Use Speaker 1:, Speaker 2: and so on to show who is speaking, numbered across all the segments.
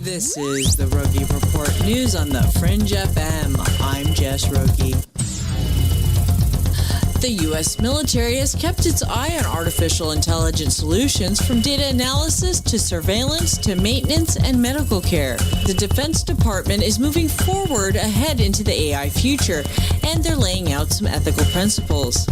Speaker 1: This is the Rogie Report News on the Fringe FM. I'm Jess Rogie. The U.S. military has kept its eye on artificial intelligence solutions, from data analysis to surveillance to maintenance and medical care. The Defense Department is moving forward ahead into the AI future, and they're laying out some ethical principles.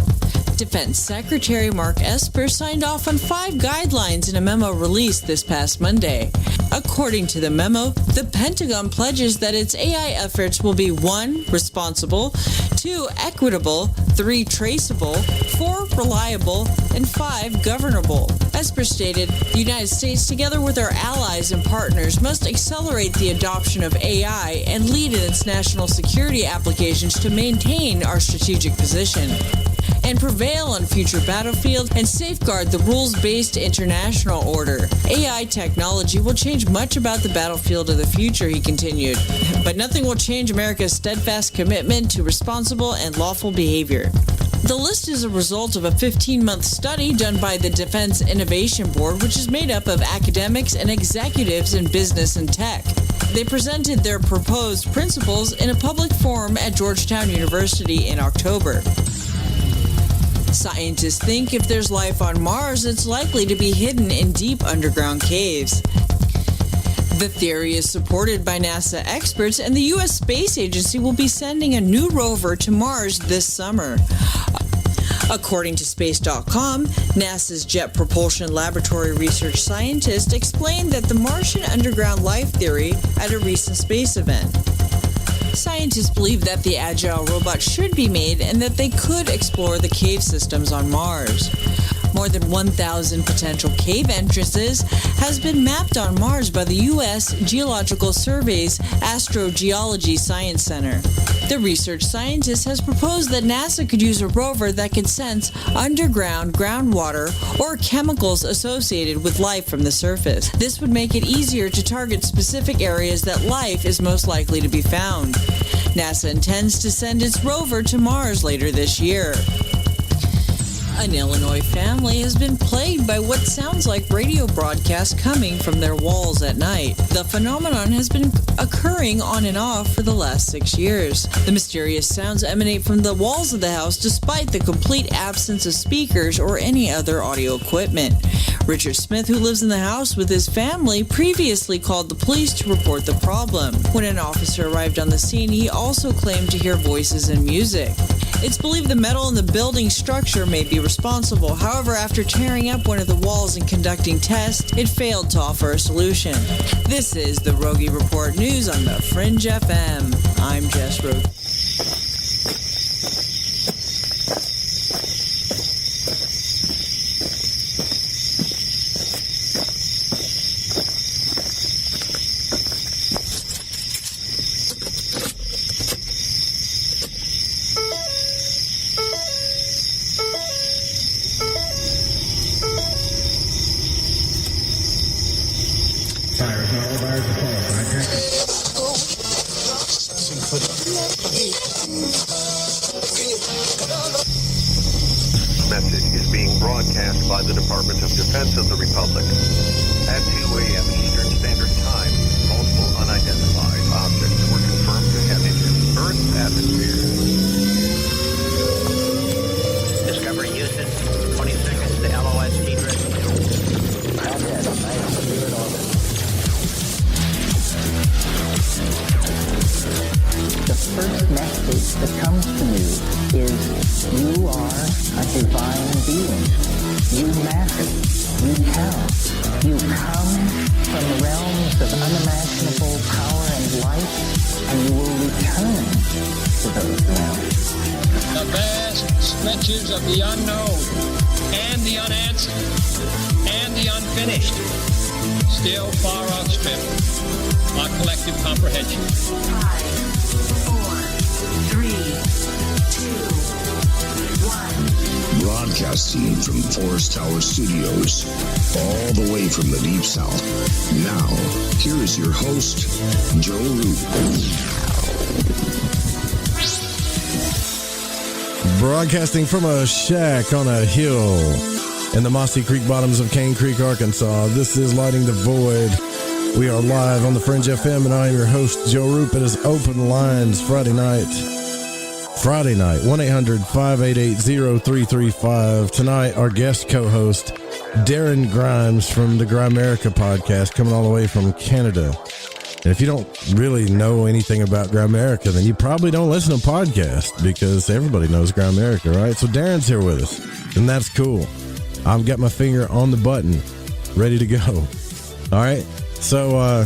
Speaker 1: Defense Secretary Mark Esper signed off on 5 guidelines in a memo released this past Monday. According to the memo, the Pentagon pledges that its AI efforts will be 1. Responsible, 2. Equitable, 3. Traceable, 4. Reliable, and 5. Governable. Esper stated, the United States, together with our allies and partners, must accelerate the adoption of AI and lead in its national security applications to maintain our strategic position and prevail on future battlefields and safeguard the rules-based international order. AI technology will change much about the battlefield of the future, he continued, but nothing will change America's steadfast commitment to responsible and lawful behavior. The list is a result of a 15-month study done by the Defense Innovation Board, which is made up of academics and executives in business and tech. They presented their proposed principles in a public forum at Georgetown University in October. Scientists think if there's life on Mars, it's likely to be hidden in deep underground caves. The theory is supported by NASA experts, and the U.S. Space Agency will be sending a new rover to Mars this summer. According to Space.com, NASA's Jet Propulsion Laboratory research scientist explained that the Martian underground life theory at a recent space event. Scientists believe that the agile robot should be made and that they could explore the cave systems on Mars. More than 1,000 potential cave entrances has been mapped on Mars by the U.S. Geological Survey's Astrogeology Science Center. The research scientist has proposed that NASA could use a rover that could sense underground groundwater or chemicals associated with life from the surface. This would make it easier to target specific areas that life is most likely to be found. NASA intends to send its rover to Mars later this year. An Illinois family has been plagued by what sounds like radio broadcasts coming from their walls at night. The phenomenon has been occurring on and off for the last 6 years. The mysterious sounds emanate from the walls of the house despite the complete absence of speakers or any other audio equipment. Richard Smith, who lives in the house with his family, previously called the police to report the problem. When an officer arrived on the scene, he also claimed to hear voices and music. It's believed the metal in the building structure may be responsible. However, after tearing up one of the walls and conducting tests, it failed to offer a solution. This is the Rogie Report News on the Fringe FM. I'm Jess Rogie.
Speaker 2: Message is being broadcast by the Department of Defense of the Republic. At 2 a.m. Eastern Standard Time, multiple unidentified objects were confirmed to have entered Earth's atmosphere.
Speaker 3: Discovery Houston, 20 seconds to LOS speed ready.
Speaker 4: The first message that comes to you is you are a divine being. You matter. You count. You come from realms of unimaginable power and light, and you will return to those realms.
Speaker 5: The vast stretches of the unknown and the unanswered and the unfinished still far outstrip our collective comprehension.
Speaker 6: 5, 4, 3, 2, 1.
Speaker 7: Broadcasting from Forest Tower Studios, all the way from the Deep South. Now, here is your host, Joe Root.
Speaker 8: Broadcasting from a shack on a hill in the mossy creek bottoms of Cane Creek, Arkansas. This is Lighting the Void. We are live on the Fringe FM, and I am your host, Joe Roop. It is Open Lines Friday night, 1-800-588-0335. Tonight, our guest co-host, Darren Grimes from the Grimerica podcast, coming all the way from Canada. And if you don't really know anything about Grimerica, then you probably don't listen to podcasts, because everybody knows Grimerica, right? So Darren's here with us, and that's cool. I've got my finger on the button, ready to go. All right? So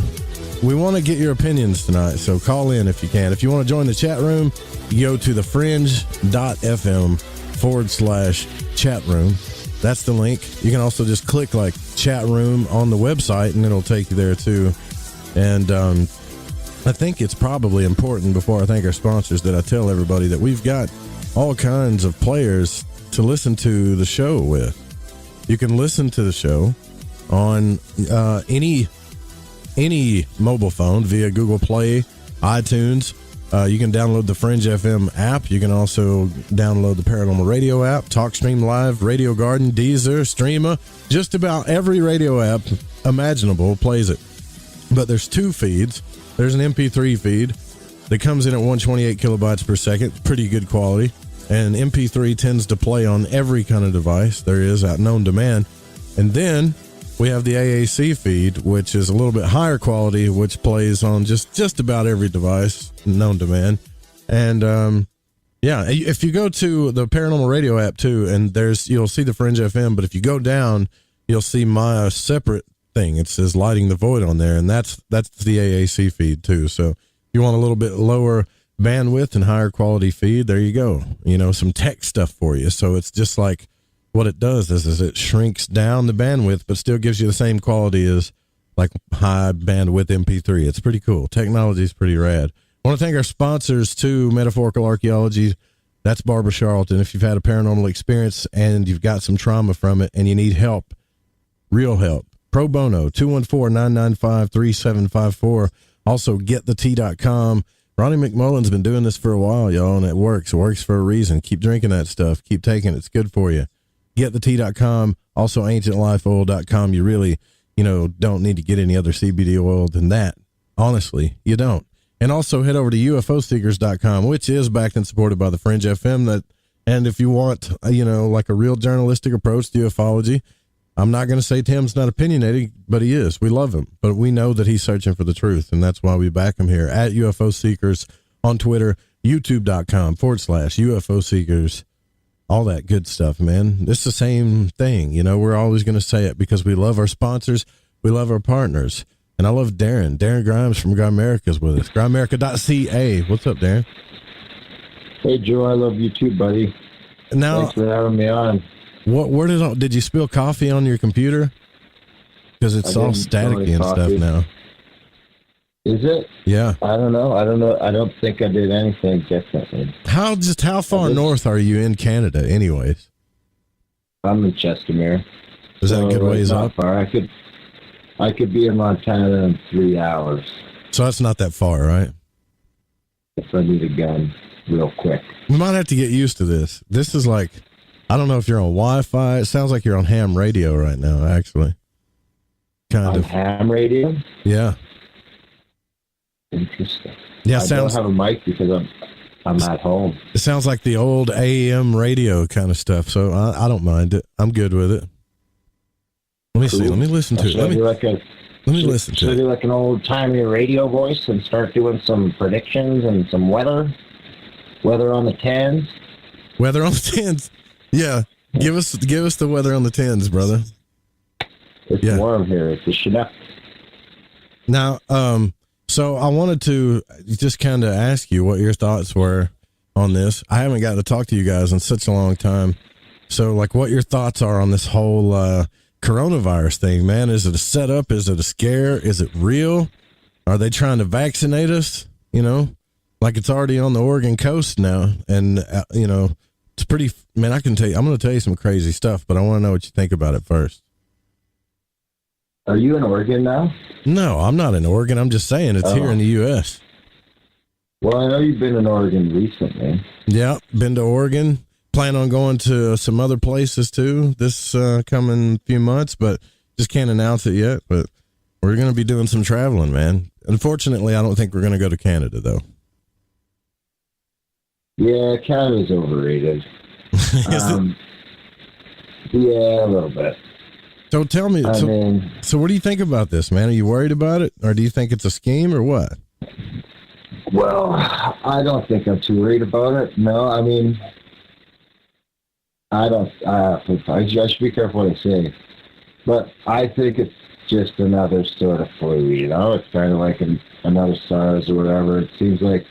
Speaker 8: we want to get your opinions tonight, so call in if you can. If you want to join the chat room, you go to thefringe.fm/chat room. That's the link. You can also just click like chat room on the website, and it'll take you there too. And I think it's probably important, before I thank our sponsors, that I tell everybody that we've got all kinds of players to listen to the show with. You can listen to the show on any mobile phone via Google Play, iTunes. You can download the Fringe FM app. You can also download the Paranormal Radio app, TalkStream Live, Radio Garden, Deezer, Streama. Just about every radio app imaginable plays it. But there's two feeds. There's an MP3 feed that comes in at 128 kilobytes per second. Pretty good quality. And MP3 tends to play on every kind of device there is at known demand. And then we have the AAC feed, which is a little bit higher quality, which plays on just about every device known demand. And if you go to the Paranormal Radio app too, and you'll see the Fringe FM, but if you go down, you'll see my separate thing. It says Lighting the Void on there, and that's the AAC feed too. So if you want a little bit lower bandwidth and higher quality feed, there you go. Some tech stuff for you. So it's just like, what it does is it shrinks down the bandwidth, but still gives you the same quality as like high bandwidth MP3. It's pretty cool. Technology is pretty rad. I want to thank our sponsors too, Metaphorical Archaeology. That's Barbara Charlton. If you've had a paranormal experience and you've got some trauma from it and you need help, real help, pro bono, 214-995-3754. Also, getthetea.com. Ronnie McMullen's been doing this for a while, y'all, and it works. It works for a reason. Keep drinking that stuff. Keep taking it. It's good for you. Getthetea.com. Also, ancientlifeoil.com. You really, don't need to get any other CBD oil than that. Honestly, you don't. And also head over to ufoseekers.com, which is backed and supported by the Fringe FM. And if you want, like a real journalistic approach to ufology, I'm not going to say Tim's not opinionated, but he is. We love him, but we know that he's searching for the truth, and that's why we back him here at UFO Seekers on Twitter, youtube.com/UFO Seekers, all that good stuff, man. It's the same thing. We're always going to say it because we love our sponsors. We love our partners. And I love Darren. Darren Grimes from Grimerica is with us. Grimerica.ca. What's up, Darren?
Speaker 9: Hey, Joe. I love you too, buddy.
Speaker 8: Now,
Speaker 9: thanks for having me on.
Speaker 8: Where did you spill coffee on your computer? Because it's all staticky and stuff now.
Speaker 9: Is it?
Speaker 8: Yeah.
Speaker 9: I don't know. I don't think I did anything differently.
Speaker 8: How far north are you in Canada, anyways?
Speaker 9: I'm in Chestermere.
Speaker 8: Is that a good ways
Speaker 9: not
Speaker 8: up?
Speaker 9: Far. I could be in Montana in 3 hours.
Speaker 8: So that's not that far, right?
Speaker 9: If I need a gun real quick.
Speaker 8: We might have to get used to this. This is like, I don't know if you're on Wi-Fi. It sounds like you're on ham radio right now, actually. Kind of.
Speaker 9: Ham radio?
Speaker 8: Yeah.
Speaker 9: Interesting.
Speaker 8: Yeah,
Speaker 9: I don't have a mic because I'm at home.
Speaker 8: It sounds like the old AM radio kind of stuff, so I don't mind it. I'm good with it. Let me see. Let me listen to it. Let me listen to it.
Speaker 9: Should I do like an old-timey radio voice and start doing some predictions and some weather? Weather on the 10s?
Speaker 8: Weather on the 10s? Yeah. Give us the weather on the 10s, brother.
Speaker 9: It's warm here. It's a Chinook.
Speaker 8: Now, so I wanted to just kind of ask you what your thoughts were on this. I haven't got to talk to you guys in such a long time. So, like, what your thoughts are on this whole coronavirus thing, man. Is it a setup? Is it a scare? Is it real? Are they trying to vaccinate us? Like it's already on the Oregon coast now. And, it's pretty, man, I'm going to tell you some crazy stuff, but I want to know what you think about it first.
Speaker 9: Are you in Oregon now?
Speaker 8: No, I'm not in Oregon. I'm just saying it's here in the U.S.
Speaker 9: Well, I know you've been in Oregon recently.
Speaker 8: Yeah, been to Oregon. Plan on going to some other places too this coming few months, but just can't announce it yet. But We're going to be doing some traveling, man. Unfortunately, I don't think we're going to go to Canada, though.
Speaker 9: Yeah, Canada's overrated. Yeah, a little bit.
Speaker 8: So tell me, so what do you think about this, man? Are you worried about it, or do you think it's a scheme, or what?
Speaker 9: Well, I don't think I'm too worried about it. No, I mean, I should be careful what I say, but I think it's just another sort of flu, you know? It's kind of like another SARS or whatever. It seems like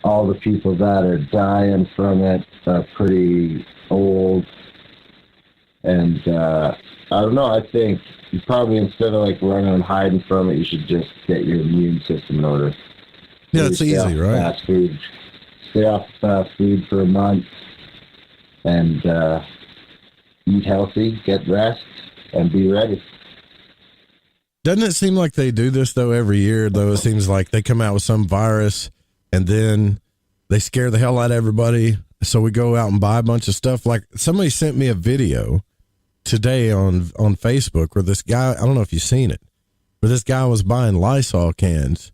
Speaker 9: all the people that are dying from it are pretty old, and I don't know, I think you probably, instead of like running and hiding from it, you should just get your immune system in order.
Speaker 8: Yeah, it's easy, right?
Speaker 9: Fast food. Stay off fast food for a month and eat healthy, get rest, and be ready.
Speaker 8: Doesn't it seem like they do this, though, every year, though? It seems like they come out with some virus, and then they scare the hell out of everybody, so we go out and buy a bunch of stuff. Like, somebody sent me a video today on Facebook where this guy, I don't know if you've seen it, where this guy was buying Lysol cans,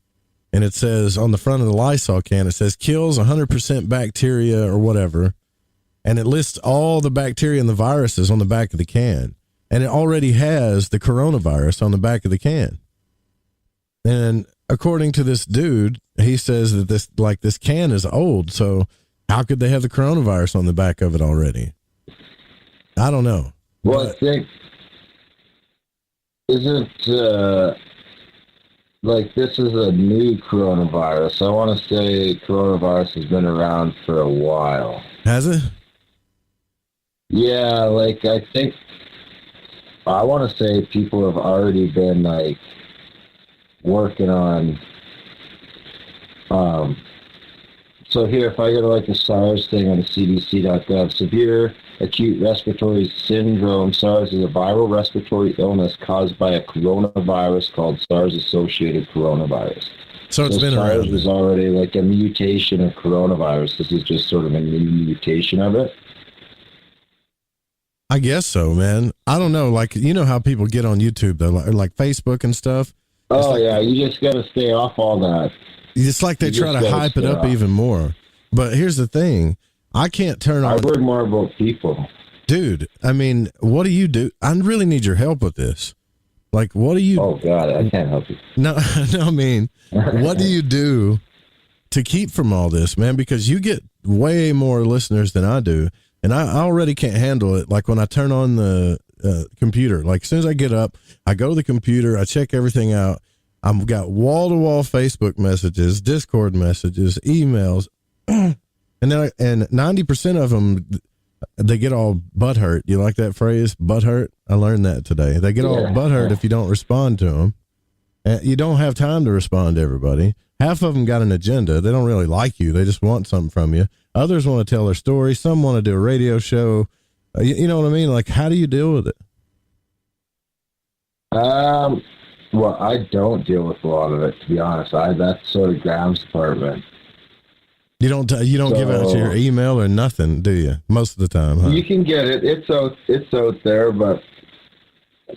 Speaker 8: and it says on the front of the Lysol can, it says kills 100% bacteria or whatever, and it lists all the bacteria and the viruses on the back of the can, and it already has the coronavirus on the back of the can. And according to this dude, he says that this can is old, so how could they have the coronavirus on the back of it already? I don't know.
Speaker 9: Well, I think, isn't, like, this is a new coronavirus. I want to say coronavirus has been around for a while.
Speaker 8: Has it?
Speaker 9: Yeah, like, I think, I want to say people have already been, like, working on, so here, if I go to, like, the SARS thing on the CDC.gov, severe acute respiratory syndrome. SARS is a viral respiratory illness caused by a coronavirus called SARS-associated coronavirus.
Speaker 8: So it's been
Speaker 9: SARS
Speaker 8: around.
Speaker 9: was already like a mutation of coronavirus. This is just sort of a new mutation of it.
Speaker 8: I guess so, man. I don't know. Like, you know how people get on YouTube, though, like Facebook and stuff?
Speaker 9: Oh, like, yeah. You just got to stay off all that.
Speaker 8: It's like they try to hype it up even more. But here's the thing. I can't turn on.
Speaker 9: I worry more about people.
Speaker 8: Dude, I mean, what do you do? I really need your help with this. Like, what do you...
Speaker 9: Oh, God, I can't help you.
Speaker 8: No, I mean, what do you do to keep from all this, man? Because you get way more listeners than I do, and I already can't handle it. Like, when I turn on the computer, like, as soon as I get up, I go to the computer, I check everything out. I've got wall-to-wall Facebook messages, Discord messages, emails, and 90% of them, they get all butthurt. You like that phrase, butthurt? I learned that today. They get all butthurt if you don't respond to them. You don't have time to respond to everybody. Half of them got an agenda. They don't really like you. They just want something from you. Others want to tell their story. Some want to do a radio show. You know what I mean? Like, how do you deal with it?
Speaker 9: Well, I don't deal with a lot of it, to be honest. That's sort of Graham's department.
Speaker 8: You don't give out your email or nothing, do you? Most of the time, huh?
Speaker 9: You can get it. It's out there, but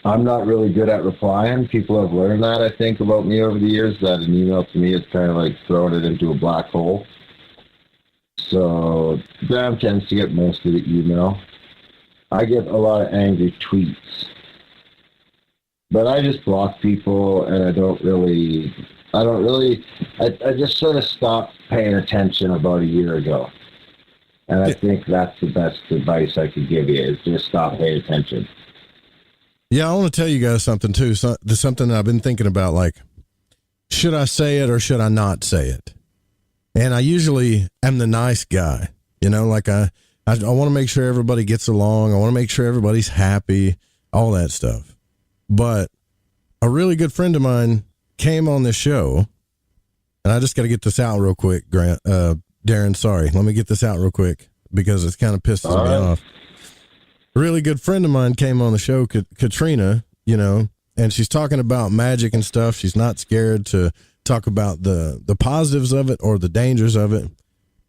Speaker 9: I'm not really good at replying. People have learned that, I think, about me over the years, that an email to me is kind of like throwing it into a black hole. So Graham tends to get most of the email. I get a lot of angry tweets. But I just block people, and I just sort of stopped paying attention about a year ago. And I think that's the best advice I could give you, is just stop paying attention.
Speaker 8: Yeah, I want to tell you guys something, too. Something I've been thinking about, like, should I say it or should I not say it? And I usually am the nice guy. You know, like I want to make sure everybody gets along. I want to make sure everybody's happy, all that stuff. But a really good friend of mine came on this show, and I just got to get this out real quick, Darren, sorry. Let me get this out real quick because it's kind of pisses me off. A really good friend of mine came on the show, Katrina, you know, and she's talking about magic and stuff. She's not scared to talk about the positives of it or the dangers of it.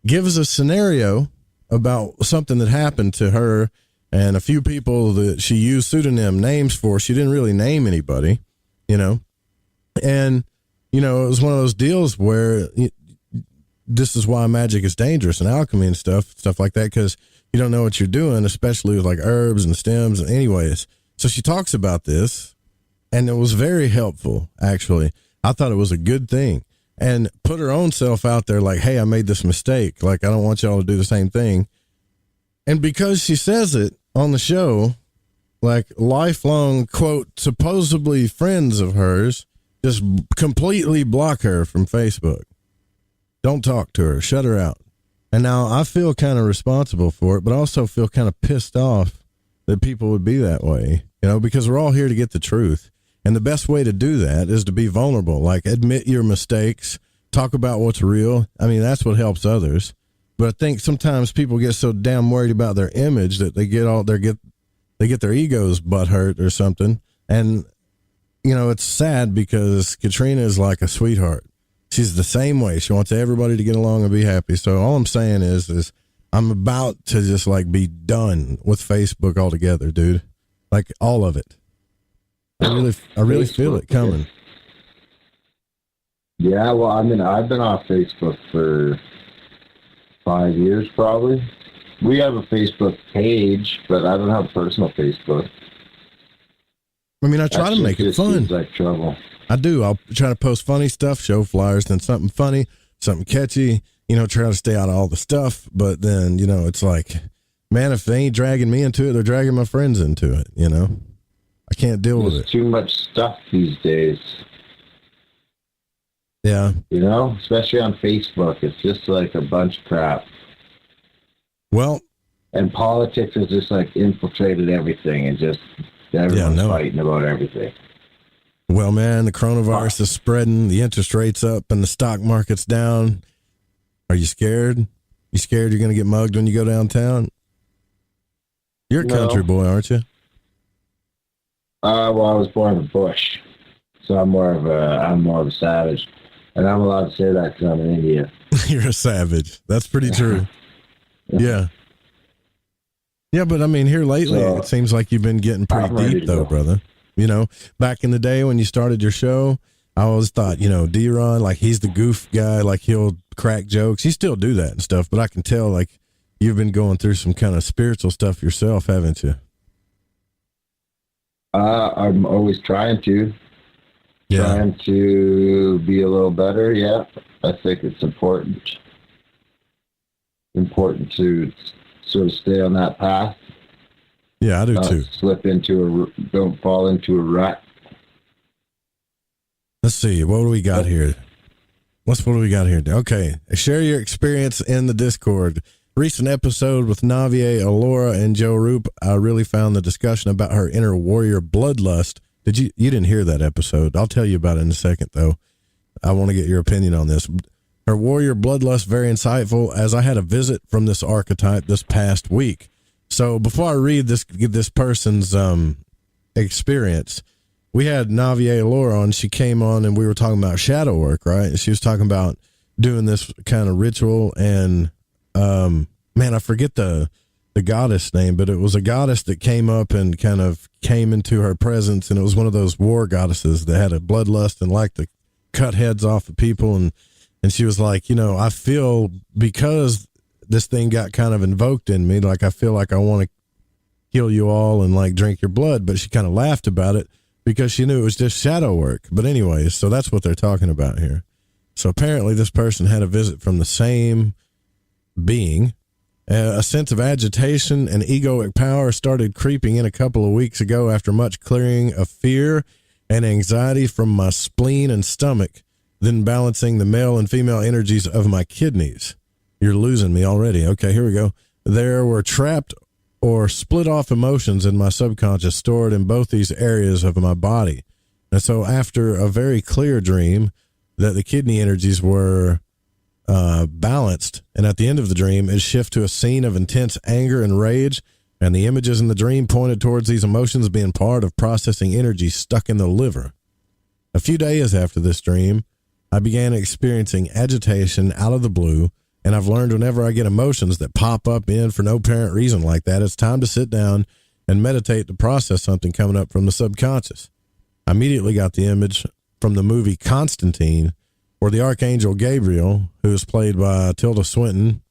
Speaker 8: Give us a scenario about something that happened to her and a few people that she used pseudonym names for. She didn't really name anybody, you know. And, you know, it was one of those deals where this is why magic is dangerous and alchemy and stuff like that, because you don't know what you're doing, especially with like herbs and stems. And anyways, so she talks about this, and it was very helpful, actually. I thought it was a good thing, and put her own self out there like, hey, I made this mistake. Like, I don't want y'all to do the same thing. And because she says it on the show, like lifelong, quote, supposedly friends of hers just completely block her from Facebook. Don't talk to her. Shut her out. And now I feel kind of responsible for it, but I also feel kind of pissed off that people would be that way, you know, because we're all here to get the truth. And the best way to do that is to be vulnerable, like admit your mistakes, talk about what's real. I mean, that's what helps others. But I think sometimes people get so damn worried about their image that they get their egos butthurt or something. And, you know, it's sad because Katrina is like a sweetheart. She's the same way. She wants everybody to get along and be happy. So all I'm saying is I'm about to just like be done with Facebook altogether, dude. Like all of it. I really feel it coming.
Speaker 9: Yeah, well, I mean, I've been off Facebook for 5 years probably. We have a Facebook page, but I don't have a personal Facebook.
Speaker 8: I mean, I try to make it fun.
Speaker 9: Seems like trouble.
Speaker 8: I do. I'll try to post funny stuff, show flyers, then something funny, something catchy, you know, try to stay out of all the stuff. But then, you know, it's like, man, if they ain't dragging me into it, they're dragging my friends into it, you know? I can't deal with it.
Speaker 9: There's too much stuff these days.
Speaker 8: Yeah.
Speaker 9: You know, especially on Facebook. It's just like a bunch of crap.
Speaker 8: Well.
Speaker 9: And politics has just like infiltrated everything and just everyone's fighting about everything.
Speaker 8: Well, man, the coronavirus is spreading, the interest rate's up, and the stock market's down. Are you scared? You scared you're going to get mugged when you go downtown? You're a country boy, aren't you?
Speaker 9: Well, I was born in the bush, so I'm more of a savage, and I'm allowed to say that because I'm in India.
Speaker 8: You're a savage. That's pretty true. Yeah. Yeah, but I mean, here lately, it seems like you've been getting pretty deep, though, brother. You know, back in the day when you started your show, I always thought, you know, D-Ron, like he's the goof guy, like he'll crack jokes. You still do that and stuff, but I can tell like you've been going through some kind of spiritual stuff yourself, haven't you?
Speaker 9: I'm always trying to be a little better. Yeah, I think it's important to sort of stay on that path.
Speaker 8: Yeah, I do too.
Speaker 9: Don't fall into a rut.
Speaker 8: Let's see. What do we got here? What do we got here? Okay. Share your experience in the Discord. Recent episode with Navier, Alora, and Joe Roop. I really found the discussion about her inner warrior bloodlust. You didn't hear that episode. I'll tell you about it in a second, though. I want to get your opinion on this. Her warrior bloodlust, very insightful, as I had a visit from this archetype this past week. So before I read this person's experience, we had Navier Laura on. She came on and we were talking about shadow work, right? She was talking about doing this kind of ritual, and man, I forget the goddess name, but it was a goddess that came up and kind of came into her presence, and it was one of those war goddesses that had a bloodlust and liked to cut heads off of people, and she was like, you know, I feel because this thing got kind of invoked in me, like I feel like I want to kill you all and like drink your blood. But she kind of laughed about it because she knew it was just shadow work. But anyways, so that's what they're talking about here. So apparently this person had a visit from the same being. A sense of agitation and egoic power started creeping in a couple of weeks ago after much clearing of fear and anxiety from my spleen and stomach, then balancing the male and female energies of my kidneys. You're losing me already. Okay, here we go. There were trapped or split off emotions in my subconscious stored in both these areas of my body. And so after a very clear dream that the kidney energies were balanced, and at the end of the dream, it shifted to a scene of intense anger and rage, and the images in the dream pointed towards these emotions being part of processing energy stuck in the liver. A few days after this dream, I began experiencing agitation out of the blue, and I've learned whenever I get emotions that pop up in for no apparent reason like that, it's time to sit down and meditate to process something coming up from the subconscious. I immediately got the image from the movie Constantine, where the Archangel Gabriel, who is played by Tilda Swinton,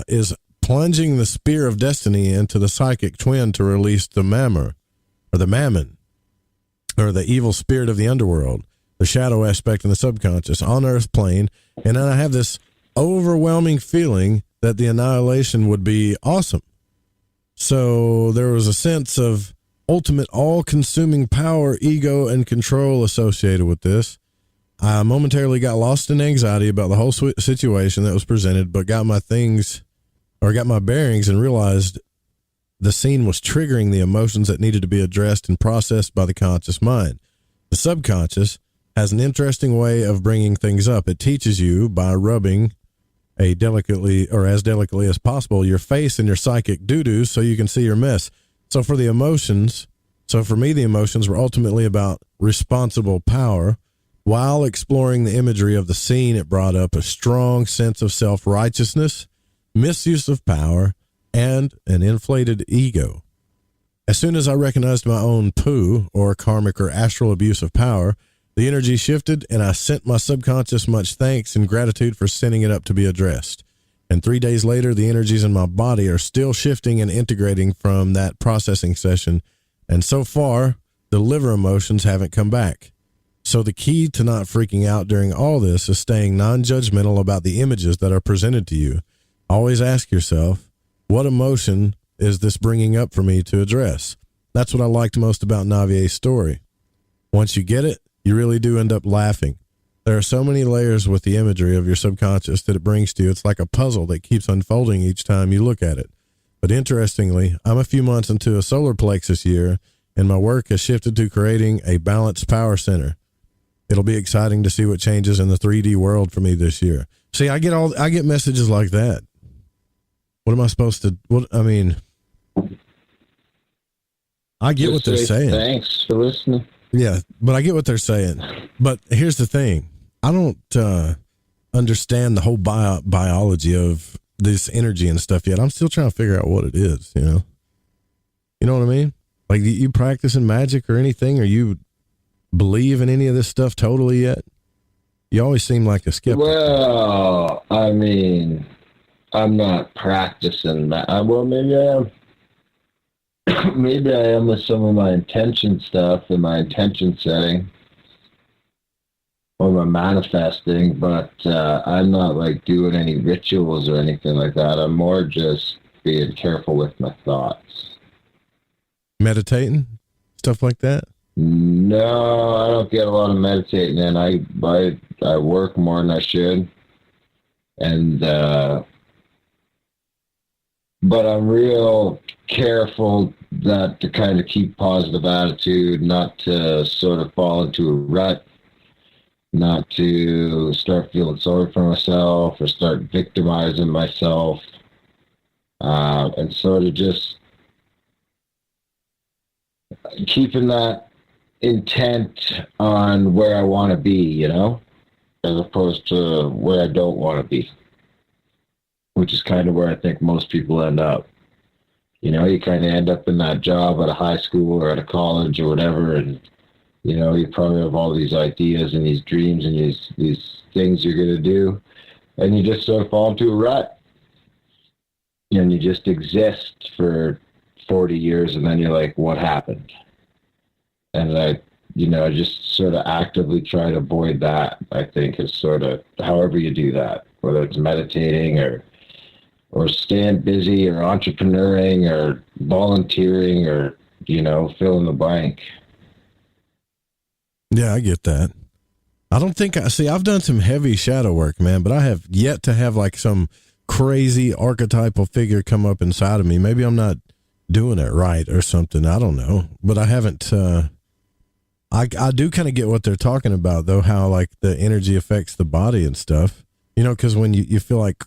Speaker 8: is plunging the spear of destiny into the psychic twin to release the Mammon, or the evil spirit of the underworld, the shadow aspect in the subconscious on Earth plane. And then I have this overwhelming feeling that the annihilation would be awesome. So there was a sense of ultimate all-consuming power, ego, and control associated with this. I momentarily got lost in anxiety about the whole situation that was presented, but got my bearings and realized the scene was triggering the emotions that needed to be addressed and processed by the conscious mind. The subconscious has an interesting way of bringing things up. It teaches you by rubbing as delicately as possible your face and your psychic doo-doo so you can see your mess. So for me, the emotions were ultimately about responsible power. While exploring the imagery of the scene, it brought up a strong sense of self-righteousness, misuse of power, and an inflated ego. As soon as I recognized my own poo, or karmic or astral abuse of power, the energy shifted, and I sent my subconscious much thanks and gratitude for sending it up to be addressed. And 3 days later, the energies in my body are still shifting and integrating from that processing session. And so far, the liver emotions haven't come back. So the key to not freaking out during all this is staying non-judgmental about the images that are presented to you. Always ask yourself, what emotion is this bringing up for me to address? That's what I liked most about Navier's story. Once you get it, you really do end up laughing. There are so many layers with the imagery of your subconscious that it brings to you. It's like a puzzle that keeps unfolding each time you look at it. But interestingly, I'm a few months into a solar plexus year, and my work has shifted to creating a balanced power center. It'll be exciting to see what changes in the 3D world for me this year. See, I get messages like that. What am I supposed to, I get what they're saying.
Speaker 9: Thanks for listening.
Speaker 8: Yeah, but I get what they're saying. But here's the thing. I don't understand the whole biology of this energy and stuff yet. I'm still trying to figure out what it is, you know? You know what I mean? Like, you practicing magic or anything, or you believe in any of this stuff totally yet? You always seem like a skeptic.
Speaker 9: Well, I mean, I'm not practicing that. Well, maybe I am. Maybe I am with some of my intention stuff and my intention setting or my manifesting, but I'm not like doing any rituals or anything like that. I'm more just being careful with my thoughts.
Speaker 8: Meditating? Stuff like that?
Speaker 9: No, I don't get a lot of meditating in. I work more than I should. And but I'm real careful that to kind of keep positive attitude, not to sort of fall into a rut, not to start feeling sorry for myself or start victimizing myself, and sort of just keeping that intent on where I want to be, you know, as opposed to where I don't want to be, which is kind of where I think most people end up. You know, you kind of end up in that job at a high school or at a college or whatever, and, you know, you probably have all these ideas and these dreams and these things you're going to do, and you just sort of fall into a rut. And you just exist for 40 years, and then you're like, what happened? And I just sort of actively try to avoid that, I think, is sort of however you do that, whether it's meditating or staying busy or entrepreneuring or volunteering or, you know, fill in the blank.
Speaker 8: Yeah, I get that. I don't think I've done some heavy shadow work, man, but I have yet to have like some crazy archetypal figure come up inside of me. Maybe I'm not doing it right or something. I don't know, but I haven't, I do kind of get what they're talking about though, how like the energy affects the body and stuff, you know, cause when you feel like,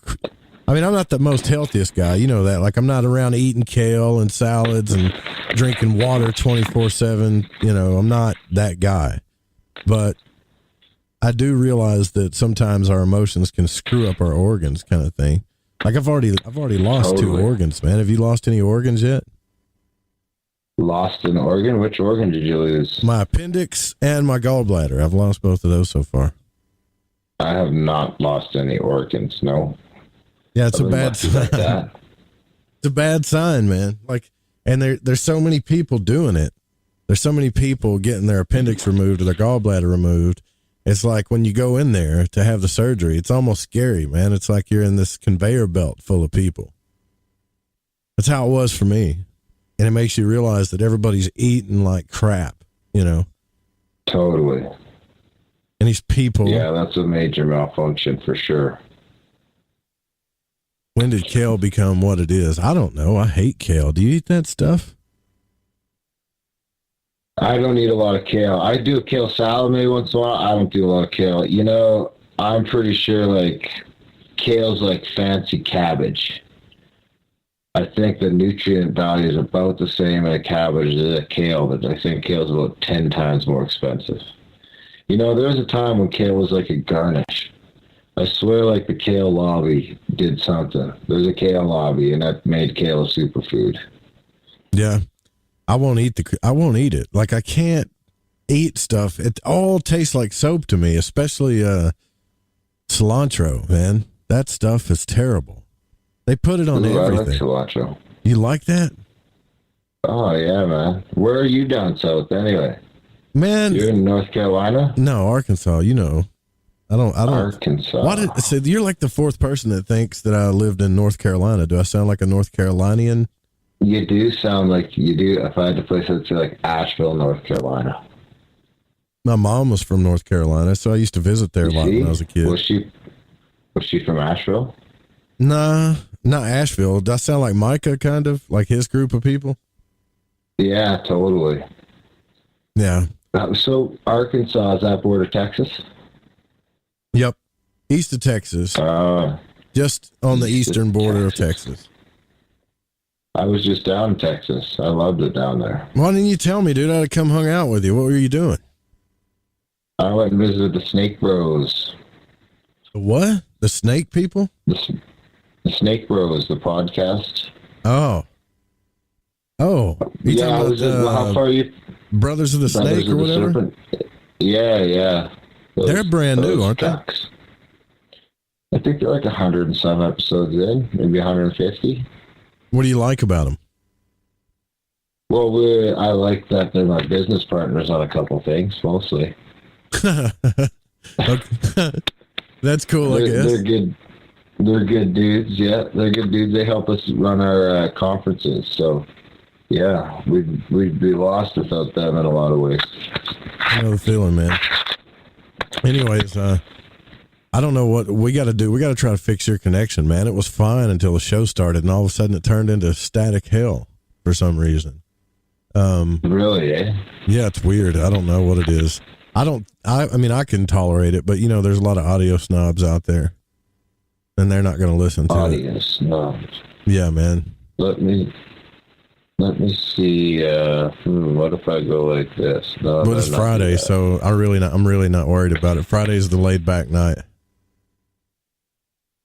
Speaker 8: I mean, I'm not the most healthiest guy, you know that, like I'm not around eating kale and salads and drinking water 24/7. You know, I'm not that guy, but I do realize that sometimes our emotions can screw up our organs, kind of thing. Like I've already lost 2 organs, man. Have you lost any organs yet?
Speaker 9: Lost an organ? Which organ did you lose?
Speaker 8: My appendix and my gallbladder. I've lost both of those so far.
Speaker 9: I have not lost any organs, no.
Speaker 8: Yeah, it's a bad sign. It's a bad sign, man. Like, and there's so many people doing it. There's so many people getting their appendix removed or their gallbladder removed. It's like when you go in there to have the surgery, it's almost scary, man. It's like you're in this conveyor belt full of people. That's how it was for me. And it makes you realize that everybody's eating like crap, you know?
Speaker 9: Totally.
Speaker 8: And these people.
Speaker 9: Yeah, that's a major malfunction for sure.
Speaker 8: When did kale become what it is? I don't know. I hate kale. Do you eat that stuff?
Speaker 9: I don't eat a lot of kale. I do a kale salad maybe once in a while. I don't do a lot of kale. You know, I'm pretty sure like kale's like fancy cabbage. I think the nutrient value is about the same in a cabbage as a kale, but I think kale's about 10 times more expensive. You know, there was a time when kale was like a garnish. I swear like the kale lobby did something. There's a kale lobby, and that made kale a superfood.
Speaker 8: Yeah. I won't eat it. Like, I can't eat stuff. It all tastes like soap to me, especially cilantro, man. That stuff is terrible. They put it on everything.
Speaker 9: I like cilantro.
Speaker 8: You like that?
Speaker 9: Oh, yeah, man. Where are you down south anyway?
Speaker 8: Man.
Speaker 9: You're in North Carolina?
Speaker 8: No, Arkansas, you know. I don't.
Speaker 9: Arkansas.
Speaker 8: So you're like the fourth person that thinks that I lived in North Carolina. Do I sound like a North Carolinian?
Speaker 9: You do sound like you do. If I had to place it, I'd say like Asheville, North Carolina.
Speaker 8: My mom was from North Carolina, so I used to visit there a lot when I was a kid.
Speaker 9: Was she from Asheville?
Speaker 8: Nah, not Asheville. Does that sound like Micah, kind of? Like his group of people?
Speaker 9: Yeah, totally.
Speaker 8: Yeah.
Speaker 9: So Arkansas, is that border Texas?
Speaker 8: Yep. East of Texas. Just on the eastern border of Texas.
Speaker 9: I was just down in Texas. I loved it down there.
Speaker 8: Why didn't you tell me, dude? I'd have come hung out with you. What were you doing?
Speaker 9: I went and visited the Snake Bros.
Speaker 8: The what? The snake people?
Speaker 9: The Snake Bros, the podcast.
Speaker 8: Oh.
Speaker 9: Yeah, how far are you?
Speaker 8: Brothers of the Snake or whatever?
Speaker 9: Serpent? Yeah.
Speaker 8: They're brand new, aren't
Speaker 9: tracks. They? I think they're like 100 and some episodes in, maybe 150.
Speaker 8: What do you like about them?
Speaker 9: Well, I like that they're my business partners on a couple things, mostly. That's cool, I guess. They're good. They're good dudes. Yeah, they're good dudes. They help us run our conferences. So, yeah, we'd be lost without them in a lot of ways.
Speaker 8: I know the feeling, man. Anyways, I don't know what we got to do. We got to try to fix your connection, man. It was fine until the show started, and all of a sudden it turned into static hell for some reason.
Speaker 9: Really, eh?
Speaker 8: Yeah, it's weird. I don't know what it is. I mean, I can tolerate it, but, you know, there's a lot of audio snobs out there, and they're not going to listen to it.
Speaker 9: Audio snobs.
Speaker 8: Yeah, man.
Speaker 9: Let me see. What if I go like this? No,
Speaker 8: but it's Friday, so I'm really not worried about it. Friday's the laid back night.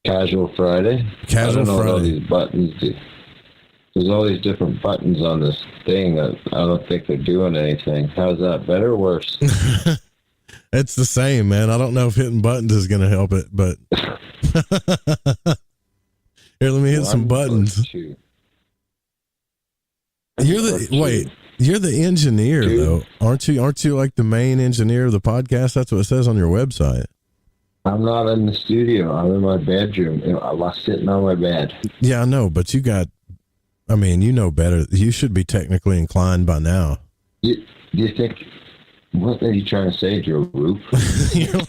Speaker 9: Casual Friday.
Speaker 8: Casual Friday.
Speaker 9: All these buttons. There's all these different buttons on this thing that I don't think they're doing anything. How's that? Better or worse?
Speaker 8: It's the same, man. I don't know if hitting buttons is going to help it, but here, let me hit some buttons. You're the engineer, though, aren't you? Aren't you like the main engineer of the podcast? That's what it says on your website.
Speaker 9: I'm not in the studio. I'm in my bedroom. I'm sitting on my bed.
Speaker 8: Yeah, I know, but you know better. You should be technically inclined by now.
Speaker 9: Do you think? What are you trying to say, Joe Roop?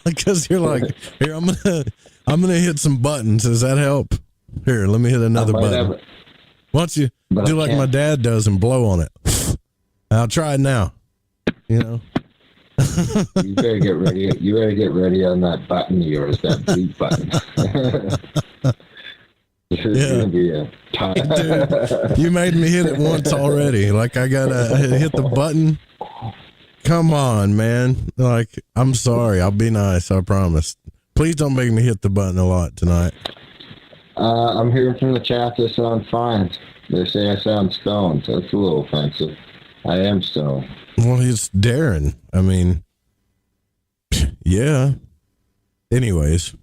Speaker 8: Because you're like, here, I'm gonna hit some buttons. Does that help? Here, let me hit another button. Why don't you do like my dad does and blow on it? I'll try it now. You know.
Speaker 9: You better get ready. You better get ready on that button of yours, that blue button. It's gonna be a time.
Speaker 8: Dude, you made me hit it once already. Like I hit the button. Come on, man. Like, I'm sorry. I'll be nice. I promise. Please don't make me hit the button a lot tonight.
Speaker 9: I'm hearing from the chat. I sound fine. They say I sound stoned. That's a little offensive. I am so.
Speaker 8: Well, it's Darren. I mean, yeah. Anyways.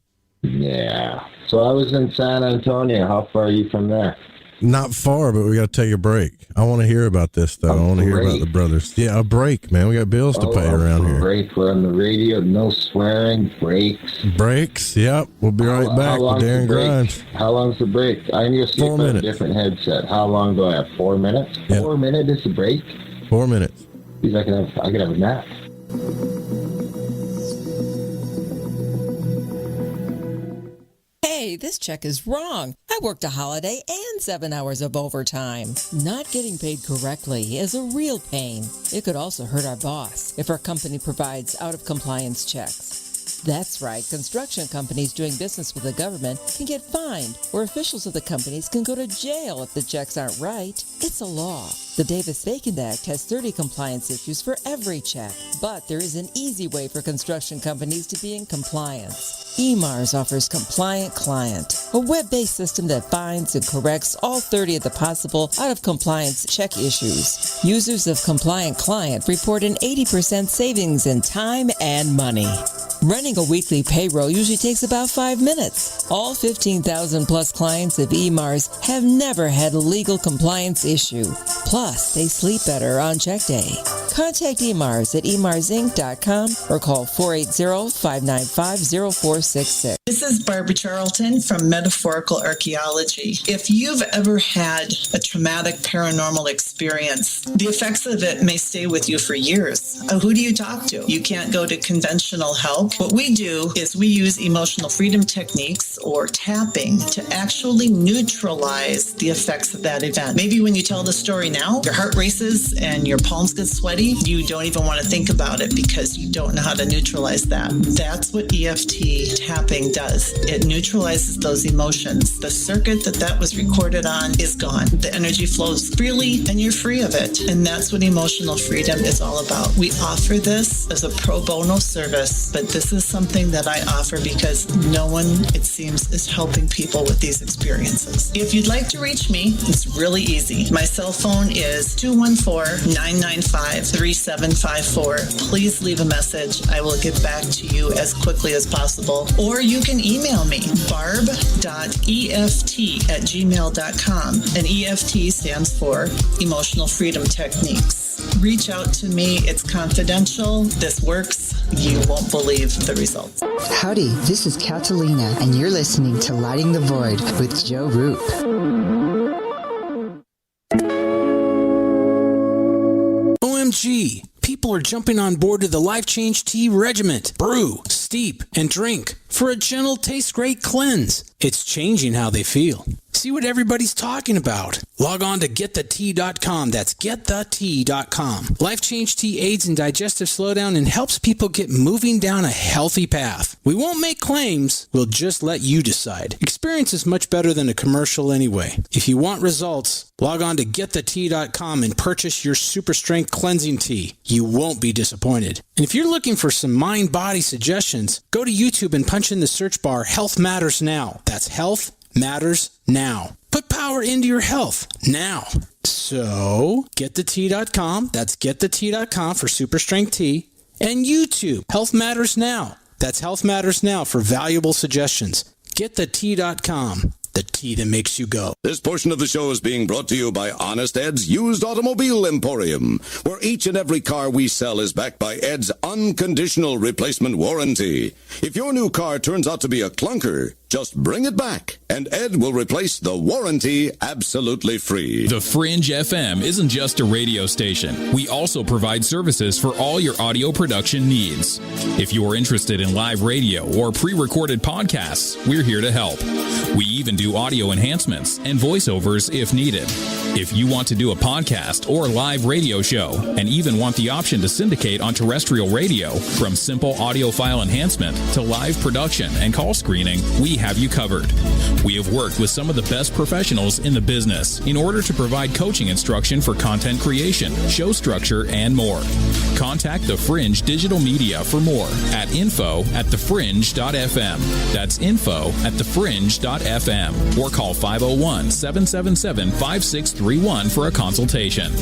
Speaker 9: Yeah. So I was in San Antonio. How far are you from there?
Speaker 8: Not far, but we got to take a break. I want to hear about this, though. I want to hear about the brothers. Yeah, a break, man. We got bills to pay around here.
Speaker 9: Break. We're on the radio. No swearing. Breaks.
Speaker 8: Breaks. Yep. We'll be right back with Darren Grimes.
Speaker 9: How long's the break? I need to see
Speaker 8: 4 minutes.
Speaker 9: A different headset. How long do I have? 4 minutes?
Speaker 8: Yep.
Speaker 9: 4 minutes is the break?
Speaker 8: 4 minutes.
Speaker 9: Geez, I could have a nap.
Speaker 10: Hey, this check is wrong. I worked a holiday and 7 hours of overtime. Not getting paid correctly is a real pain. It could also hurt our boss if our company provides out-of-compliance checks. That's right, construction companies doing business with the government can get fined, or officials of the companies can go to jail if the checks aren't right. It's a law. The Davis-Bacon Act has 30 compliance issues for every check, but there is an easy way for construction companies to be in compliance. EMARS offers Compliant Client, a web-based system that finds and corrects all 30 of the possible out-of-compliance check issues. Users of Compliant Client report an 80% savings in time and money. Running a weekly payroll usually takes about 5 minutes. All 15,000 plus clients of EMARS have never had a legal compliance issue. Plus, they sleep better on check day. Contact EMARS at emarsinc.com or call 480-595-0466.
Speaker 11: This is Barbara Charlton from Metaphorical Archaeology. If you've ever had a traumatic paranormal experience, the effects of it may stay with you for years. Who do you talk to? You can't go to conventional help. What we do is we use emotional freedom techniques or tapping to actually neutralize the effects of that event. Maybe when you tell the story now, your heart races and your palms get sweaty. You don't even want to think about it because you don't know how to neutralize that. That's what EFT tapping does. It neutralizes those emotions. The circuit that was recorded on is gone. The energy flows freely and you're free of it. And that's what emotional freedom is all about. We offer this as a pro bono service, but this is something that I offer because no one, it seems, is helping people with these experiences. If you'd like to reach me, it's really easy. My cell phone is 214-995-3754. Please leave a message. I will get back to you as quickly as possible. Or you can email me, barb.eft@gmail.com. And EFT stands for Emotional Freedom Techniques. Reach out to me. It's confidential. This works. You won't believe the results.
Speaker 12: Howdy, this is Catalina, and you're listening to Lighting the Void with Joe Roop.
Speaker 13: OMG! People are jumping on board to the Life Change Tea Regiment. Brew, steep, and drink for a gentle, taste-great cleanse. It's changing how they feel. See what everybody's talking about. Log on to getthetea.com. That's getthetea.com. Life Change Tea aids in digestive slowdown and helps people get moving down a healthy path. We won't make claims. We'll just let you decide. Experience is much better than a commercial anyway. If you want results, log on to getthetea.com and purchase your super strength cleansing tea. You won't be disappointed. And if you're looking for some mind-body suggestions, go to YouTube and punch in the search bar Health Matters Now. That's Health Matters Now. Put power into your health now. So, getthetea.com. That's getthetea.com for super strength tea. And YouTube, Health Matters Now. That's Health Matters Now for valuable suggestions. Getthetea.com. The tea that makes you go.
Speaker 14: This portion of the show is being brought to you by Honest Ed's Used Automobile Emporium, where each and every car we sell is backed by Ed's unconditional replacement warranty. If your new car turns out to be a clunker, just bring it back, and Ed will replace the warranty absolutely free.
Speaker 15: The Fringe FM isn't just a radio station. We also provide services for all your audio production needs. If you're interested in live radio or pre-recorded podcasts, we're here to help. We even do audio enhancements and voiceovers if needed. If you want to do a podcast or live radio show and even want the option to syndicate on terrestrial radio, from simple audio file enhancement to live production and call screening, we have you covered. We have worked with some of the best professionals in the business in order to provide coaching instruction for content creation, show structure, and more. Contact The Fringe Digital Media for more at info@thefringe.fm. That's info@thefringe.fm, or call 501-777-5631 for a consultation.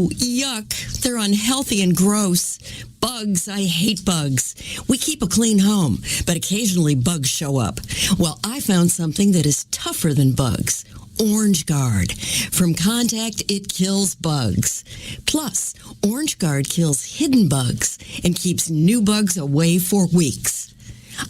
Speaker 16: Ooh, yuck. They're unhealthy and gross. Bugs, I hate bugs. We keep a clean home, but occasionally bugs show up. Well, I found something that is tougher than bugs. Orange Guard. From contact, it kills bugs. Plus, Orange Guard kills hidden bugs and keeps new bugs away for weeks.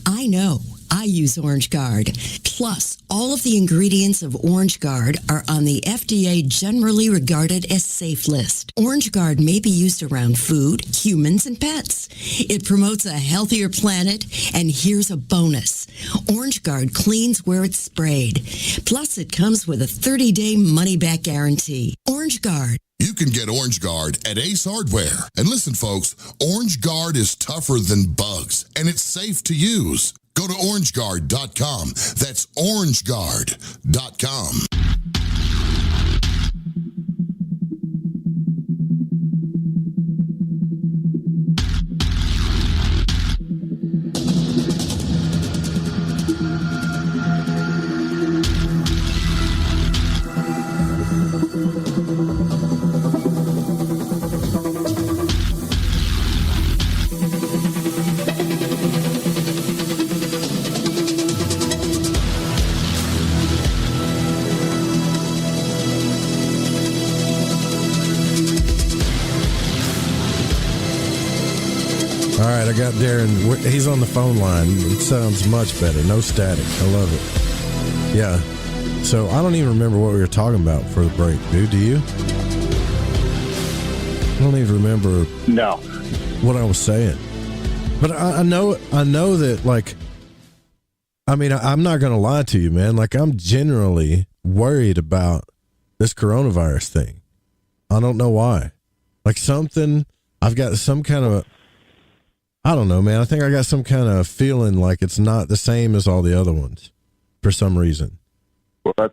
Speaker 16: I know. I use Orange Guard. Plus, all of the ingredients of Orange Guard are on the FDA generally regarded as safe list. Orange Guard may be used around food, humans, and pets. It promotes a healthier planet, and here's a bonus. Orange Guard cleans where it's sprayed. Plus, it comes with a 30-day money-back guarantee. Orange Guard.
Speaker 17: You can get Orange Guard at Ace Hardware. And listen, folks, Orange Guard is tougher than bugs, and it's safe to use. Go to orangeguard.com. That's orangeguard.com.
Speaker 8: All right, I got Darren. He's on the phone line. It sounds much better. No static. I love it. Yeah. So I don't even remember what we were talking about for the break, dude. Do you? I don't even remember.
Speaker 9: No.
Speaker 8: What I was saying. But I know that, like, I mean, I'm not going to lie to you, man. Like, I'm generally worried about this coronavirus thing. I don't know why. Like, I've got some kind of, I don't know, man. I think I got some kind of feeling like it's not the same as all the other ones for some reason.
Speaker 9: Well,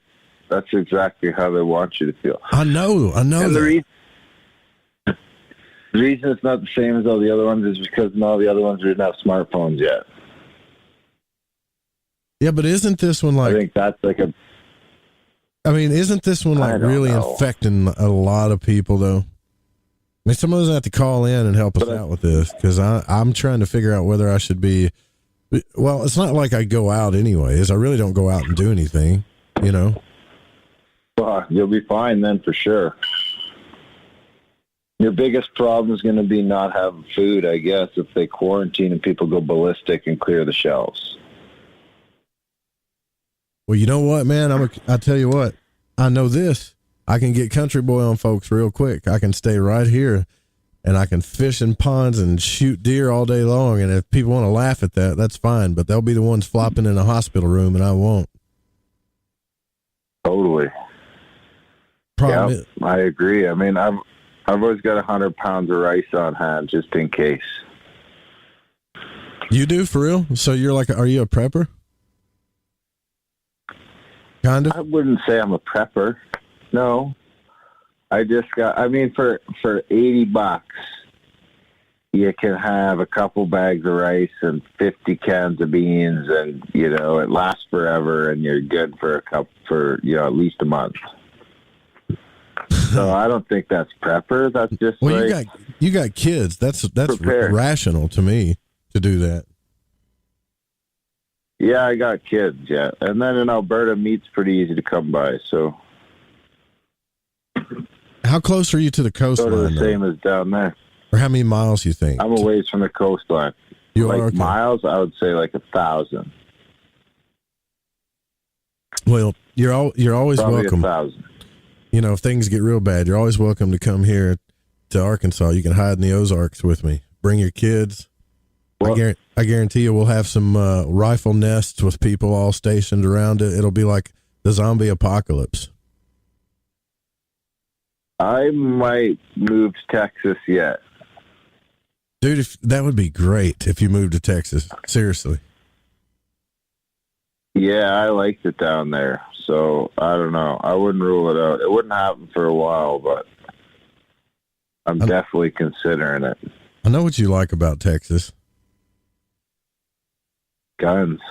Speaker 9: that's exactly how they want you to feel.
Speaker 8: I know. And
Speaker 9: the reason it's not the same as all the other ones is because all the other ones didn't have smartphones yet.
Speaker 8: Yeah, but isn't this one like...
Speaker 9: I think that's like a...
Speaker 8: I mean, isn't this one like really infecting a lot of people, though? I mean, someone's going to have to call in and help us out with this, because I'm trying to figure out whether I should be... Well, it's not like I go out anyways. I really don't go out and do anything, you know?
Speaker 9: Well, you'll be fine then for sure. Your biggest problem is going to be not having food, I guess, if they quarantine and people go ballistic and clear the shelves.
Speaker 8: Well, you know what, man? I tell you what. I know this. I can get country boy on folks real quick. I can stay right here, and I can fish in ponds and shoot deer all day long. And if people want to laugh at that, that's fine. But they'll be the ones flopping in a hospital room, and I won't.
Speaker 9: Totally.
Speaker 8: Yeah,
Speaker 9: I agree. I mean, I've always got 100 pounds of rice on hand just in case.
Speaker 8: You do, for real? So you're like, are you a prepper? Kind of?
Speaker 9: I wouldn't say I'm a prepper. No. I just got, I mean, for $80, you can have a couple bags of rice and 50 cans of beans, and, you know, it lasts forever, and you're good for at least a month. So I don't think that's prepper. That's just
Speaker 8: you got kids. That's rational to me to do that.
Speaker 9: Yeah, I got kids. Yeah, and then in Alberta, meat's pretty easy to come by. So,
Speaker 8: how close are you to the coastline?
Speaker 9: Sort of the same as down there.
Speaker 8: Or how many miles you think?
Speaker 9: I'm a ways from the coastline.
Speaker 8: You are, okay.
Speaker 9: Miles? I would say like 1,000.
Speaker 8: Well, you're always
Speaker 9: Probably
Speaker 8: welcome.
Speaker 9: 1,000.
Speaker 8: You know, if things get real bad, you're always welcome to come here to Arkansas. You can hide in the Ozarks with me. Bring your kids. Well, I guarantee you we'll have some rifle nests with people all stationed around it. It'll be like the zombie apocalypse.
Speaker 9: I might move to Texas yet.
Speaker 8: Dude, that would be great if you moved to Texas. Seriously.
Speaker 9: Yeah, I liked it down there. So, I don't know. I wouldn't rule it out. It wouldn't happen for a while, but I'm definitely considering it.
Speaker 8: I know what you like about Texas.
Speaker 9: Guns.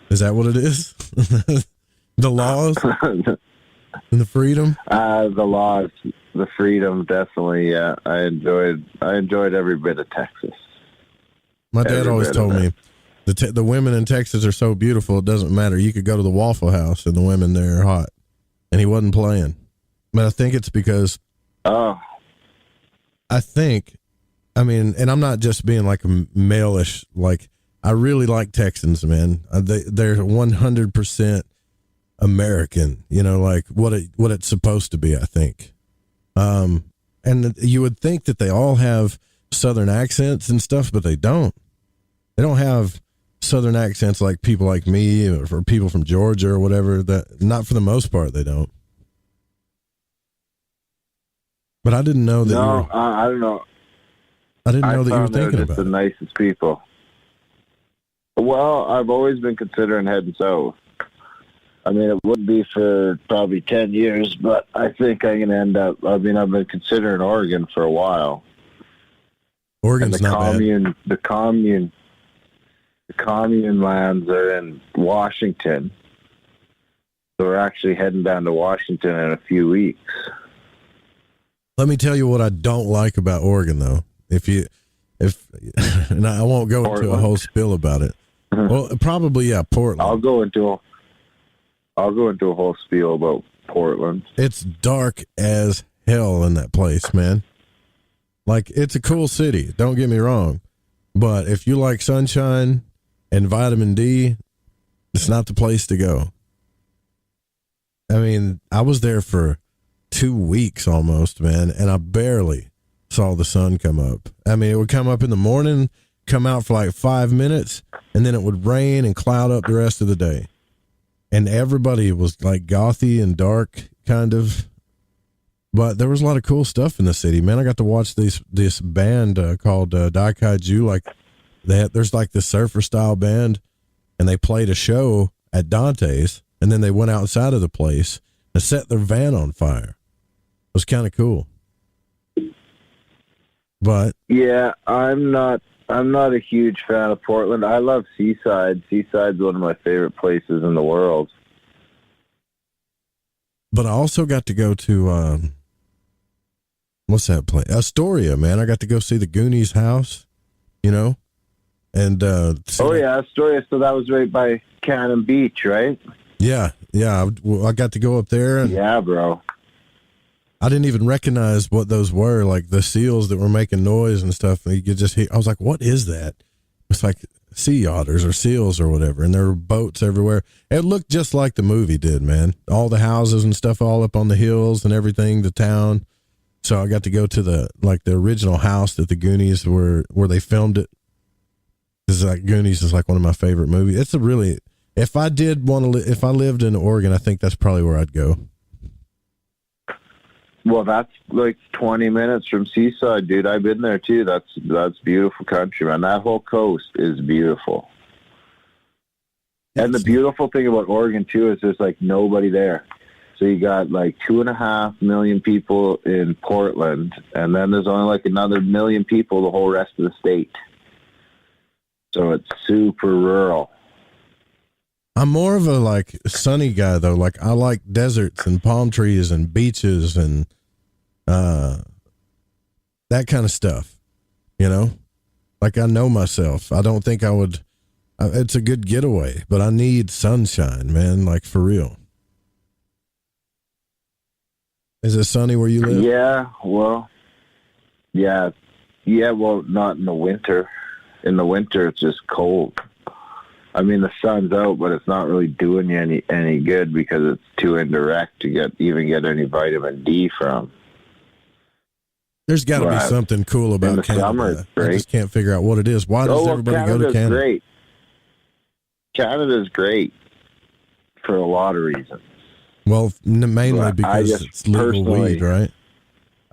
Speaker 8: Is that what it is? The laws? And the freedom?
Speaker 9: The laws, the freedom, definitely. Yeah, I enjoyed every bit of Texas.
Speaker 8: My dad always told me the women in Texas are so beautiful, it doesn't matter. You could go to the Waffle House and the women there are hot. And he wasn't playing. But I think it's because... and I'm not just being like a male-ish, like, I really like Texans, man. They're 100% American, like what it's supposed to be, I think. And you would think that they all have Southern accents and stuff, but they don't. They don't have Southern accents like people like me or people from Georgia or whatever. That not for the most part, they don't. But I didn't know that.
Speaker 9: No, I don't know.
Speaker 8: I didn't know that you were thinking about
Speaker 9: the nicest people. Well, I've always been considering heading south. I mean, it wouldn't be for probably 10 years, but I think I'm going to end up, I've been considering Oregon for a while.
Speaker 8: Oregon's not bad.
Speaker 9: The commune lands are in Washington. So we're actually heading down to Washington in a few weeks.
Speaker 8: Let me tell you what I don't like about Oregon, though. And I won't go into a whole spiel about it. Well, probably, yeah, Portland.
Speaker 9: I'll go into a whole spiel about Portland.
Speaker 8: It's dark as hell in that place, man. Like, it's a cool city, don't get me wrong. But if you like sunshine and vitamin D, it's not the place to go. I mean, I was there for 2 weeks almost, man, and I barely saw the sun come up. I mean, it would come up in the morning, come out for like 5 minutes, and then it would rain and cloud up the rest of the day. And everybody was like gothy and dark, kind of. But there was a lot of cool stuff in the city, man. I got to watch this band called Daikaiju. Like, there's like this surfer style band, and they played a show at Dante's, and then they went outside of the place and set their van on fire. It was kind of cool. But
Speaker 9: yeah, I'm not a huge fan of Portland. I love Seaside. Seaside's one of my favorite places in the world.
Speaker 8: But I also got to go to what's that place? Astoria, man. I got to go see the Goonies house, and
Speaker 9: Astoria. So that was right by Cannon Beach, right?
Speaker 8: Yeah. I got to go up there. And
Speaker 9: yeah, bro.
Speaker 8: I didn't even recognize what those were, like the seals that were making noise and stuff. And you could just hear, I was like, what is that? It's like sea otters or seals or whatever. And there were boats everywhere. It looked just like the movie did, man. All the houses and stuff all up on the hills and everything, the town. So I got to go to the original house that the Goonies where they filmed it. Because like Goonies is like one of my favorite movies. It's if I lived in Oregon, I think that's probably where I'd go.
Speaker 9: Well, that's like 20 minutes from Seaside, dude. I've been there too. That's beautiful country, man. That whole coast is beautiful. And the beautiful thing about Oregon too is there's like nobody there. So you got like 2.5 million people in Portland, and then there's only like another 1 million people the whole rest of the state. So it's super rural.
Speaker 8: I'm more of a like sunny guy though. Like I like deserts and palm trees and beaches and that kind of stuff, like I know myself. I don't think I would, it's a good getaway, but I need sunshine, man. Like for real. Is it sunny where you live?
Speaker 9: Yeah. Well, not in the winter. In the winter, it's just cold. I mean, the sun's out, but it's not really doing you any good because it's too indirect to get any vitamin D from.
Speaker 8: There's got to be something cool about Canada. Summer, I just can't figure out what it is. Why does everybody go to Canada?
Speaker 9: Great. Canada's great for a lot of reasons.
Speaker 8: Well, mainly because it's legal weed, right?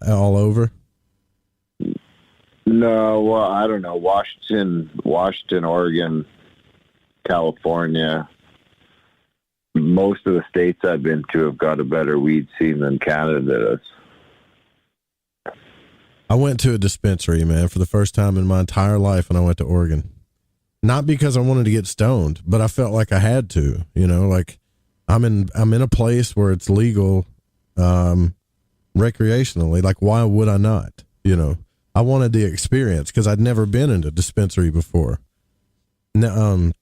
Speaker 8: All over?
Speaker 9: No, well, I don't know. Washington, Oregon, California, most of the states I've been to have got a better weed scene than Canada does.
Speaker 8: I went to a dispensary, man, for the first time in my entire life when I went to Oregon. Not because I wanted to get stoned, but I felt like I had to, like I'm in a place where it's legal recreationally. Like, why would I not? You know, I wanted the experience because I'd never been in a dispensary before. And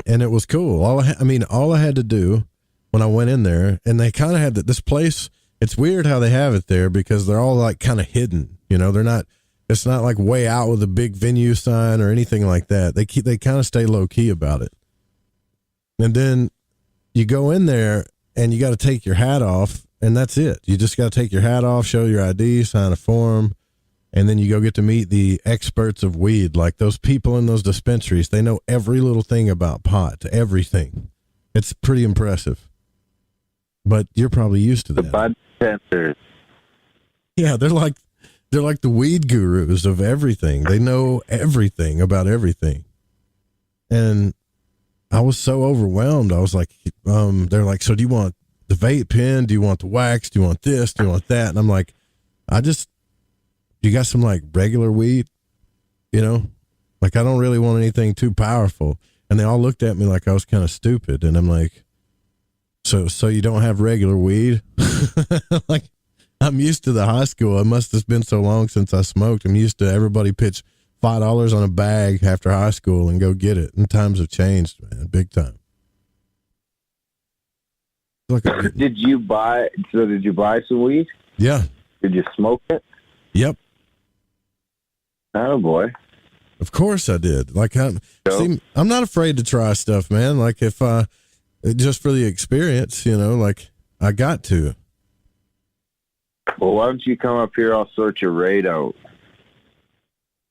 Speaker 8: it was cool. All I had to do when I went in there, and they kind of had this place. It's weird how they have it there because they're all like kind of hidden. You know, it's not like way out with a big venue sign or anything like that. They kind of stay low key about it. And then you go in there and you got to take your hat off, and that's it. You just got to take your hat off, show your ID, sign a form, and then you go get to meet the experts of weed. Like those people in those dispensaries, they know every little thing about pot, everything. It's pretty impressive. But you're probably used to that.
Speaker 18: The bud tenders.
Speaker 8: Yeah, they're like the weed gurus of everything. They know everything about everything. And I was so overwhelmed. I was like, they're like, so do you want the vape pen? Do you want the wax? Do you want this? Do you want that? And I'm like, you got some like regular weed, you know? Like, I don't really want anything too powerful. And they all looked at me like I was kind of stupid. And I'm like, so you don't have regular weed? Like, I'm used to the high school. It must have been so long since I smoked. I'm used to everybody pitch $5 on a bag after high school and go get it. And times have changed, man, big time.
Speaker 18: Did you buy some weed?
Speaker 8: Yeah.
Speaker 18: Did you smoke it?
Speaker 8: Yep.
Speaker 18: Oh boy.
Speaker 8: Of course I did. Like, I'm not afraid to try stuff, man. Like, if just for the experience, you know, like, I got to.
Speaker 18: Well, why don't you come up here? I'll sort your rate out.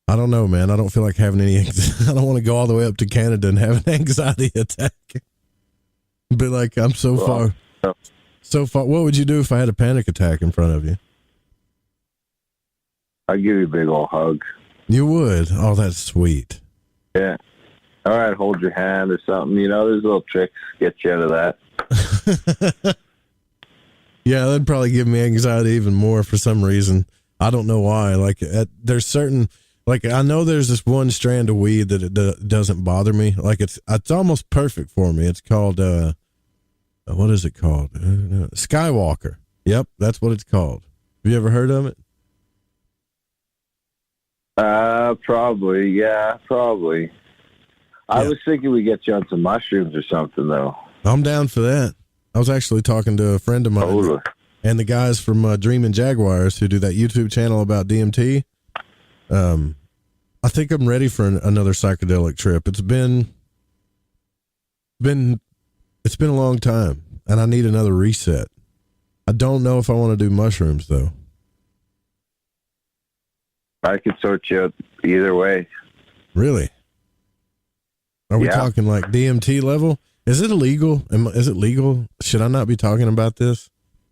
Speaker 8: I don't know, man. I don't feel like having any. I don't want to go all the way up to Canada and have an anxiety attack. Be like, I'm so far. What would you do if I had a panic attack in front of you?
Speaker 18: I'd give you a big old hug.
Speaker 8: You would? Oh, that's sweet.
Speaker 18: Yeah. All right, hold your hand or something. You know, there's little tricks to get you out of that.
Speaker 8: Yeah, that'd probably give me anxiety even more for some reason. I don't know why. Like, there's certain, like, I know there's this one strand of weed that it doesn't bother me. Like, it's almost perfect for me. It's called, what is it called? Skywalker. Yep, that's what it's called. Have you ever heard of it?
Speaker 18: Probably. Yeah, probably. Yeah. I was thinking we get you on some mushrooms or something, though. I'm
Speaker 8: down for that. I was actually talking to a friend of mine and the guys from Dreamin' Jaguars who do that YouTube channel about DMT. I think I'm ready for another psychedelic trip. It's been a long time, and I need another reset. I don't know if I want to do mushrooms, though.
Speaker 18: I could sort you out either way.
Speaker 8: Really? Are we talking like DMT level? Is it illegal? Is it legal? Should I not be talking about this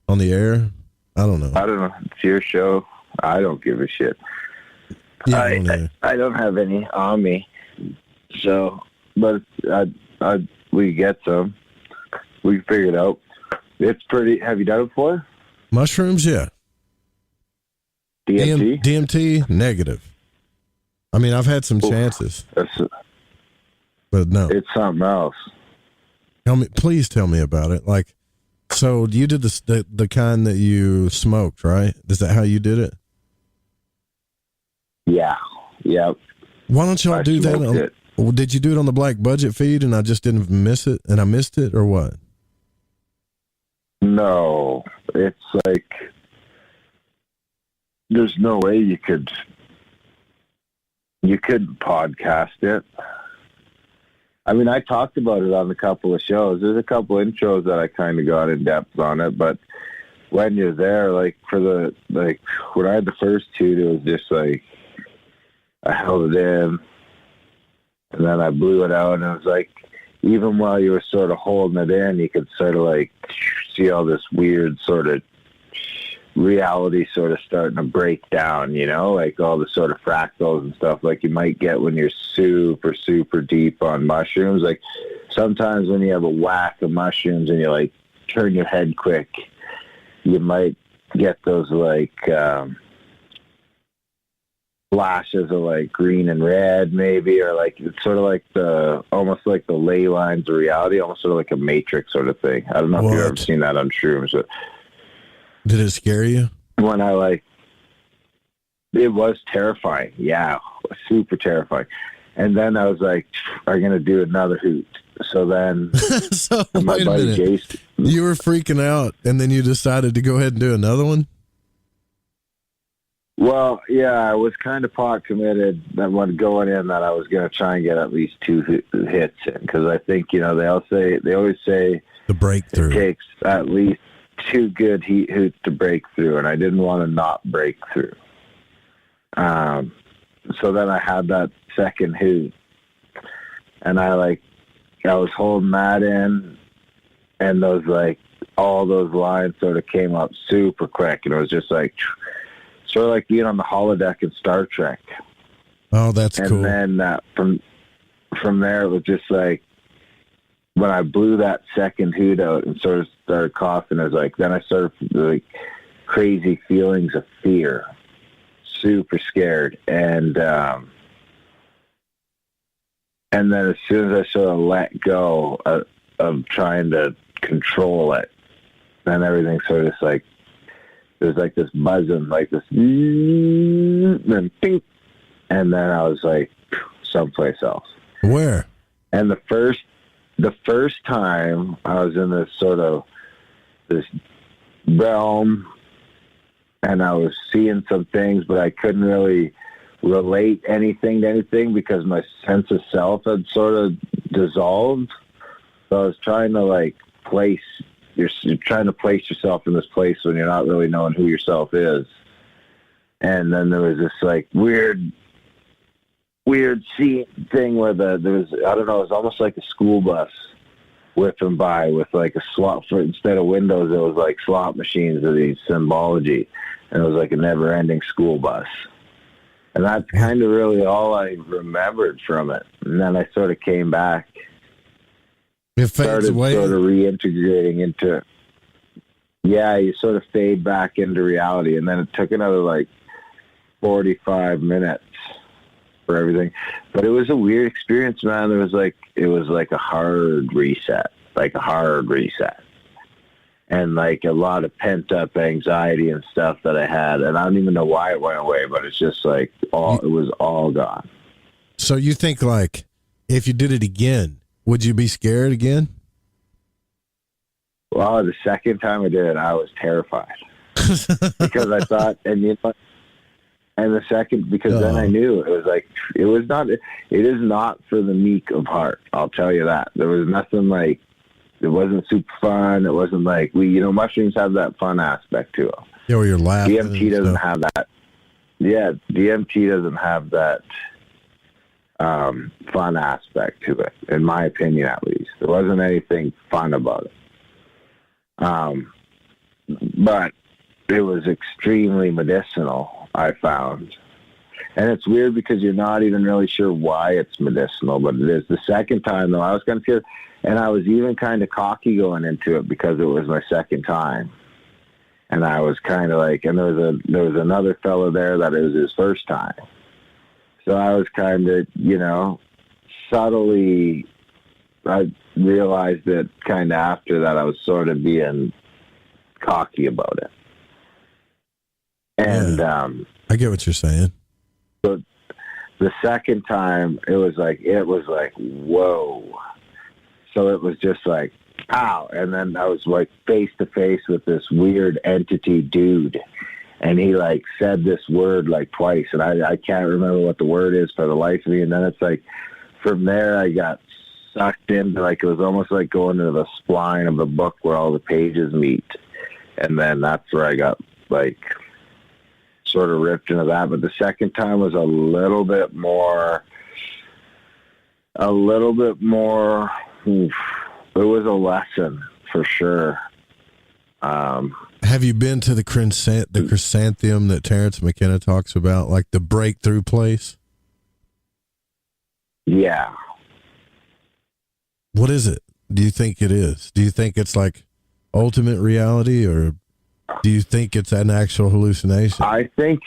Speaker 8: on the air? I don't know.
Speaker 18: I don't know. It's your show. I don't give a shit.
Speaker 8: Yeah,
Speaker 18: I don't have any on me. So, but we get some. We can figure it out. It's pretty. Have you done it before?
Speaker 8: Mushrooms, yeah.
Speaker 18: DMT?
Speaker 8: DMT, negative. I mean, I've had some chances. But no.
Speaker 18: It's something else.
Speaker 8: Please tell me about it. Like, so you did the kind that you smoked, right? Is that how you did it?
Speaker 18: Yeah. Yep.
Speaker 8: Why don't y'all do that? Did you do it on the Black Budget feed and I just didn't miss it and I missed it, or what?
Speaker 18: No. It's like, there's no way you couldn't podcast it. I mean, I talked about it on a couple of shows. There's a couple intros that I kind of got in depth on it, but when you're there, like when I had the first two, it was just like, I held it in and then I blew it out, and it was like, even while you were sort of holding it in, you could sort of like see all this weird sort of reality sort of starting to break down, you know, like all the sort of fractals and stuff like you might get when you're super, super deep on mushrooms. Like sometimes when you have a whack of mushrooms and you like turn your head quick, you might get those like flashes of like green and red maybe, or like it's sort of like almost like the ley lines of reality, almost sort of like a Matrix sort of thing. I don't know if you've ever seen that on shrooms, but
Speaker 8: Did it scare you?
Speaker 18: When I it was terrifying. Yeah, super terrifying. And then I was like, I'm going to do another hoot. So then
Speaker 8: so
Speaker 18: my
Speaker 8: wait a
Speaker 18: buddy
Speaker 8: minute.
Speaker 18: Jason,
Speaker 8: You were freaking out, and then you decided to go ahead and do another one?
Speaker 18: well, yeah, I was kind of pot committed that when going in that I was going to try and get at least 2 hits in, because I think, they always say
Speaker 8: the breakthrough.
Speaker 18: It takes at least 2 good hoots to break through, and I didn't want to not break through. So then I had that second hoot, and I was holding that in, and those all those lines sort of came up super quick, and it was just sort of like being on the holodeck in Star Trek.
Speaker 8: Oh, that's cool.
Speaker 18: And then from there, it was just when I blew that second hoot out and sort of started coughing, it was then I started crazy feelings of fear, super scared, and then as soon as I sort of let go of trying to control it, then everything sort of there's this buzzing, this, then ping, and then I was someplace else.
Speaker 8: Where?
Speaker 18: And the first time I was in this realm, and I was seeing some things, but I couldn't really relate anything to anything because my sense of self had sort of dissolved. So I was trying to you're trying to place yourself in this place when you're not really knowing who yourself is. And then there was this weird scene thing where there was, I don't know, it was almost like a school bus whipping by with a slot for, instead of windows, it was slot machines of these symbology, and it was a never-ending school bus. And that's kind of really all I remembered from it. And then I sort of came back.
Speaker 8: It fades away.
Speaker 18: Sort of reintegrating into, you sort of fade back into reality. And then it took another 45 minutes for everything. But it was a weird experience, man. It was a hard reset, And a lot of pent up anxiety and stuff that I had. And I don't even know why it went away, but it's just it was all gone.
Speaker 8: So you think if you did it again, would you be scared again?
Speaker 18: Well, the second time I did it, I was terrified because I thought, and the second, because then I knew it was it is not for the meek of heart. I'll tell you that. There was nothing it wasn't super fun. It wasn't mushrooms have that fun aspect to them.
Speaker 8: Yeah, where you're laughing.
Speaker 18: DMT doesn't have that. Yeah, DMT doesn't have that fun aspect to it, in my opinion, at least. There wasn't anything fun about it. But it was extremely medicinal, I found. And it's weird because you're not even really sure why it's medicinal, but it is. The second time, though, I was kind of scared, and I was even kind of cocky going into it because it was my second time. And I was kind of and there was another fellow there that it was his first time. So I was kind of, subtly, I realized that kind of after that I was sort of being cocky about it. And
Speaker 8: I get what you're saying.
Speaker 18: But the second time, it was whoa. So it was just ow. And then I was face to face with this weird entity dude. And he said this word twice, and I can't remember what the word is for the life of me. And then it's from there I got sucked into it was almost like going into the spline of the book where all the pages meet. And then that's where I got sort of ripped into that. But the second time was a little bit more. Oof, it was a lesson for sure.
Speaker 8: Have you been to the chrysanthemum that Terrence McKenna talks about, the breakthrough place?
Speaker 18: Yeah.
Speaker 8: What is it? Do you think it is? Do you think it's ultimate reality, or do you think it's an actual hallucination?
Speaker 18: I think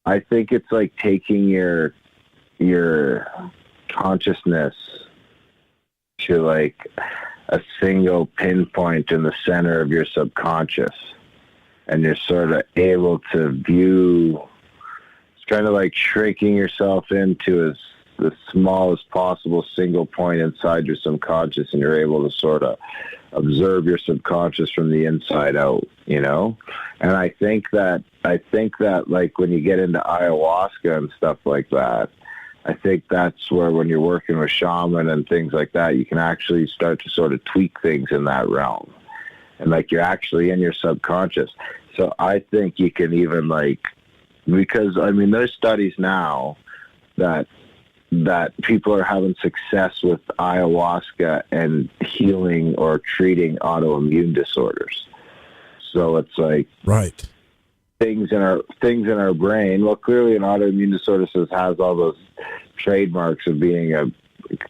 Speaker 18: it's taking your consciousness to a single pinpoint in the center of your subconscious, and you're sort of able to view. It's kind of like shrinking yourself into as the smallest possible single point inside your subconscious, and you're able to sort of observe your subconscious from the inside out, you know? And I think that like when you get into ayahuasca and stuff like that, I think that's where when you're working with shaman and things like that, you can actually start to sort of tweak things in that realm. And like you're actually in your subconscious. So I think you can even like, because I mean, there's studies now that people are having success with ayahuasca and healing or treating autoimmune disorders. So it's like
Speaker 8: right
Speaker 18: things in our brain. Well, clearly an autoimmune disorder has all those trademarks of being a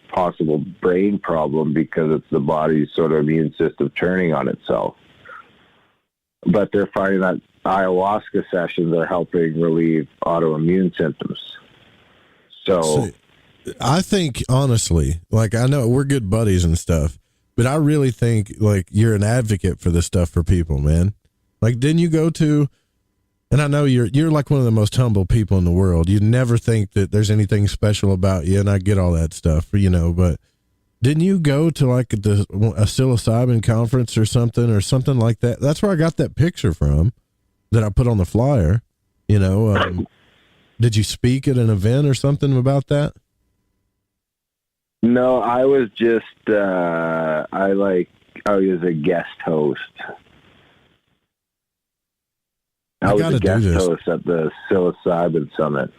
Speaker 18: possible brain problem because it's the body's sort of immune system turning on itself. But they're finding that ayahuasca sessions are helping relieve autoimmune symptoms. So
Speaker 8: I think, honestly, like, I know we're good buddies and stuff, but I really think, like, you're an advocate for this stuff for people, man. Like, didn't you go to, and I know you're like one of the most humble people in the world. You never think that there's anything special about you, and I get all that stuff, you know, but didn't you go to, like, a psilocybin conference or something like that? That's where I got that picture from that I put on the flyer, you know. Did you speak at an event or something about that?
Speaker 18: No, I was just, I was a guest host. I was a guest host at the Psilocybin Summit.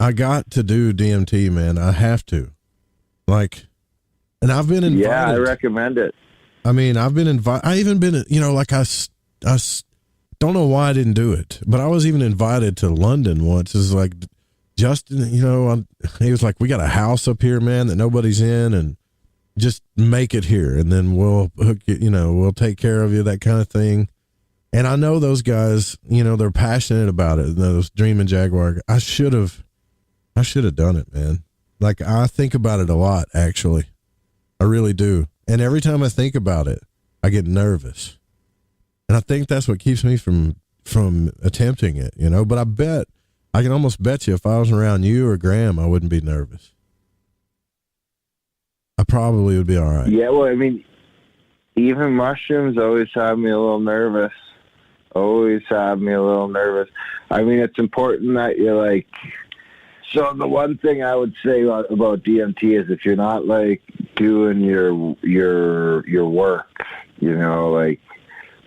Speaker 18: I
Speaker 8: got to do DMT, man. I have to. Like, and I've been invited.
Speaker 18: Yeah, I recommend it.
Speaker 8: I mean, I've been invited. I even been, you know, like I don't know why I didn't do it, but I was even invited to London once. It's like, Justin, you know, he was like, we got a house up here, man, that nobody's in, and just make it here, and then we'll hook you, you know, we'll take care of you, that kind of thing. And I know those guys, you know, they're passionate about it. Those Dream and Jaguar. I should have done it, man. Like, I think about it a lot, actually. I really do. And every time I think about it, I get nervous. And I think that's what keeps me from attempting it, you know. But I can almost bet you if I was around you or Graham, I wouldn't be nervous. I probably would be all right.
Speaker 18: Yeah, well, I mean, even mushrooms always have me a little nervous. Always have me a little nervous. I mean, it's important that you're like, so the one thing I would say about DMT is if you're not like doing your work, you know, like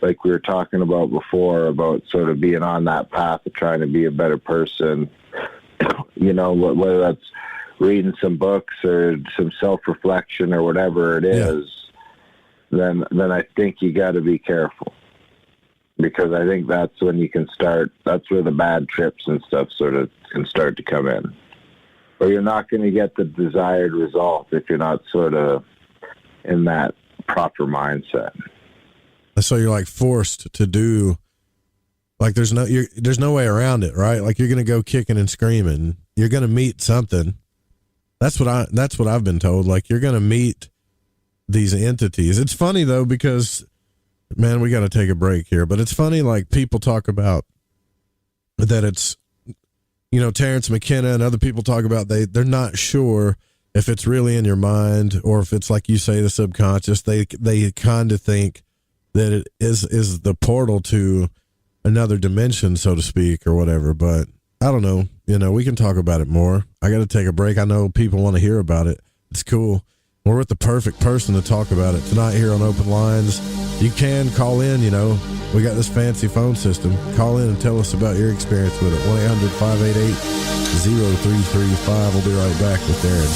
Speaker 18: we were talking about before, about sort of being on that path of trying to be a better person, you know, whether that's reading some books or some self-reflection or whatever it is, then I think you got to be careful, because I think that's when you can start, that's where the bad trips and stuff sort of can start to come in. Or you're not going to get the desired result if you're not sort of in that proper mindset.
Speaker 8: So you're like forced to do, like there's no way around it, right? Like you're going to go kicking and screaming. You're going to meet something. That's what I've been told. Like you're going to meet these entities. It's funny though, because man, we got to take a break here, but it's funny. Like people talk about that it's, you know, Terrence McKenna and other people talk about they're not sure if it's really in your mind or if it's like you say, the subconscious. They kind of think that it is the portal to another dimension, so to speak, or whatever. But I don't know. You know, we can talk about it more. I got to take a break. I know people want to hear about it. It's cool. We're with the perfect person to talk about it tonight here on Open Lines. You can call in, you know. We got this fancy phone system. Call in and tell us about your experience with it. 1-800-588-0335. We'll be right back with Darren.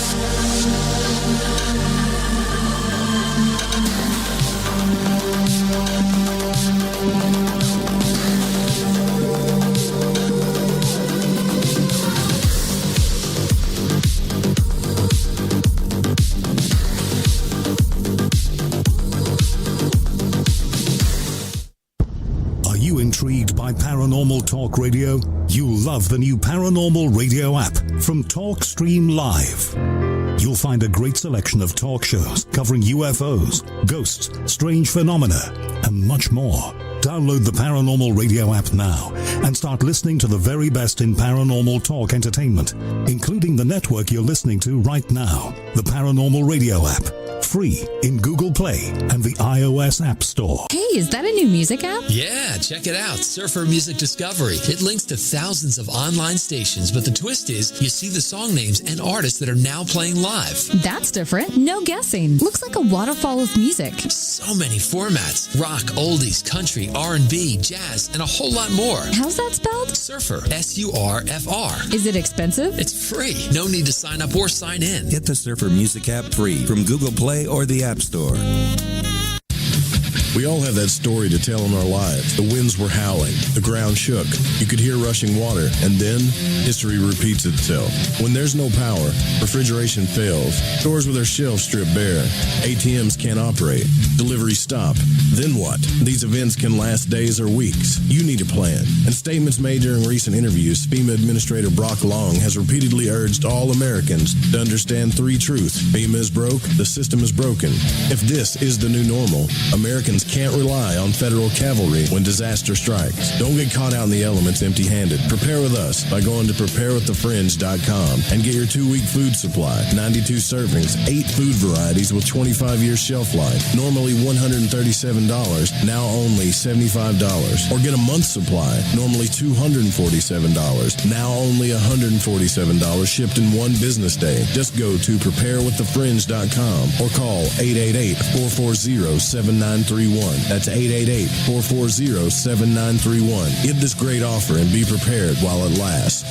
Speaker 19: Intrigued by Paranormal Talk Radio? You'll love the new Paranormal Radio app from TalkStream Live. You'll find a great selection of talk shows covering UFOs, ghosts, strange phenomena, and much more. Download the Paranormal Radio app now and start listening to the very best in paranormal talk entertainment, including the network you're listening to right now, the Paranormal Radio app. Free in Google Play and the iOS App Store.
Speaker 20: Hey, is that a new music app?
Speaker 21: Yeah, check it out. Surfer Music Discovery. It links to thousands of online stations, but the twist is you see the song names and artists that are now playing live.
Speaker 20: That's different. No guessing. Looks like a waterfall of music.
Speaker 21: So many formats. Rock, oldies, country, R&B, jazz, and a whole lot more.
Speaker 20: How's that spelled?
Speaker 21: Surfer. S-U-R-F-R.
Speaker 20: Is it expensive?
Speaker 21: It's free. No need to sign up or sign in.
Speaker 22: Get the Surfer Music app free from Google Play or the App Store.
Speaker 8: We all have that story to tell in our lives. The winds were howling. The ground shook. You could hear rushing water. And then, history repeats itself. When there's no power, refrigeration fails. Stores with their shelves stripped bare. ATMs can't operate. Deliveries stop. Then what? These events can last days or weeks. You need a plan. In statements made during recent interviews, FEMA Administrator Brock Long has repeatedly urged all Americans to understand three truths. FEMA is broke. The system is broken. If this is the new normal, Americans can't rely on federal cavalry when disaster strikes. Don't get caught out in the elements empty-handed. Prepare with us by going to preparewiththefringe.com and get your 2-week food supply. 92 servings, 8 food varieties with 25-year shelf life. Normally $137, now only $75. Or get a month's supply, normally $247, now only $147, shipped in one business day. Just go to preparewiththefringe.com or call 888-440-7931. That's 888-440-7931. Get this great offer and be prepared while it lasts.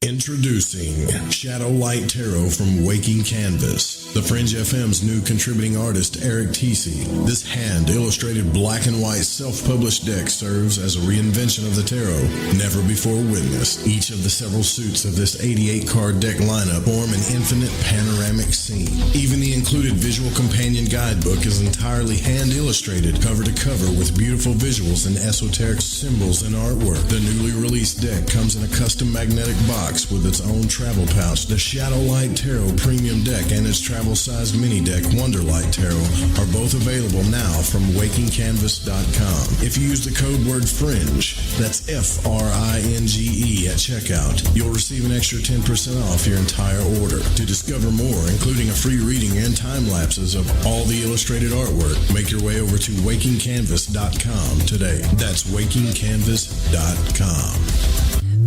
Speaker 8: Introducing Shadow Light Tarot from Waking Canvas, the Fringe FM's new contributing artist, Eric Teesey. This hand-illustrated black and white self-published deck serves as a reinvention of the tarot, never before witnessed. Each of the several suits of this 88-card deck lineup form an infinite panoramic scene. Even the included visual companion guidebook is entirely hand-illustrated, cover to cover, with beautiful visuals and esoteric symbols and artwork. The newly released deck comes in a custom magnetic box with its own travel pouch. The Shadow Light Tarot Premium Deck and its travel-sized mini deck Wonderlight Tarot are both available now from WakingCanvas.com. If you use the code word FRINGE, that's F-R-I-N-G-E at checkout, you'll receive an extra 10% off your entire order. To discover more, including a free reading and time lapses of all the illustrated artwork, make your way over to WakingCanvas.com today. That's WakingCanvas.com.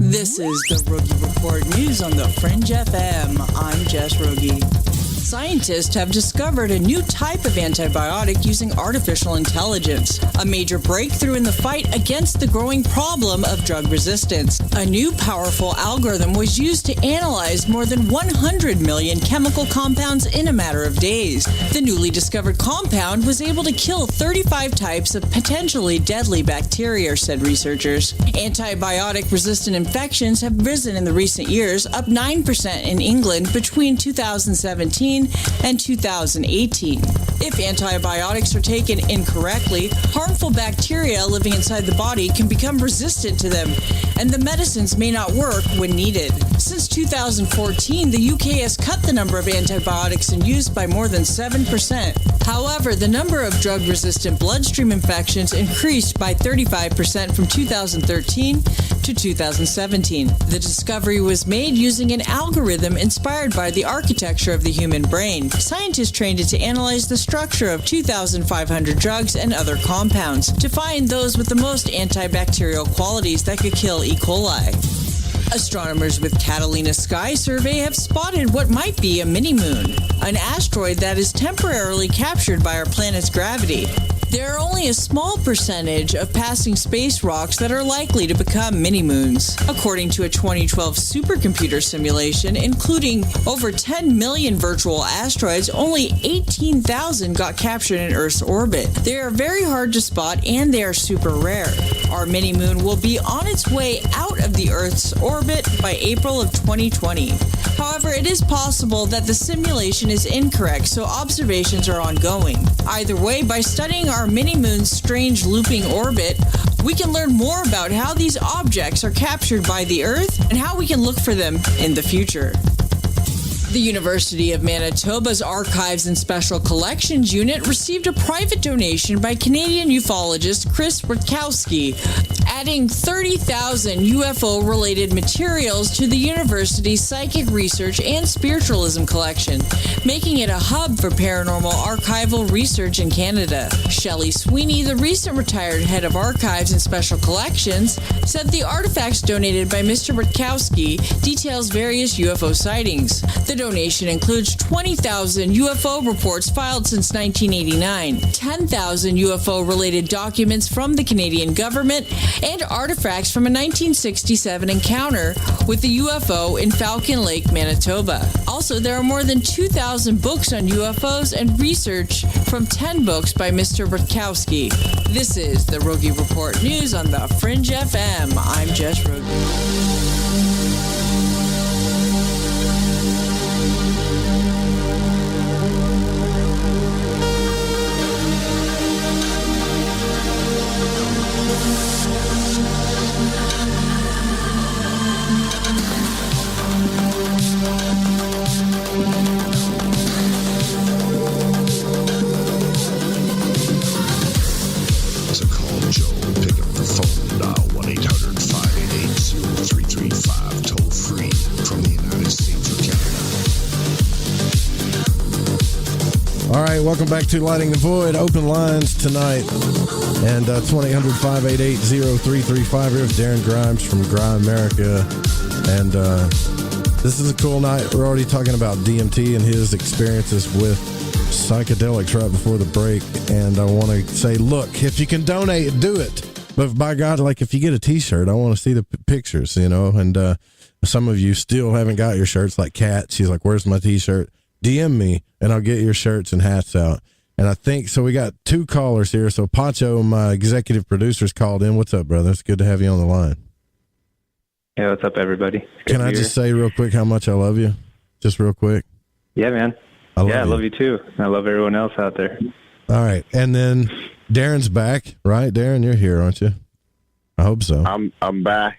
Speaker 1: This is the Rogie Report News on the Fringe FM. I'm Jess Rogie. Scientists have discovered a new type of antibiotic using artificial intelligence, a major breakthrough in the fight against the growing problem of drug resistance. A new powerful algorithm was used to analyze more than 100 million chemical compounds in a matter of days. The newly discovered compound was able to kill 35 types of potentially deadly bacteria, said researchers. Antibiotic-resistant infections have risen in the recent years, up 9% in England between 2017 and 2018. If antibiotics are taken incorrectly, harmful bacteria living inside the body can become resistant to them, and the medicines may not work when needed. Since 2014, the UK has cut the number of antibiotics in use by more than 7%. However, the number of drug-resistant bloodstream infections increased by 35% from 2013 to 2017. The discovery was made using an algorithm inspired by the architecture of the human brain. Scientists trained it to analyze the structure of 2,500 drugs and other compounds to find those with the most antibacterial qualities that could kill E. coli. Astronomers with Catalina Sky Survey have spotted what might be a mini-moon, an asteroid that is temporarily captured by our planet's gravity. There are only a small percentage of passing space rocks that are likely to become mini-moons. According to a 2012 supercomputer simulation, including over 10 million virtual asteroids, only 18,000 got captured in Earth's orbit. They are very hard to spot and they are super rare. Our mini-moon will be on its way out of the Earth's orbit by April of 2020. However, it is possible that the simulation is incorrect, so observations are ongoing. Either way, by studying our mini-moon's strange looping orbit, we can learn more about how these objects are captured by the Earth and how we can look for them in the future. The University of Manitoba's Archives and Special Collections Unit received a private donation by Canadian ufologist Chris Rutkowski, adding 30,000 UFO-related materials to the university's psychic research and spiritualism collection, making it a hub for paranormal archival research in Canada. Shelley Sweeney, the recent retired head of Archives and Special Collections, said the artifacts donated by Mr. Rutkowski details various UFO sightings. The donation includes 20,000 UFO reports filed since 1989, 10,000 UFO-related documents from the Canadian government, and artifacts from a 1967 encounter with the UFO in Falcon Lake, Manitoba. Also, there are more than 2,000 books on UFOs and research from 10 books by Mr. Rutkowski. This is the Rogie Report News on the Fringe FM. I'm Jess Rogie.
Speaker 8: All right, welcome back to Lighting the Void. Open lines tonight. And 1-800-588-0335. Here's Darren Grimes from Grimerica. And this is a cool night. We're already talking about DMT and his experiences with psychedelics right before the break. And I want to say, look, if you can donate, do it. But by God, like if you get a T-shirt, I want to see the pictures, you know. And some of you still haven't got your shirts, like Kat. She's like, where's my T-shirt? DM me and I'll get your shirts and hats out. And I think, so we got two callers here. So Pacho, my executive producer's called in. What's up, brother? It's good to have you on the line.
Speaker 2: Yeah, what's up, everybody?
Speaker 8: Can I just say real quick how much I love you? Just real quick.
Speaker 2: Yeah, man. I love you too. I love everyone else out there.
Speaker 8: All right. And then Darren's back, right? Darren, you're here, aren't you? I hope so.
Speaker 18: I'm back.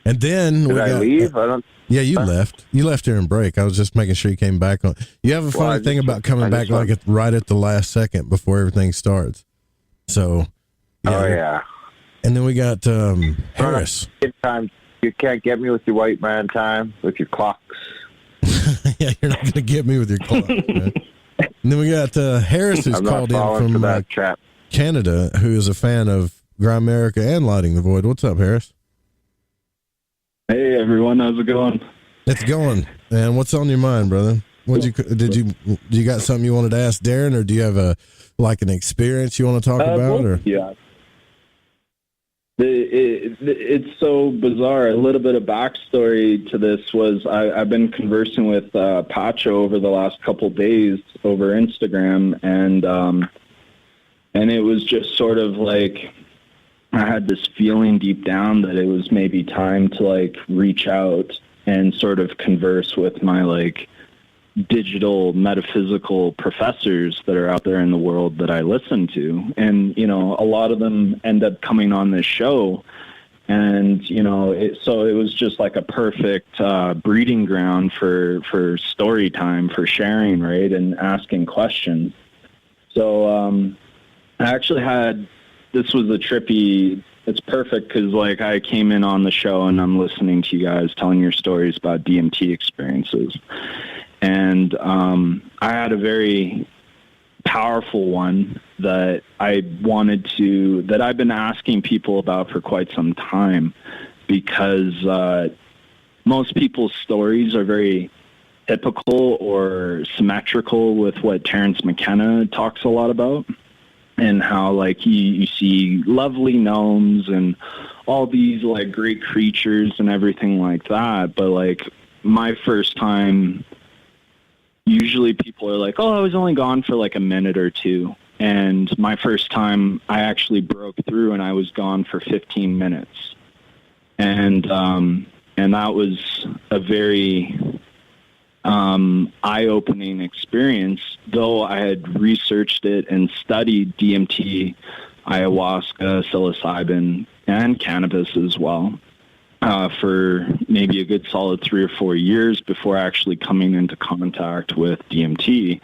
Speaker 8: And then
Speaker 18: Did I leave?
Speaker 8: Yeah, you left. You left during break. I was just making sure you came back on. You have a funny thing about coming back like right at the last second before everything starts. So, yeah.
Speaker 18: Oh, yeah.
Speaker 8: And then we got Harris.
Speaker 18: Time. You can't get me with your white man time, with your clocks.
Speaker 8: Yeah, you're not going to get me with your clock, man. And then we got Harris, who's called in from Canada, who is a fan of Grimerica and Lighting the Void. What's up, Harris?
Speaker 3: Hey everyone, how's it going?
Speaker 8: It's going. And what's on your mind, brother? Did you got something you wanted to ask Darren, or do you have an experience you want to talk about? Or
Speaker 3: yeah, it's so bizarre. A little bit of backstory to this was I've been conversing with Pacho over the last couple days over Instagram, and it was just sort of like, I had this feeling deep down that it was maybe time to like reach out and sort of converse with my like digital metaphysical professors that are out there in the world that I listen to. And, you know, a lot of them end up coming on this show. And, you know, so it was just like a perfect breeding ground for story time, for sharing, right, and asking questions. So I actually had... This was a trippy, it's perfect because like I came in on the show and I'm listening to you guys telling your stories about DMT experiences. And I had a very powerful one that that I've been asking people about for quite some time, because most people's stories are very typical or symmetrical with what Terence McKenna talks a lot about. And how, like, you see lovely gnomes and all these, like, great creatures and everything like that. But, like, my first time, usually people are like, oh, I was only gone for, like, a minute or two. And my first time, I actually broke through and I was gone for 15 minutes. And that was a very... eye-opening experience, though I had researched it and studied DMT, ayahuasca, psilocybin, and cannabis as well. for maybe a good solid 3 or 4 years before actually coming into contact with DMT.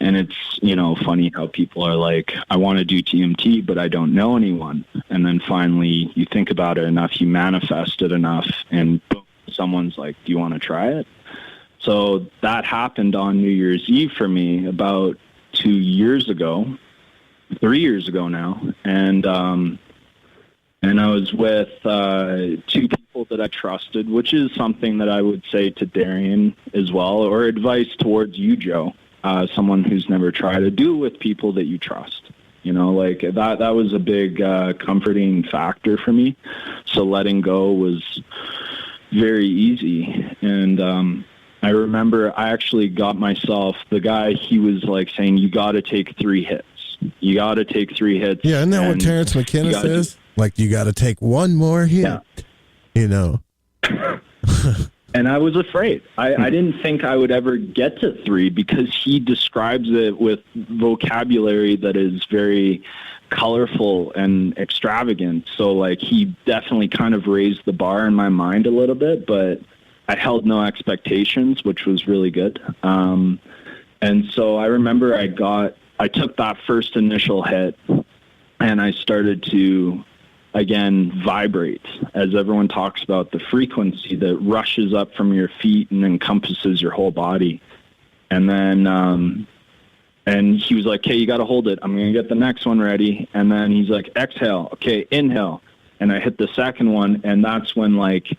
Speaker 3: And it's, funny how people are like, I want to do DMT, but I don't know anyone. And then finally you think about it enough, you manifest it enough, and boom, someone's like, do you want to try it? So that happened on New Year's Eve for me about 3 years ago now. And I was with 2 people that I trusted, which is something that I would say to Darren as well, or advice towards you, Joe. Someone who's never tried to do it with people that you trust. Like that was a big comforting factor for me. So letting go was very easy. And I remember I actually got myself, the guy, he was like saying, you got to take 3 hits. You got to take 3 hits.
Speaker 8: Yeah, isn't that what Terrence McKenna says? Like, you got to take one more hit,
Speaker 3: And I was afraid. I didn't think I would ever get to 3 because he describes it with vocabulary that is very colorful and extravagant. So, like, he definitely kind of raised the bar in my mind a little bit, but I held no expectations, which was really good. And so I remember I took that first initial hit and I started to, again, vibrate, as everyone talks about, the frequency that rushes up from your feet and encompasses your whole body. And then, and he was like, hey, you got to hold it. I'm going to get the next one ready. And then he's like, exhale. Okay, inhale. And I hit the second one. And that's when, like,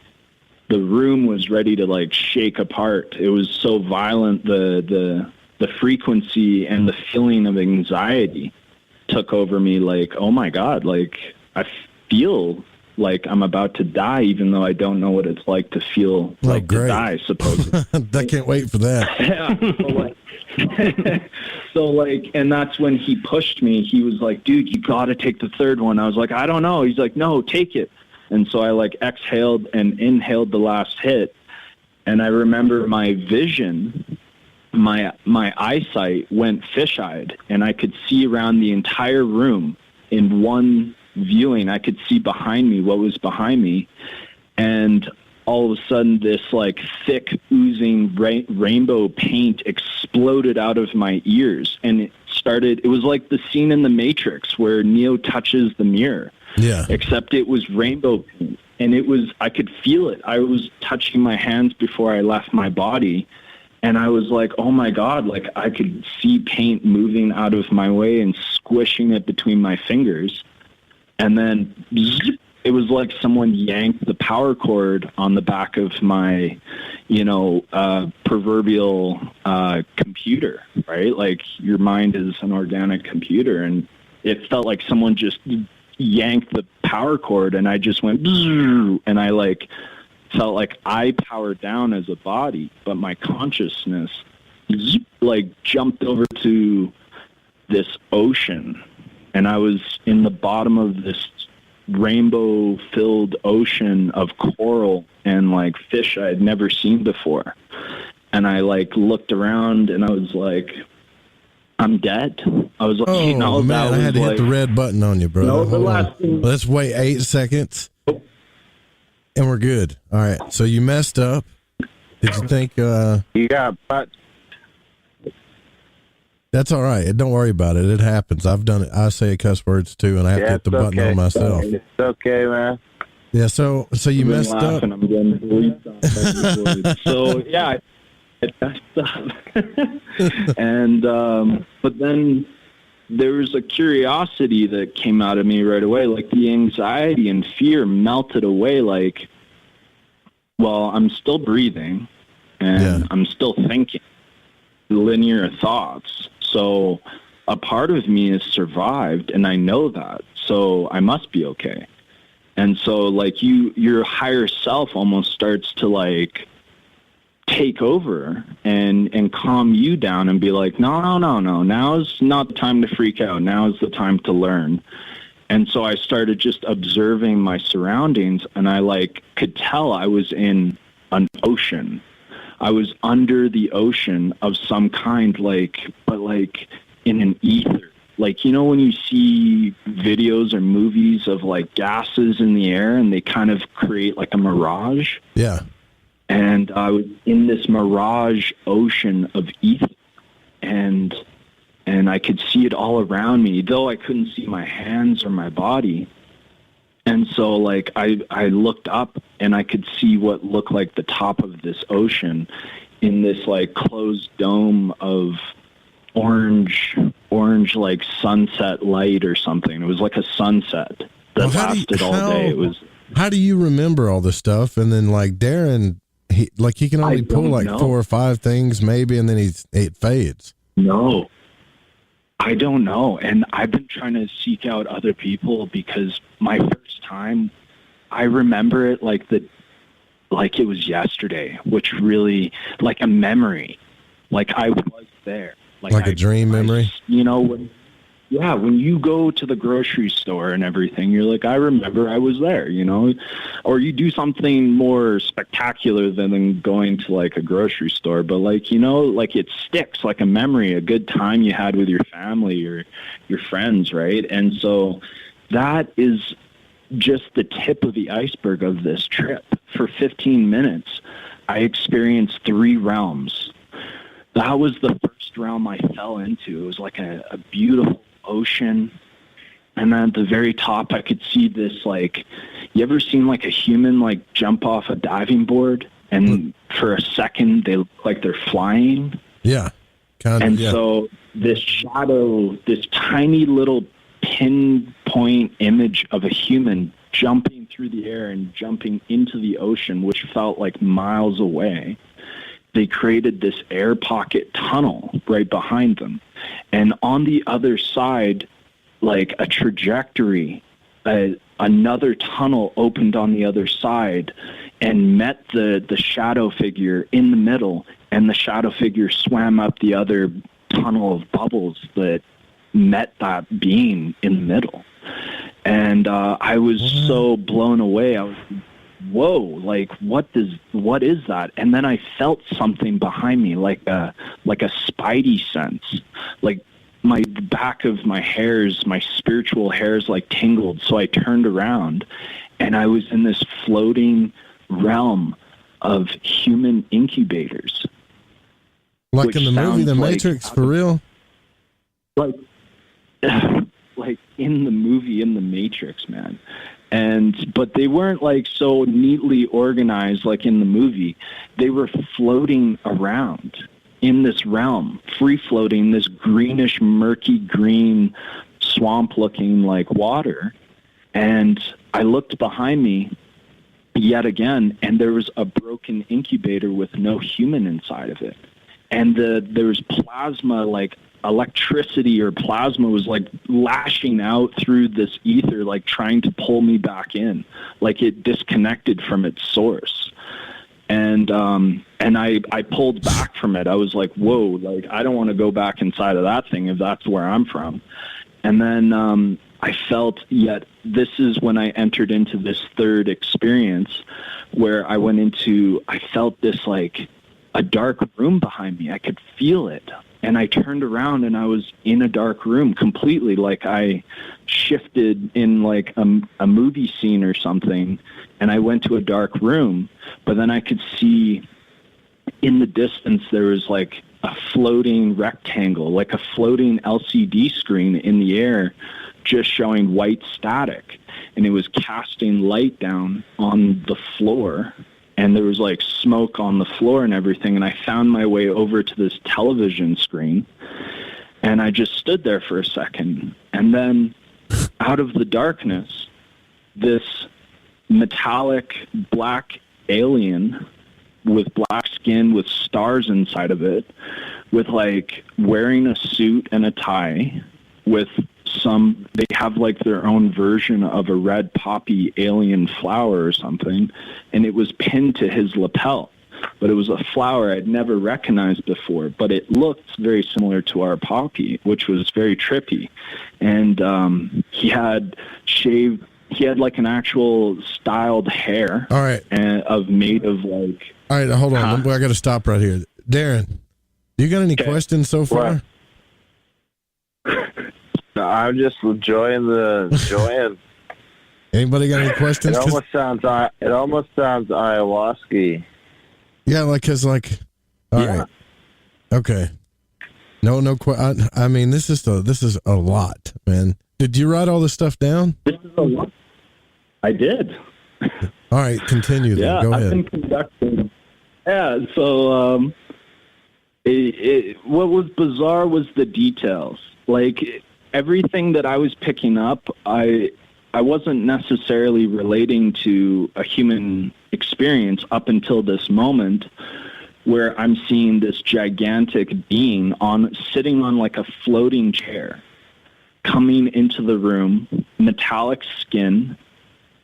Speaker 3: the room was ready to, like, shake apart. It was so violent. The frequency and the feeling of anxiety took over me. Like, oh my God, like, I feel like I'm about to die, even though I don't know what it's like to feel like to die, supposedly.
Speaker 8: I can't wait for that.
Speaker 3: So like, and that's when he pushed me. He was like, dude, you got to take the 3rd one. I was like, I don't know. He's like, no, take it. And so I like exhaled and inhaled the last hit. And I remember my vision, my eyesight went fish-eyed, and I could see around the entire room in one viewing. I could see behind me what was behind me, and all of a sudden this like thick oozing rainbow paint exploded out of my ears, and it was like the scene in the Matrix where Neo touches the mirror, except it was rainbow paint, and I could feel it. I was touching my hands before I left my body, and I was like, oh my God, like I could see paint moving out of my way and squishing it between my fingers. And then it was like someone yanked the power cord on the back of my, proverbial computer, right? Like your mind is an organic computer, and it felt like someone just yanked the power cord, and I just went, and I like felt like I powered down as a body, but my consciousness like jumped over to this ocean. And I was in the bottom of this rainbow-filled ocean of coral and, like, fish I had never seen before. And I, like, looked around, and I was like, I'm dead. I was like,
Speaker 8: oh, man, I had to hit the red button on you, bro.
Speaker 3: No, the last thing.
Speaker 8: Let's wait 8 seconds, and we're good. All right, so you messed up. Did you think...
Speaker 18: You got butt.
Speaker 8: That's all right. Don't worry about it. It happens. I've done it. I say cuss words too, and I have to hit the button on myself.
Speaker 18: It's okay, man.
Speaker 8: Yeah. So you messed up.
Speaker 3: I'm getting bleeped on. So yeah, I messed up. And but then there was a curiosity that came out of me right away. Like the anxiety and fear melted away. Like, well, I'm still breathing, and I'm still thinking linear thoughts. So a part of me has survived, and I know that. So I must be okay. And so like your higher self almost starts to like take over and calm you down and be like, no. Now's not the time to freak out. Now is the time to learn. And so I started just observing my surroundings, and I like could tell I was in an ocean. I was under the ocean of some kind, but in an ether. like, you know, when you see videos or movies of like gases in the air and they kind of create like a mirage.
Speaker 8: Yeah.
Speaker 3: And I was in this mirage ocean of ether, and I could see it all around me, though I couldn't see my hands or my body. And so, like, I looked up and I could see what looked like the top of this ocean in this, like, closed dome of orange, like, sunset light or something. It was like a sunset that lasted all day. It was.
Speaker 8: How do you remember all this stuff? And then, like, Darren, he can only pull, like, 4 or 5 things maybe, and then it fades.
Speaker 3: No. I don't know, and I've been trying to seek out other people because my first time, I remember it like it was yesterday, which really, like a memory, like I was there.
Speaker 8: Like a dream memory?
Speaker 3: You know, when you go to the grocery store and everything, you're like, I remember I was there, you know, or you do something more spectacular than going to like a grocery store, but like, you know, like it sticks like a memory, a good time you had with your family or your friends, right? And so that is just the tip of the iceberg of this trip. For 15 minutes, I experienced 3 realms. That was the first realm I fell into. It was like a beautiful ocean, and then at the very top I could see this, like, you ever seen like a human like jump off a diving board and for a second they look like they're flying?
Speaker 8: Yeah, kind of.
Speaker 3: And so this shadow, this tiny little pinpoint image of a human jumping through the air and jumping into the ocean, which felt like miles away. They created this air pocket tunnel right behind them. And on the other side, like a trajectory, another tunnel opened on the other side and met the shadow figure in the middle, and the shadow figure swam up the other tunnel of bubbles that met that being in the middle. And I was so blown away. I was, whoa, like what is that? And then I felt something behind me, like a spidey sense, like the back of my hairs, my spiritual hairs, like tingled. So I turned around, and I was in this floating realm of human incubators.
Speaker 8: Like in the movie The Matrix, for real?
Speaker 3: Like in the movie in The Matrix, man. But they weren't like so neatly organized like in the movie. They were floating around in this realm, free floating, this greenish, murky green, swamp looking like water. And I looked behind me yet again, and there was a broken incubator with no human inside of it. And there was plasma, like electricity or plasma was like lashing out through this ether, like trying to pull me back in, like it disconnected from its source. And I pulled back from it. I was like, whoa, like I don't want to go back inside of that thing if that's where I'm from. And then I felt, yet this is when I entered into this third experience where I felt this like a dark room behind me. I could feel it. And I turned around and I was in a dark room completely, like I shifted in like a movie scene or something, and I went to a dark room. But then I could see in the distance there was like a floating rectangle, like a floating LCD screen in the air, just showing white static. And it was casting light down on the floor. And there was like smoke on the floor and everything. And I found my way over to this television screen, and I just stood there for a second. And then out of the darkness, this metallic black alien with black skin with stars inside of it, with like wearing a suit and a tie, with they have like their own version of a red poppy alien flower or something, and it was pinned to his lapel. But it was a flower I'd never recognized before, but it looked very similar to our poppy, which was very trippy. And he had like an actual styled hair.
Speaker 8: All right.
Speaker 3: Made of like...
Speaker 8: All right, hold on. I got to stop right here. Darren, you got any questions so far?
Speaker 18: I'm just enjoying.
Speaker 8: Anybody got any questions?
Speaker 18: It almost sounds ayahuasca.
Speaker 8: Yeah, all right. Okay. No. I mean, this is a lot, man. Did you write all this stuff down?
Speaker 3: This is a lot. I did.
Speaker 8: All right, continue. Then.
Speaker 3: Yeah,
Speaker 8: Go ahead.
Speaker 3: I've been conducting. Yeah, so what was bizarre was the details. Like everything that I was picking up, I wasn't necessarily relating to a human experience up until this moment, where I'm seeing this gigantic being sitting on like a floating chair, coming into the room, metallic skin.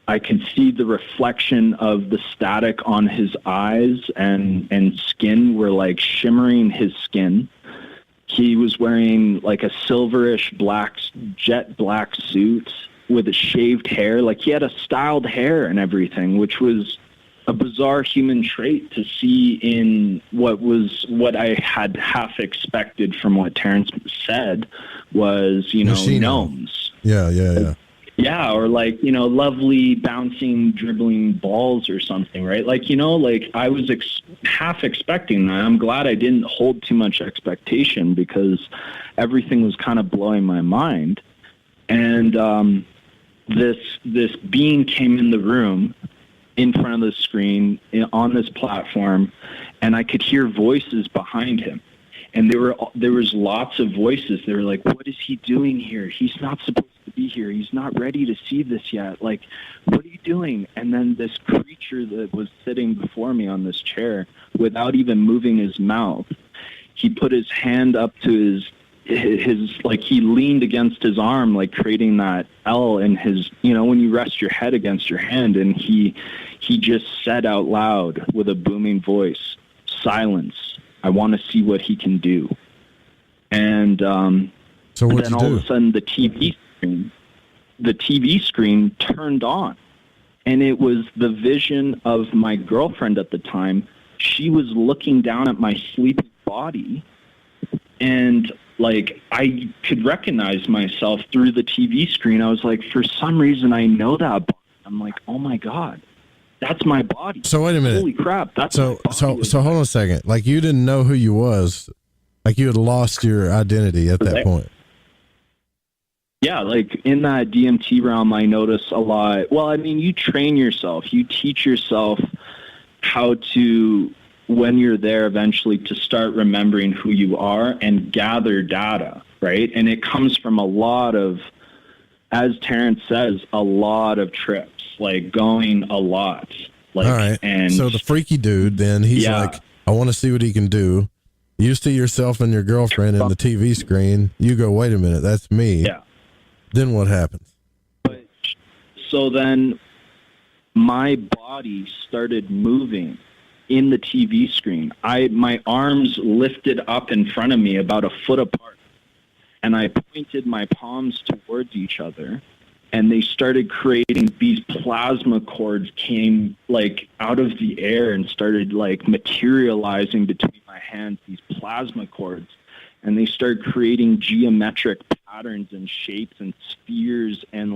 Speaker 3: I could see the reflection of the static on his eyes and skin were like shimmering his skin. He was wearing like a silverish jet black suit with a shaved hair. Like he had a styled hair and everything, which was a bizarre human trait to see in what I had half expected from what Terrence said was, gnomes.
Speaker 8: Yeah.
Speaker 3: Yeah, or like, lovely bouncing, dribbling balls or something, right? Like, I was half expecting that. I'm glad I didn't hold too much expectation because everything was kind of blowing my mind. And this being came in the room in front of the screen on this platform, and I could hear voices behind him. And there was lots of voices. They were like, what is he doing here? He's not supposed to be here. He's not ready to see this yet. Like, what are you doing? And then this creature that was sitting before me on this chair, without even moving his mouth, he put his hand up to his like he leaned against his arm, like creating that L in his, when you rest your head against your hand, and he just said out loud with a booming voice, "Silence. I want to see what he can do." And
Speaker 8: so
Speaker 3: then all of a sudden the TV screen turned on, and it was the vision of my girlfriend at the time. She was looking down at my sleeping body, and like I could recognize myself through the TV screen. I was like, for some reason I know that body. I'm like, oh my God. That's my body.
Speaker 8: So wait a minute.
Speaker 3: Holy crap! That's
Speaker 8: so hold on a second. Like you didn't know who you was. Like you had lost your identity at that point.
Speaker 3: Yeah, like in that DMT realm, I notice a lot. Well, I mean, you train yourself. You teach yourself how to, when you're there, eventually to start remembering who you are and gather data, right? And it comes from a lot of, as Terrence says, a lot of trips. Like going a lot. Like,
Speaker 8: all right.
Speaker 3: And
Speaker 8: so the freaky dude, then he's like, I want to see what he can do. You see yourself and your girlfriend in the TV screen. You go, wait a minute, that's me.
Speaker 3: Yeah.
Speaker 8: Then what happens?
Speaker 3: So then my body started moving in the TV screen. My arms lifted up in front of me about a foot apart, and I pointed my palms towards each other. And they started creating these plasma cords came like out of the air and started like materializing between my hands, these plasma cords. And they started creating geometric patterns and shapes and spheres and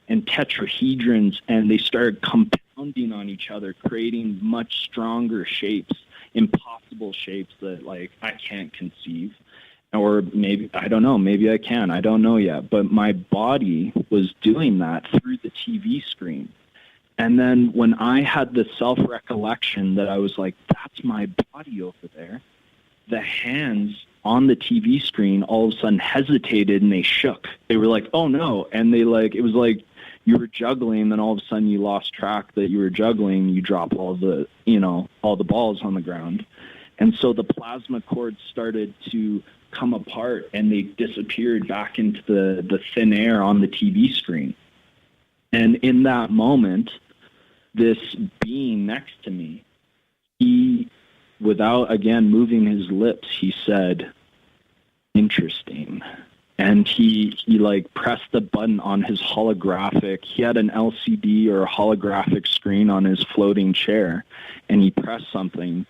Speaker 3: tetrahedrons. And they started compounding on each other, creating much stronger shapes, impossible shapes that like I can't conceive. Or maybe, I don't know, maybe I can. I don't know yet. But my body was doing that through the TV screen. And then when I had the self-recollection that I was like, that's my body over there, the hands on the TV screen all of a sudden hesitated and they shook. They were like, oh no. And they it was like you were juggling, then all of a sudden you lost track that you were juggling. You drop all the balls on the ground. And so the plasma cords started to come apart and they disappeared back into the thin air on the TV screen. And in that moment, this being next to me, he, without again moving his lips, he said, interesting. And he like pressed the button on his holographic. He had an LCD or a holographic screen on his floating chair, and he pressed something.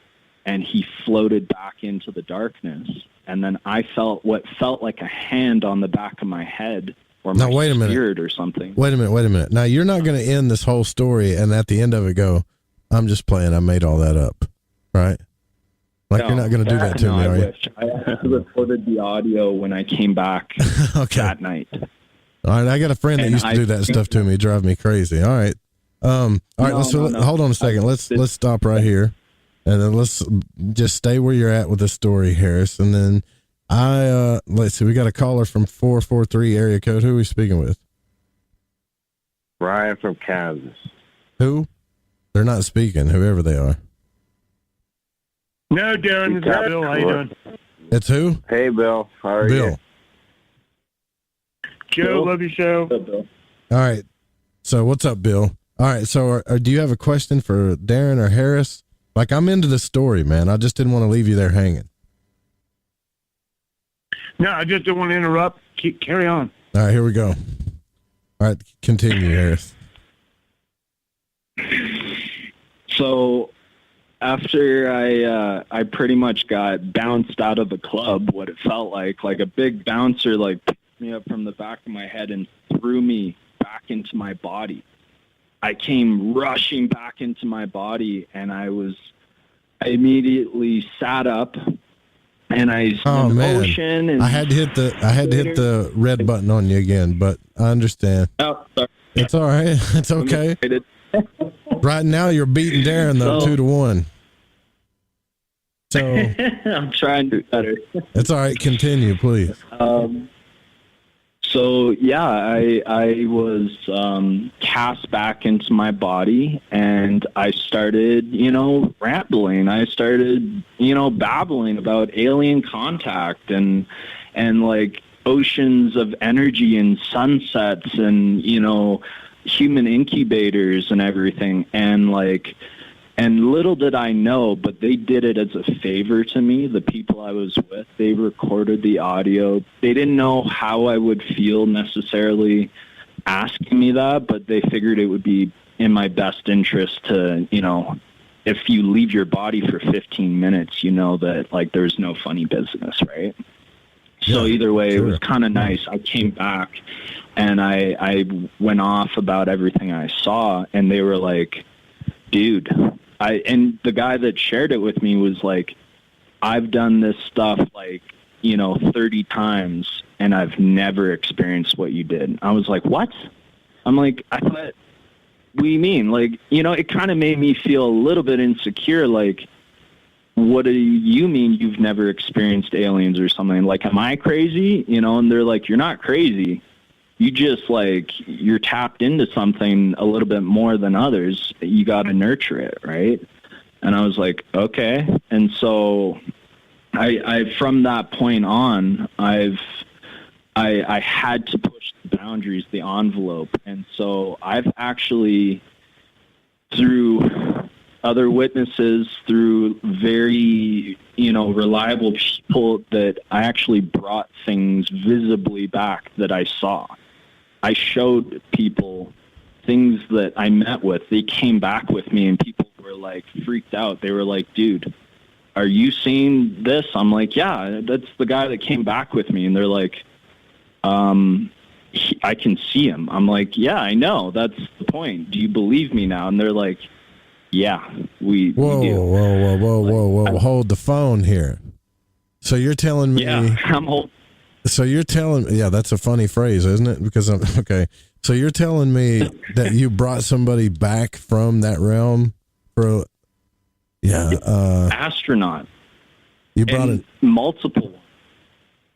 Speaker 3: and he floated back into the darkness. And then I felt what felt like a hand on the back of my head, or my spirit or something.
Speaker 8: Wait a minute. Now, you're not going to end this whole story and at the end of it go, I'm just playing, I made all that up, right? Like, no, you're not going to do that to me, are you?
Speaker 3: I recorded the audio when I came back that night.
Speaker 8: All right, I got a friend that used to do that stuff to me. It drive me crazy. All right. Hold on a second. Let's stop right here. And then let's just stay where you're at with the story, Harris. And then let's see, we got a caller from 443 area code. Who are we speaking with?
Speaker 18: Ryan from Kansas.
Speaker 8: Who? They're not speaking, whoever they are.
Speaker 4: No, Darren, it's Bill. How you doing?
Speaker 8: It's who?
Speaker 18: Hey, Bill. How are you?
Speaker 8: Bill.
Speaker 4: Joe, love your show.
Speaker 3: What's up, Bill?
Speaker 8: All right. So what's up, Bill? All right. So do you have a question for Darren or Harris? Like, I'm into the story, man. I just didn't want to leave you there hanging.
Speaker 4: No, I just don't want to interrupt. Carry on.
Speaker 8: All right, here we go. All right, continue, Harris.
Speaker 3: So after I pretty much got bounced out of the club, what it felt like a big bouncer, like, picked me up from the back of my head and threw me back into my body. I came rushing back into my body, and I immediately sat up, and I saw the motion. And
Speaker 8: I had to hit the red button on you again, but I understand.
Speaker 3: Oh, sorry.
Speaker 8: It's all right. It's okay. Right now, you're beating Darren though, 2-1. So
Speaker 3: I'm trying to do better.
Speaker 8: It's all right. Continue, please.
Speaker 3: So yeah, I was cast back into my body, and I started, rambling. I started, babbling about alien contact and like oceans of energy and sunsets and, human incubators and everything. And little did I know, but they did it as a favor to me. The people I was with, they recorded the audio. They didn't know how I would feel necessarily asking me that, but they figured it would be in my best interest to, if you leave your body for 15 minutes, that, like, there's no funny business, right? So either way, It was kind of nice. I came back, and I went off about everything I saw, and they were like, dude... and the guy that shared it with me was like, I've done this stuff 30 times, and I've never experienced what you did. I was like, what? I'm like, I thought, what do you mean? Like, it kind of made me feel a little bit insecure. Like, what do you mean you've never experienced aliens or something? Like, am I crazy? And they're like, you're not crazy. You just, you're tapped into something a little bit more than others. You got to nurture it, right? And I was like, okay. And so I from that point on, I had to push the boundaries, the envelope. And so I've actually, through other witnesses, through very, reliable people, that I actually brought things visibly back that I saw. I showed people things that I met with. They came back with me, and people were freaked out. They were like, dude, are you seeing this? I'm like, yeah, that's the guy that came back with me. And they're like, I can see him. I'm like, yeah, I know. That's the point. Do you believe me now? And they're like, yeah, we do.
Speaker 8: Whoa. Hold the phone here. So you're telling me...
Speaker 3: Yeah, I'm holding...
Speaker 8: So you're telling... Yeah, that's a funny phrase, isn't it? Because I'm... Okay. So you're telling me that you brought somebody back from that realm for... Yeah.
Speaker 3: Astronaut.
Speaker 8: You brought
Speaker 3: multiple...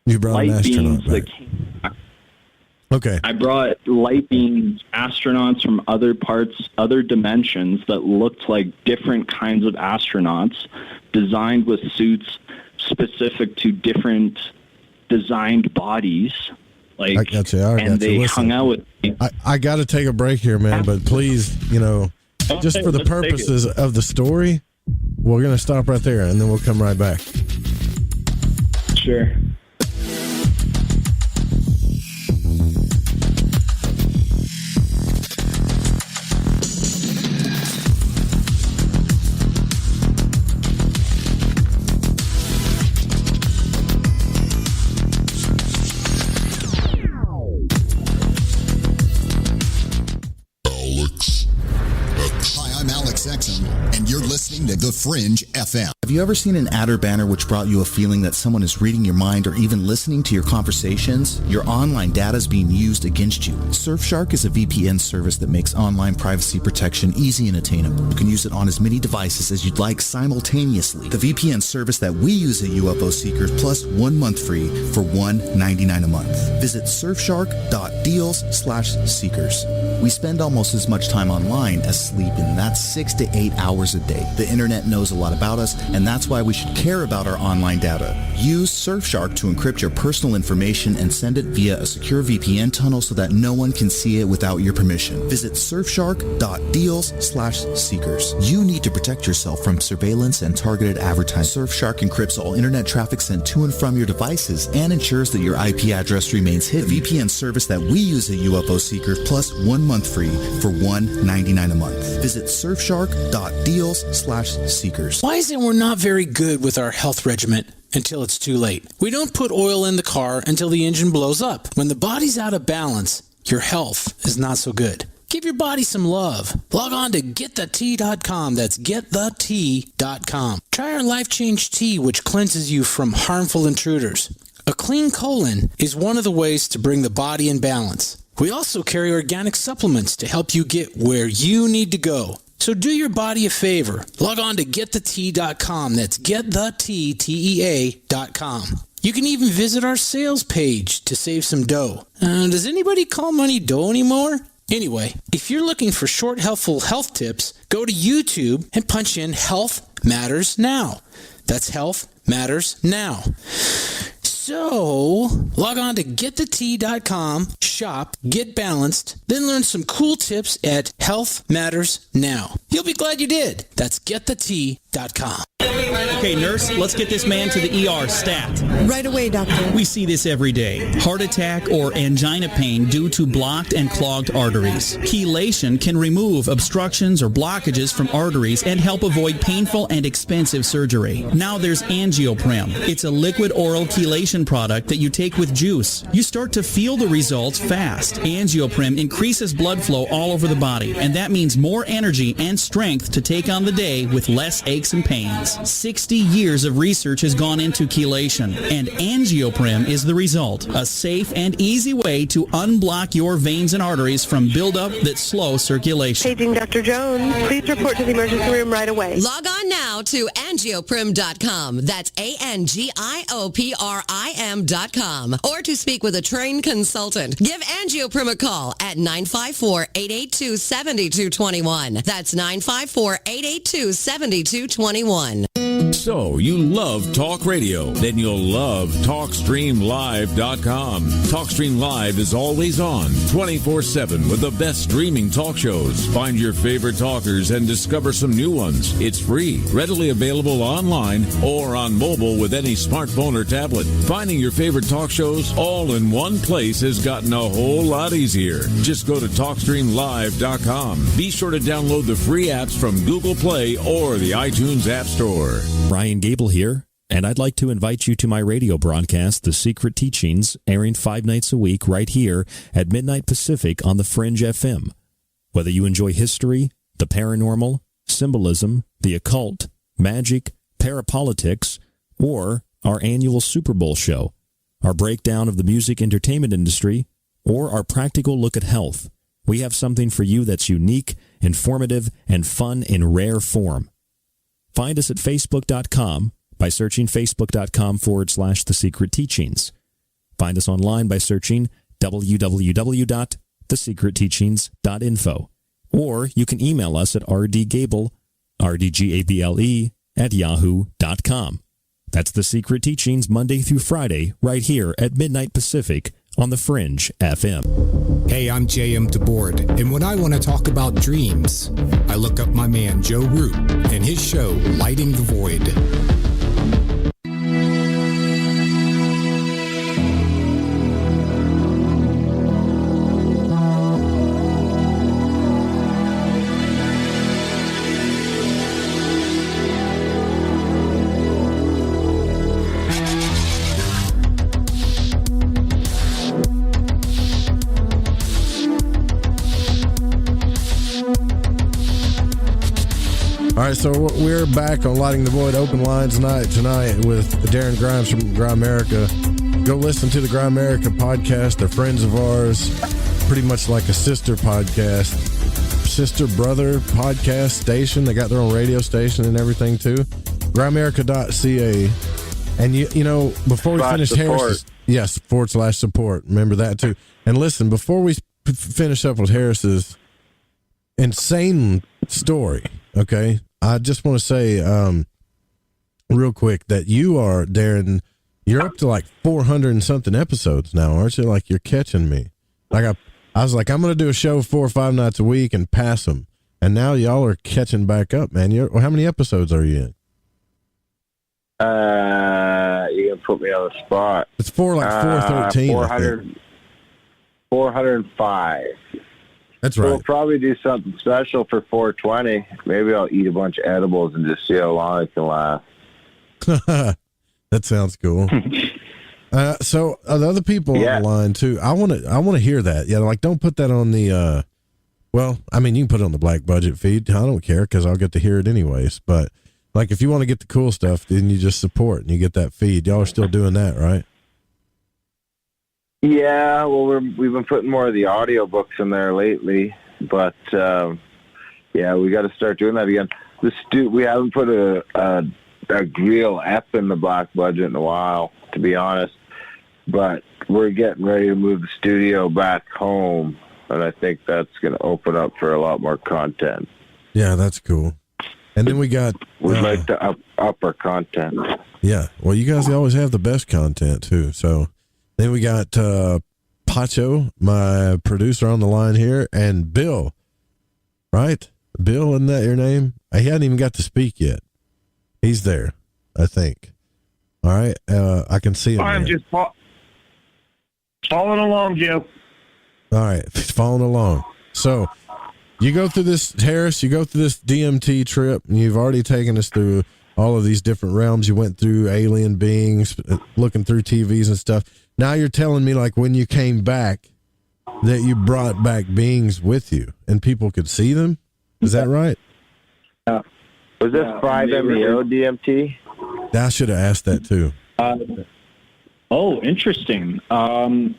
Speaker 8: You brought an astronaut back. Okay.
Speaker 3: I brought light beams, astronauts from other parts, other dimensions that looked like different kinds of astronauts, designed with suits specific to different designed bodies.
Speaker 8: I got you.
Speaker 3: And they hung out with me.
Speaker 8: I got to take a break here, man, but please, just for the purposes of the story, we're going to stop right there, and then we'll come right back.
Speaker 3: Sure.
Speaker 17: Fringe FM.
Speaker 5: Have you ever seen an ad or banner which brought you a feeling that someone is reading your mind or even listening to your conversations? Your online data is being used against you. Surfshark is a VPN service that makes online privacy protection easy and attainable. You can use it on as many devices as you'd like simultaneously. The VPN service that we use at UFO Seekers, plus 1 month free for $1.99 a month. Visit surfshark.deals/seekers. We spend almost as much time online as sleep, and that's 6 to 8 hours a day. The internet knows a lot about us, and that's why we should care about our online data. Use Surfshark to encrypt your personal information and send it via a secure VPN tunnel so that no one can see it without your permission. Visit surfshark.deals/seekers. You need to protect yourself from surveillance and targeted advertising. Surfshark encrypts all internet traffic sent to and from your devices and ensures that your IP address remains hidden. The VPN service that we use at UFO Seekers, plus 1 month free for $1.99 a month. Visit surfshark.deals/seekers.
Speaker 13: Why is it we're not very good with our health regimen until it's too late? We don't put oil in the car until the engine blows up. When the body's out of balance, your health is not so good. Give your body some love. Log on to GetTheT.com. That's GetTheT.com. Try our Life Change Tea, which cleanses you from harmful intruders. A clean colon is one of the ways to bring the body in balance. We also carry organic supplements to help you get where you need to go. So do your body a favor. Log on to GetTheT.com. That's GetTheT.com. You can even visit our sales page to save some dough. Does anybody call money dough anymore? Anyway, if you're looking for short, helpful health tips, go to YouTube and punch in Health Matters Now. That's Health Matters Now. So, log on to GetTheT.com, shop, get balanced, then learn some cool tips at Health Matters Now. You'll be glad you did. That's GetTheT.com.
Speaker 6: Okay, nurse, let's get this man to the ER stat.
Speaker 23: Right away, doctor.
Speaker 6: We see this every day. Heart attack or angina pain due to blocked and clogged arteries. Chelation can remove obstructions or blockages from arteries and help avoid painful and expensive surgery. Now there's Angioprim. It's a liquid oral chelation product that you take with juice. You start to feel the results fast. Angioprim increases blood flow all over the body, and that means more energy and strength to take on the day with less aches and pains. 60 years of research has gone into chelation, and Angioprim is the result. A safe and easy way to unblock your veins and arteries from buildup that slow circulation.
Speaker 23: Paging Dr. Jones. Please report to the emergency room right away.
Speaker 16: Log on now to angioprim.com. That's ANGIOPRIM.com. Or to speak with a trained consultant. Give Angioprim a call at 954-882-7221. That's 954-882-7221.
Speaker 24: So, you love talk radio? Then you'll love TalkStreamLive.com. TalkStream Live is always on, 24/7, with the best streaming talk shows. Find your favorite talkers and discover some new ones. It's free, readily available online or on mobile with any smartphone or tablet. Finding your favorite talk shows all in one place has gotten a whole lot easier. Just go to TalkStreamLive.com. Be sure to download the free apps from Google Play or the iTunes App Store.
Speaker 25: Brian Gable here, and I'd like to invite you to my radio broadcast, The Secret Teachings, airing 5 nights a week right here at midnight Pacific on the Fringe FM. Whether you enjoy history, the paranormal, symbolism, the occult, magic, parapolitics, or our annual Super Bowl show, our breakdown of the music entertainment industry, or our practical look at health, we have something for you that's unique, informative, and fun in rare form. Find us at Facebook.com by searching Facebook.com/The Secret Teachings. Find us online by searching www.thesecretteachings.info. Or you can email us at rdgable, rdgable, @yahoo.com. That's The Secret Teachings, Monday through Friday, right here at midnight Pacific on the Fringe FM.
Speaker 26: Hey, I'm J.M. DeBoard, and when I want to talk about dreams, I look up my man Joe Root and his show, Lighting the Void.
Speaker 8: All right, so we're back on Lighting the Void Open Lines Night tonight with Darren Grimes from Grimerica. Go listen to the Grimerica podcast. They're friends of ours, pretty much like a sister podcast, sister-brother podcast station. They got their own radio station and everything, too. Grimerica.ca. And, you know, before we finish Harris... Yes, /support. Remember that, too. And listen, before we finish up with Harris's insane story, okay, I just want to say real quick that you are, Darren, you're up to like 400 and something episodes now, aren't you? Like, you're catching me. Like, I was like, I'm going to do a show 4 or 5 nights a week and pass them. And now y'all are catching back up, man. How many episodes are you in?
Speaker 18: You can put me on the spot.
Speaker 8: It's 413.
Speaker 18: 405.
Speaker 8: That's right.
Speaker 18: We'll probably do something special for 420. Maybe I'll eat a bunch of edibles and just see how long it can last.
Speaker 8: That sounds cool. So the other people on the line too. I want to hear that. Yeah, like don't put that on the. Well, I mean, you can put it on the Black Budget feed. I don't care because I'll get to hear it anyways. But like, if you want to get the cool stuff, then you just support and you get that feed. Y'all are still doing that, right?
Speaker 18: Yeah, well, we've been putting more of the audio books in there lately, but yeah, we got to start doing that again. We haven't put a real F in the Black Budget in a while, to be honest. But we're getting ready to move the studio back home, and I think that's going to open up for a lot more content.
Speaker 8: Yeah, that's cool. And then we'd
Speaker 18: like to up our content.
Speaker 8: Yeah, well, you guys always have the best content too. So then we got Pacho, my producer, on the line here, and Bill. Right, Bill, isn't that your name? He hadn't even got to speak yet. He's there, I think. All right, I can see him.
Speaker 4: I'm just following along, Joe.
Speaker 8: All right, following along. So you go through this, Harris, you go through this DMT trip, and you've already taken us through all of these different realms. You went through alien beings, looking through TVs and stuff. Now you're telling me, like, when you came back, that you brought back beings with you, and people could see them? Is that right?
Speaker 18: Was this 5-MeO DMT?
Speaker 8: I should have asked that, too.
Speaker 7: Interesting. I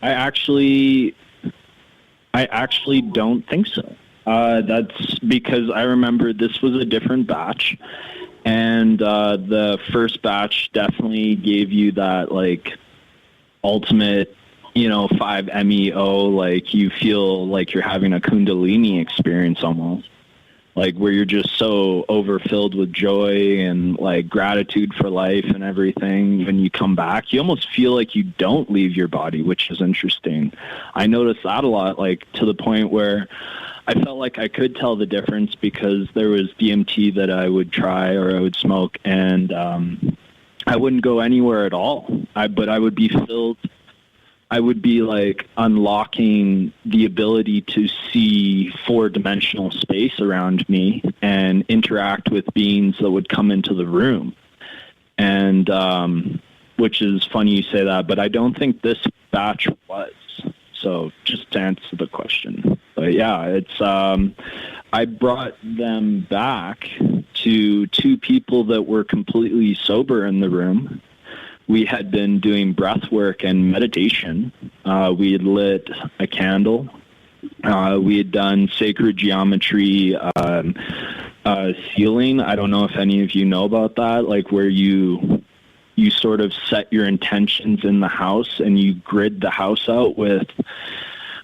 Speaker 7: actually don't think so. That's because I remember this was a different batch, and the first batch definitely gave you that, like, ultimate, 5-MeO, like, you feel like you're having a Kundalini experience almost, like, where you're just so overfilled with joy and, like, gratitude for life and everything. When you come back, you almost feel like you don't leave your body, which is interesting. I noticed that a lot, like, to the point where I felt like I could tell the difference because there was DMT that I would try or I would smoke, and I wouldn't go anywhere at all. But I would be filled. I would be like unlocking the ability to see 4-dimensional space around me and interact with beings that would come into the room. And which is funny you say that, but I don't think this batch was. So just to answer the question. But yeah, it's I brought them back to 2 people that were completely sober in the room. We had been doing breath work and meditation. We had lit a candle. We had done sacred geometry sealing. I don't know if any of you know about that, like where you sort of set your intentions in the house and you grid the house out with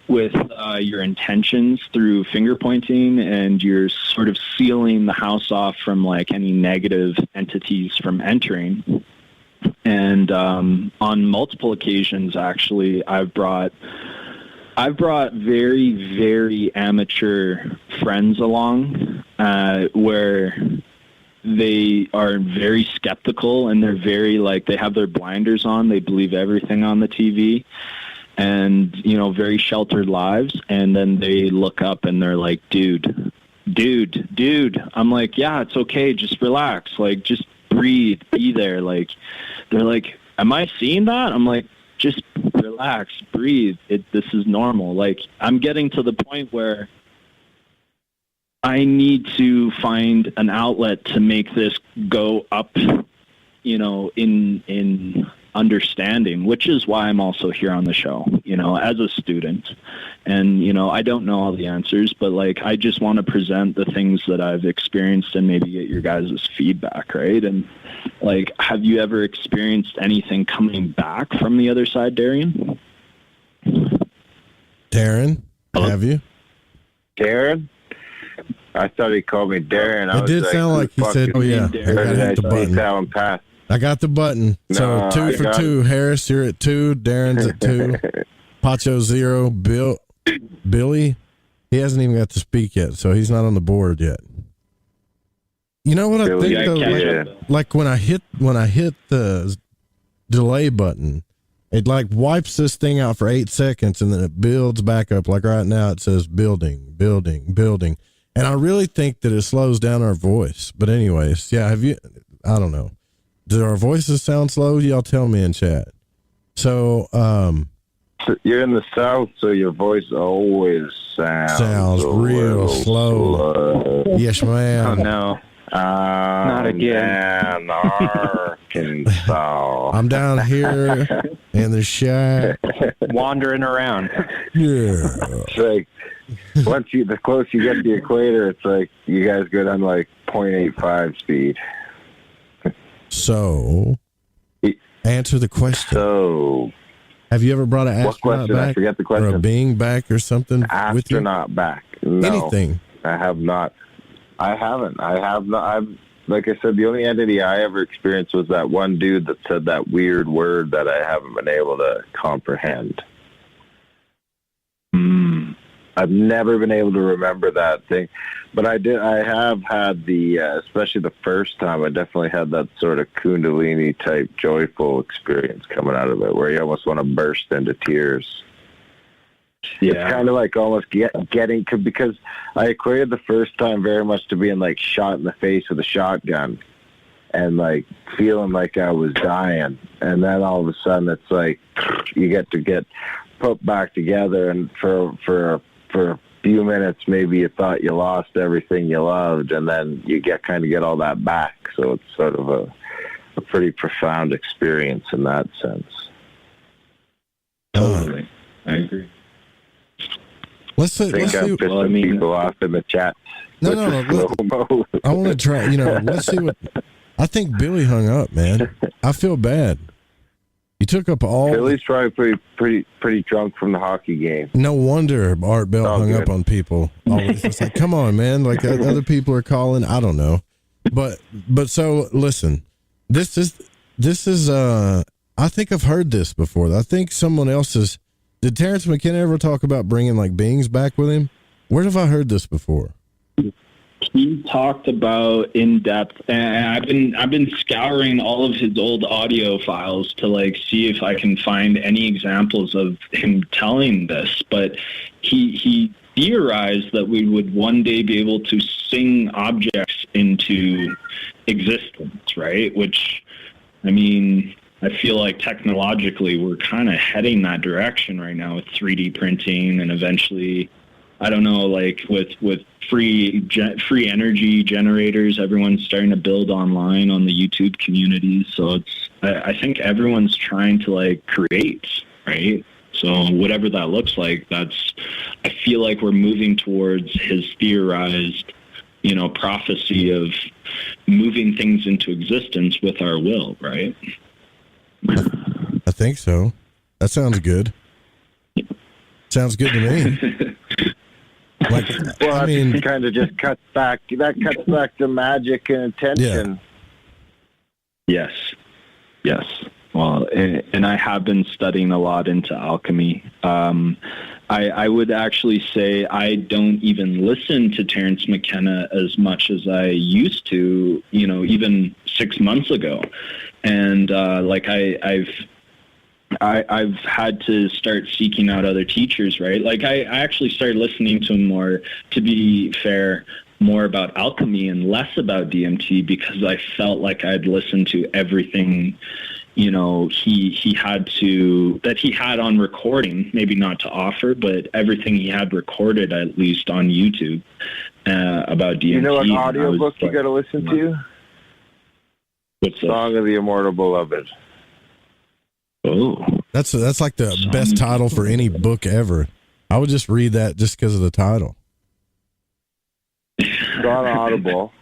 Speaker 7: your intentions through finger pointing, and you're sort of sealing the house off from like any negative entities from entering. And on multiple occasions, actually, I've brought very, very amateur friends along where they are very skeptical, and they're very, like, they have their blinders on. They believe everything on the TV, and, very sheltered lives. And then they look up and they're like, dude. I'm like, yeah, it's okay. Just relax. Like, just breathe, be there. Like, they're like, am I seeing that? I'm like, just relax, breathe. This is normal. Like, I'm getting to the point where I need to find an outlet to make this go up, in understanding, which is why I'm also here on the show, as a student. And, I don't know all the answers, but I just want to present the things that I've experienced and maybe get your guys' feedback, right? And have you ever experienced anything coming back from the other side, Darren?
Speaker 8: Darren, have you?
Speaker 18: Darren? I thought he called me Darren.
Speaker 8: It did sound like he said, "Oh yeah, I gotta hit the button." I got the button. So 2 for 2. Harris, you're at 2. Darren's at 2. Pacho 0. Billy, he hasn't even got to speak yet, so he's not on the board yet. You know what I think though? Like when I hit the delay button, it wipes this thing out for 8 seconds and then it builds back up. Like right now, it says building, building, building. And I really think that it slows down our voice. But anyways, yeah, I don't know. Do our voices sound slow? Y'all tell me in chat. So
Speaker 18: you're in the South, so your voice always sounds
Speaker 8: real slow. Yes, ma'am.
Speaker 2: Oh, no. Not again.
Speaker 18: Arkansas.
Speaker 8: I'm down here in the shack.
Speaker 2: Wandering around.
Speaker 8: Yeah.
Speaker 18: It's the closer you get to the equator, it's like you guys go down 0.85 speed.
Speaker 8: So, answer the question.
Speaker 18: So,
Speaker 8: have you ever brought an astronaut back?
Speaker 18: I forget the question.
Speaker 8: Or a being back or something?
Speaker 18: Astronaut back. No,
Speaker 8: anything?
Speaker 18: I have not. I haven't. I have not. Like I said, the only entity I ever experienced was that one dude that said that weird word that I haven't been able to comprehend. I've never been able to remember that thing, but I have had especially the first time, I definitely had that sort of Kundalini type joyful experience coming out of it, where you almost want to burst into tears. Yeah. It's kind of like almost getting, because I equated the first time very much to being shot in the face with a shotgun and feeling like I was dying. And then all of a sudden it's you get put back together, and for a few minutes, maybe you thought you lost everything you loved, and then you get all that back. So it's sort of a pretty profound experience in that sense.
Speaker 7: Totally. I agree.
Speaker 8: Let's see.
Speaker 18: I'm pissing people off in the chat.
Speaker 8: No. I want to try. Let's see what. I think Billy hung up, man. I feel bad. You took up all.
Speaker 18: Billy's probably pretty drunk from the hockey game.
Speaker 8: No wonder Art Bell hung up on people. Always. It's come on, man. Other people are calling. I don't know, but so listen. This is. I think I've heard this before. I think someone else has. Did Terrence McKenna ever talk about bringing beings back with him? Where have I heard this before?
Speaker 7: He talked about in depth, and I've been scouring all of his old audio files to see if I can find any examples of him telling this. But he theorized that we would one day be able to sing objects into existence, right? Which, I mean, I feel like technologically we're kind of heading that direction right now with 3D printing, and eventually, I don't know, with free energy generators, everyone's starting to build online on the YouTube community. So I think everyone's trying to create, right? So whatever that looks like, I feel like we're moving towards his theorized, prophecy of moving things into existence with our will, right?
Speaker 8: I think so. That sounds good. Sounds good to me.
Speaker 18: I mean, kind of just cuts back to magic and intention.
Speaker 7: Yeah. Yes. Well, and I have been studying a lot into alchemy. I would actually say I don't even listen to Terrence McKenna as much as I used to, even 6 months ago. And I've had to start seeking out other teachers, right? I actually started listening to him more, to be fair, more about alchemy and less about DMT, because I felt like I'd listened to everything, he had on recording, maybe not to offer, but everything he had recorded, at least on YouTube. about DMT.
Speaker 18: You know what audiobook you got to listen to?
Speaker 7: What's
Speaker 18: Song of the Immortal Beloved.
Speaker 7: Oh,
Speaker 8: that's like the best title for any book ever. I would just read that just because of the title.
Speaker 18: It's on Audible,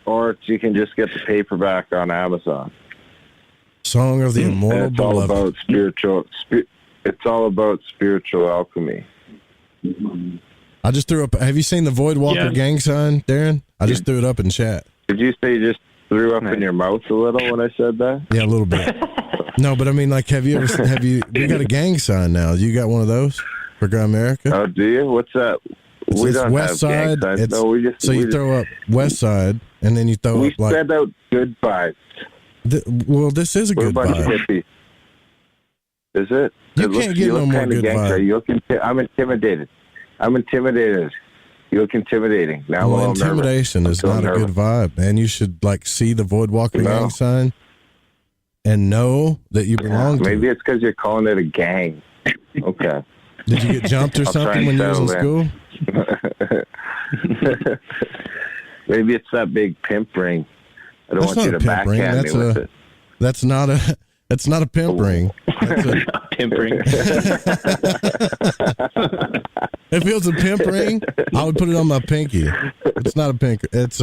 Speaker 18: or you can just get the paperback on Amazon.
Speaker 8: Song of the Immortal
Speaker 18: it's all
Speaker 8: Beloved.
Speaker 18: about spiritual. It's all about spiritual alchemy.
Speaker 8: I just threw up. Have you seen the Void Walker gang sign, Darren? I just threw it up in chat.
Speaker 18: Did you say you just threw up in your mouth a little when I said that?
Speaker 8: Yeah, a little bit. No, but I mean, like, we got a gang sign now. You got one of those for Grimerica?
Speaker 18: Oh, do you? What's that? We don't
Speaker 8: West
Speaker 18: have gang
Speaker 8: Side.
Speaker 18: signs. No, we just
Speaker 8: throw up West Side, and then you throw up like.
Speaker 18: We send out good vibes.
Speaker 8: Well, this is a good vibe.
Speaker 18: Is it?
Speaker 8: You can't get no more good vibe.
Speaker 18: I'm intimidated. You look intimidating. Now,
Speaker 8: well, intimidation is not a good vibe, man. You should like see the Void Walker gang sign and know that you belong to.
Speaker 18: Maybe it's because you're calling it a gang. Okay.
Speaker 8: Did you get jumped or something when you was in school?
Speaker 18: Maybe it's that big pimp ring. I don't want you to backhand me with it.
Speaker 8: That's not a pimp ring. That's a
Speaker 7: pimp ring.
Speaker 8: If it was a pimp ring, I would put it on my pinky. It's not a pink. It's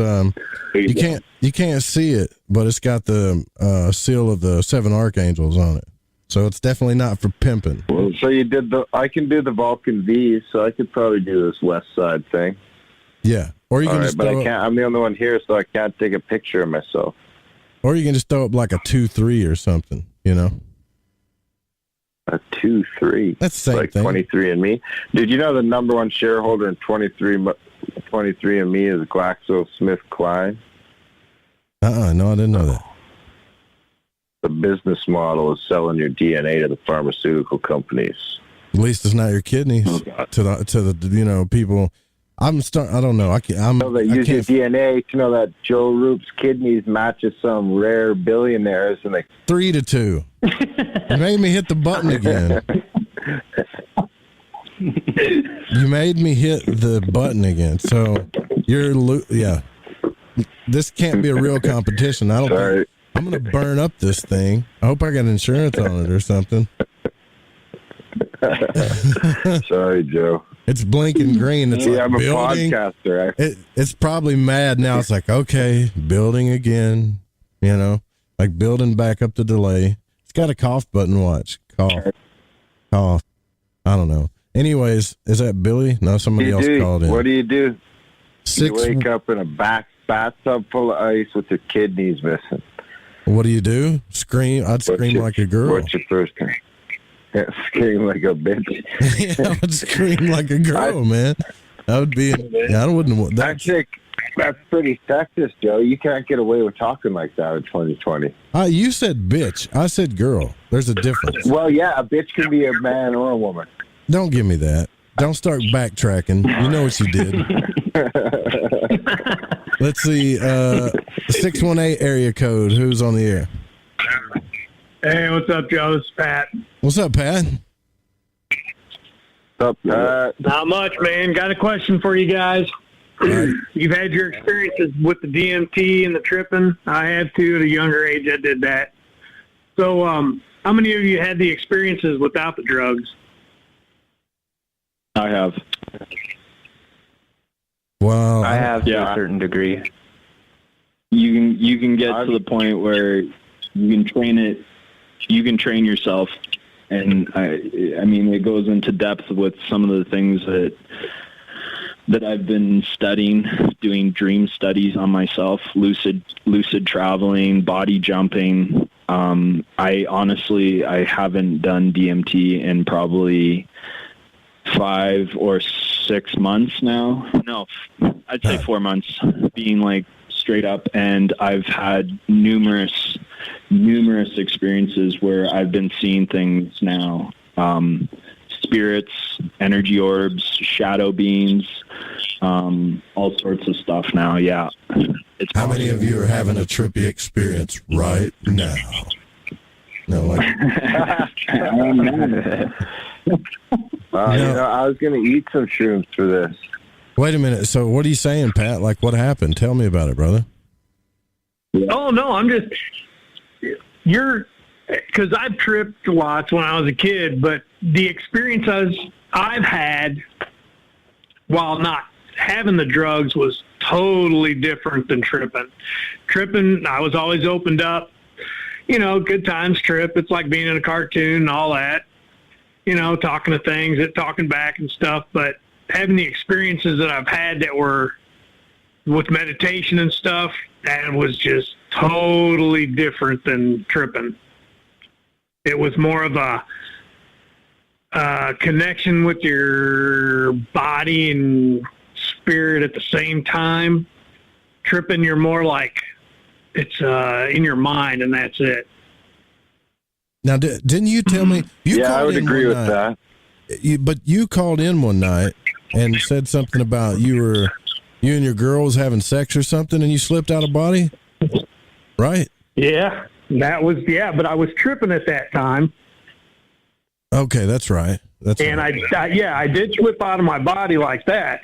Speaker 8: you can't see it, but it's got the seal of the 7 archangels on it. So it's definitely not for pimping.
Speaker 18: Well, so I can do the Vulcan V, so I could probably do this West Side thing.
Speaker 8: Yeah. Or you can just
Speaker 18: but I can't. I'm the only one here, so I can't take a picture of myself.
Speaker 8: Or you can just throw up like a 2-3 or something, you know?
Speaker 18: A 2-3.
Speaker 8: That's the same
Speaker 18: like
Speaker 8: thing.
Speaker 18: 23andMe. Did you know the number one shareholder in 23andMe is GlaxoSmithKline?
Speaker 8: No, I didn't know that.
Speaker 18: The business model is selling your DNA to the pharmaceutical companies.
Speaker 8: At least it's not your kidneys to the people. I don't know.
Speaker 18: They use your DNA to know that Joe Roop's kidneys matches some rare billionaires, and
Speaker 8: 3-2. You made me hit the button again. You made me hit the button again. So this can't be a real competition. I don't think I'm going to burn up this thing. I hope I got insurance on it or something.
Speaker 18: Sorry, Joe.
Speaker 8: It's blinking green. It's
Speaker 18: I'm a podcaster.
Speaker 8: It's probably mad now. It's like, okay, building again, like building back up the delay. It's got a cough button. Watch. Cough. I don't know. Anyways, is that Billy? No, somebody else called in.
Speaker 18: What do? You wake up in a bathtub full of ice with your kidneys missing.
Speaker 8: What do you do? Scream? I'd scream like a girl.
Speaker 18: What's your first name? Yeah, scream like a bitch.
Speaker 8: Yeah, I would scream like a girl, man. That would be. I wouldn't want that.
Speaker 18: That's pretty sexist, Joe. You can't get away with talking like that in 2020.
Speaker 8: You said bitch. I said girl. There's a difference.
Speaker 18: Well, yeah, a bitch can be a man or a woman.
Speaker 8: Don't give me that. Don't start backtracking. You know what you did. Let's see. 618 area code. Who's on the air?
Speaker 4: Hey, what's up, Joe? This is Pat.
Speaker 8: What's up, Pat?
Speaker 18: What's up,
Speaker 4: Not much, man. Got a question for you guys.
Speaker 8: Right.
Speaker 4: You've had your experiences with the DMT and the tripping. I had to at a younger age. I did that. So, how many of you had the experiences without the drugs?
Speaker 7: I have.
Speaker 8: Well,
Speaker 2: I have to a certain degree.
Speaker 7: You can get to the point where you can train it. You can train yourself, and I mean it goes into depth with some of the things that I've been studying, doing dream studies on myself, lucid traveling, body jumping. I haven't done DMT in probably 5 or 6 months now. No, I'd say 4 months, being like straight up, and I've had numerous experiences where I've been seeing things now. Spirits, energy orbs, shadow beings, all sorts of stuff now. Yeah.
Speaker 8: How many of you are having a trippy experience right now? No, like.
Speaker 18: I was going to eat some shrooms for this.
Speaker 8: Wait a minute. So what are you saying, Pat? Like, what happened? Tell me about it, brother.
Speaker 4: Oh, no, I'm just, because I've tripped lots when I was a kid, but the experiences I've had while not having the drugs was totally different than tripping. Tripping, I was always opened up, good times trip. It's like being in a cartoon and all that, talking to things, talking back and stuff, but having the experiences that I've had that were with meditation and stuff, that was just totally different than tripping. It was more of a connection with your body and spirit at the same time. Tripping, you're more like it's in your mind, and that's it.
Speaker 8: Now, didn't you tell me?
Speaker 18: I would agree with that.
Speaker 8: But you called in one night and said something about you and your girl was having sex or something, and you slipped out of body, right?
Speaker 4: Yeah, but I was tripping at that time.
Speaker 8: Okay, that's right.
Speaker 4: I did slip out of my body like that,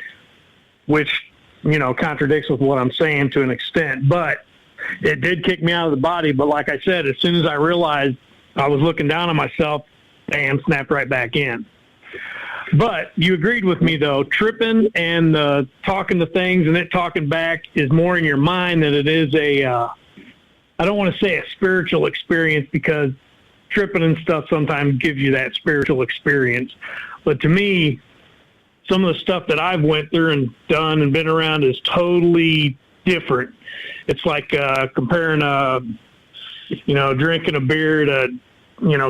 Speaker 4: which, contradicts with what I'm saying to an extent, but it did kick me out of the body. But like I said, as soon as I realized I was looking down on myself, bam, snapped right back in. But you agreed with me, though. Tripping and talking to things and it talking back is more in your mind than it is I don't want to say a spiritual experience, because tripping and stuff sometimes gives you that spiritual experience. But to me, some of the stuff that I've went through and done and been around is totally different. It's like comparing drinking a beer to,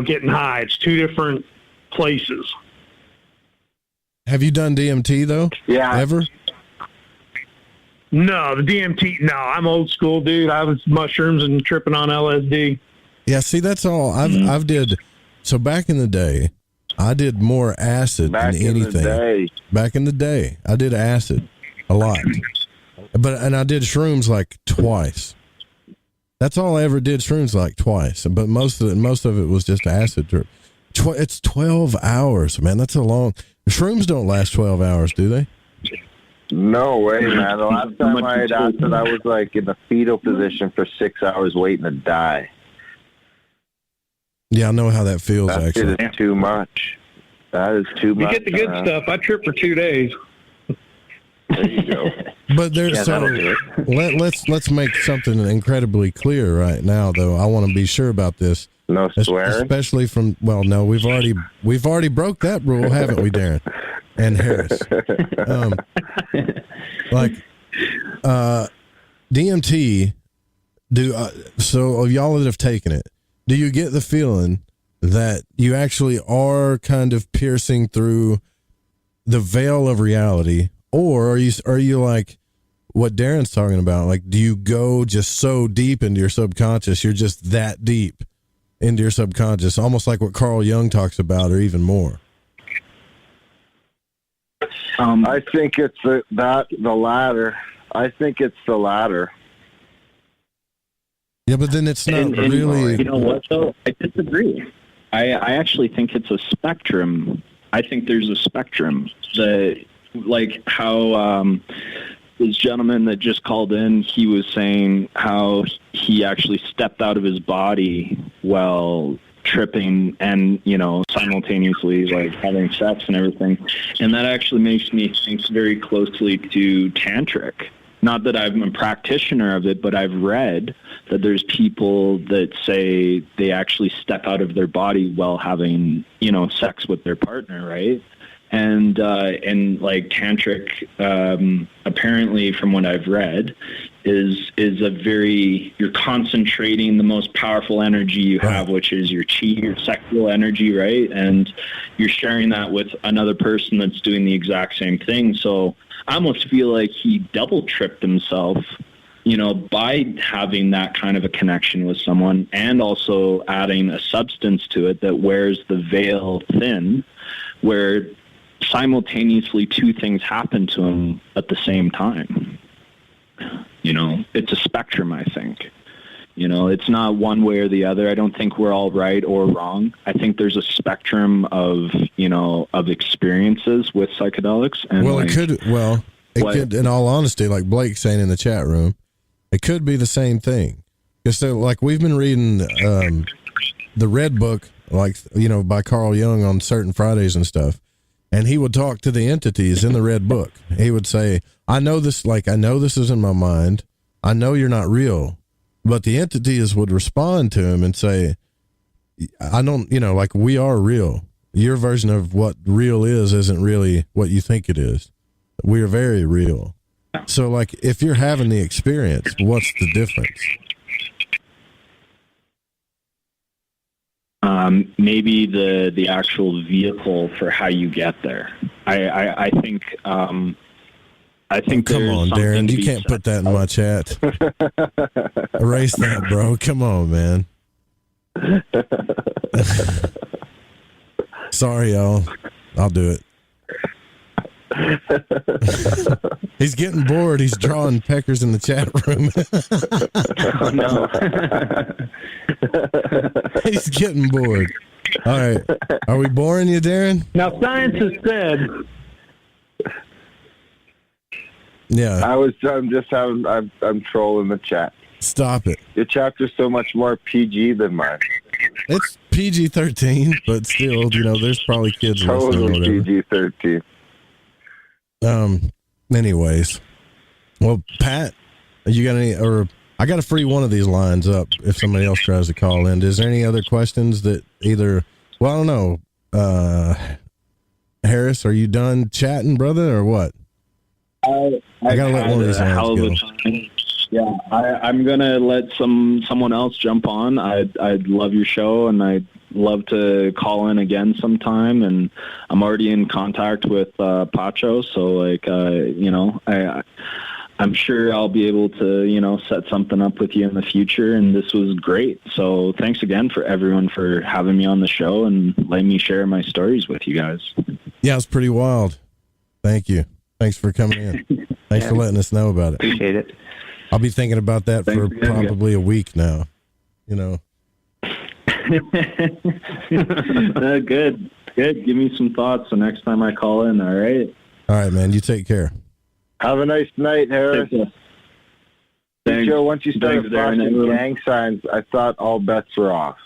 Speaker 4: getting high. It's two different places.
Speaker 8: Have you done DMT, though?
Speaker 18: Yeah.
Speaker 8: Ever?
Speaker 4: No, the DMT, no. I'm old school, dude. I was mushrooms and tripping on LSD.
Speaker 8: Yeah, see, that's all. I've did. So back in the day, I did more acid than anything. Back in the day, I did acid a lot. And I did shrooms like twice. That's all I ever did, shrooms like twice. But most of it was just acid. It's 12 hours, man. That's a long... Shrooms don't last 12 hours, do they?
Speaker 18: No way, man. The last time I had acid, I was like in the fetal position for 6 hours waiting to die.
Speaker 8: Yeah, I know how that feels, actually.
Speaker 18: That is too much. That is too much.
Speaker 4: You get the good stuff. I tripped for 2 days.
Speaker 18: There you go.
Speaker 8: But let's make something incredibly clear right now, though. I want to be sure about this.
Speaker 18: No swearing?
Speaker 8: Especially from, we've already broke that rule, haven't we, Darren and Harris? DMT, so of y'all that have taken it, do you get the feeling that you actually are kind of piercing through the veil of reality, or are you like what Darren's talking about? Like, do you go just so deep into your subconscious, you're just that deep into your subconscious, almost like what Carl Jung talks about, or even more?
Speaker 18: I think it's the latter. I think it's the latter.
Speaker 8: Yeah, but then it's not really...
Speaker 7: You know what, though? I disagree. I actually think it's a spectrum. I think there's a spectrum. Like how this gentleman that just called in, he was saying how he actually stepped out of his body while tripping and, simultaneously like having sex and everything. And that actually makes me think very closely to tantric. Not that I'm a practitioner of it, but I've read that there's people that say they actually step out of their body while having, sex with their partner, right? And like tantric, apparently from what I've read, is a very, you're concentrating the most powerful energy you have, which is your chi, your sexual energy, right? And you're sharing that with another person that's doing the exact same thing. So I almost feel like he double tripped himself, by having that kind of a connection with someone, and also adding a substance to it that wears the veil thin, where simultaneously two things happen to him at the same time. It's a spectrum, I think. It's not one way or the other. I don't think we're all right or wrong. I think there's a spectrum of, of experiences with psychedelics. And
Speaker 8: it could, in all honesty, like Blake's saying in the chat room, it could be the same thing. Because so, like, we've been reading the Red Book, like, you know, by Carl Jung on certain Fridays and stuff. And he would talk to the entities in the Red Book. He would say, I know this is in my mind. I know you're not real. But the entities would respond to him and say, I don't, you know, like, we are real. Your version of what real is isn't really what you think it is. We are very real. So, like, if you're having the experience, what's the difference?
Speaker 7: Maybe the actual vehicle for how you get there. I think come
Speaker 8: on, Darren, you can't put that in my chat. Erase that, bro. Come on, man. Sorry, y'all. I'll do it. He's getting bored. He's drawing peckers in the chat room.
Speaker 7: Oh, no.
Speaker 8: He's getting bored. All right. Are we boring you, Darren?
Speaker 4: Now, science has said.
Speaker 8: Yeah.
Speaker 18: I'm trolling the chat.
Speaker 8: Stop it.
Speaker 18: Your chapter's so much more PG than mine.
Speaker 8: It's PG-13, but still, you know, there's probably kids listening or whatever.
Speaker 18: PG-13.
Speaker 8: Anyways. Well, Pat, you got any, or I got to free one of these lines up if somebody else tries to call in. Is there any other questions that either, well, I don't know. Harris, are you done chatting, brother, or what?
Speaker 7: I
Speaker 8: got to let one of these lines go.
Speaker 7: Yeah, I'm gonna let someone else jump on. I'd love your show, and I'd love to call in again sometime. And I'm already in contact with Pacho, so like you know, I'm sure I'll be able to, you know, set something up with you in the future. And this was great. So thanks again for everyone for having me on the show and letting me share my stories with you guys.
Speaker 8: Yeah, it's pretty wild. Thank you. Thanks for coming in. Thanks for letting us know about it.
Speaker 7: Appreciate it.
Speaker 8: I'll be thinking about that for probably a week now, you know.
Speaker 7: Good. Give me some thoughts the next time I call in, all right?
Speaker 8: All right, man. You take care.
Speaker 18: Have a nice night, Harris.
Speaker 7: Thanks.
Speaker 18: Joe, once you started
Speaker 7: Darren,
Speaker 18: flashing gang signs, I thought all bets were off.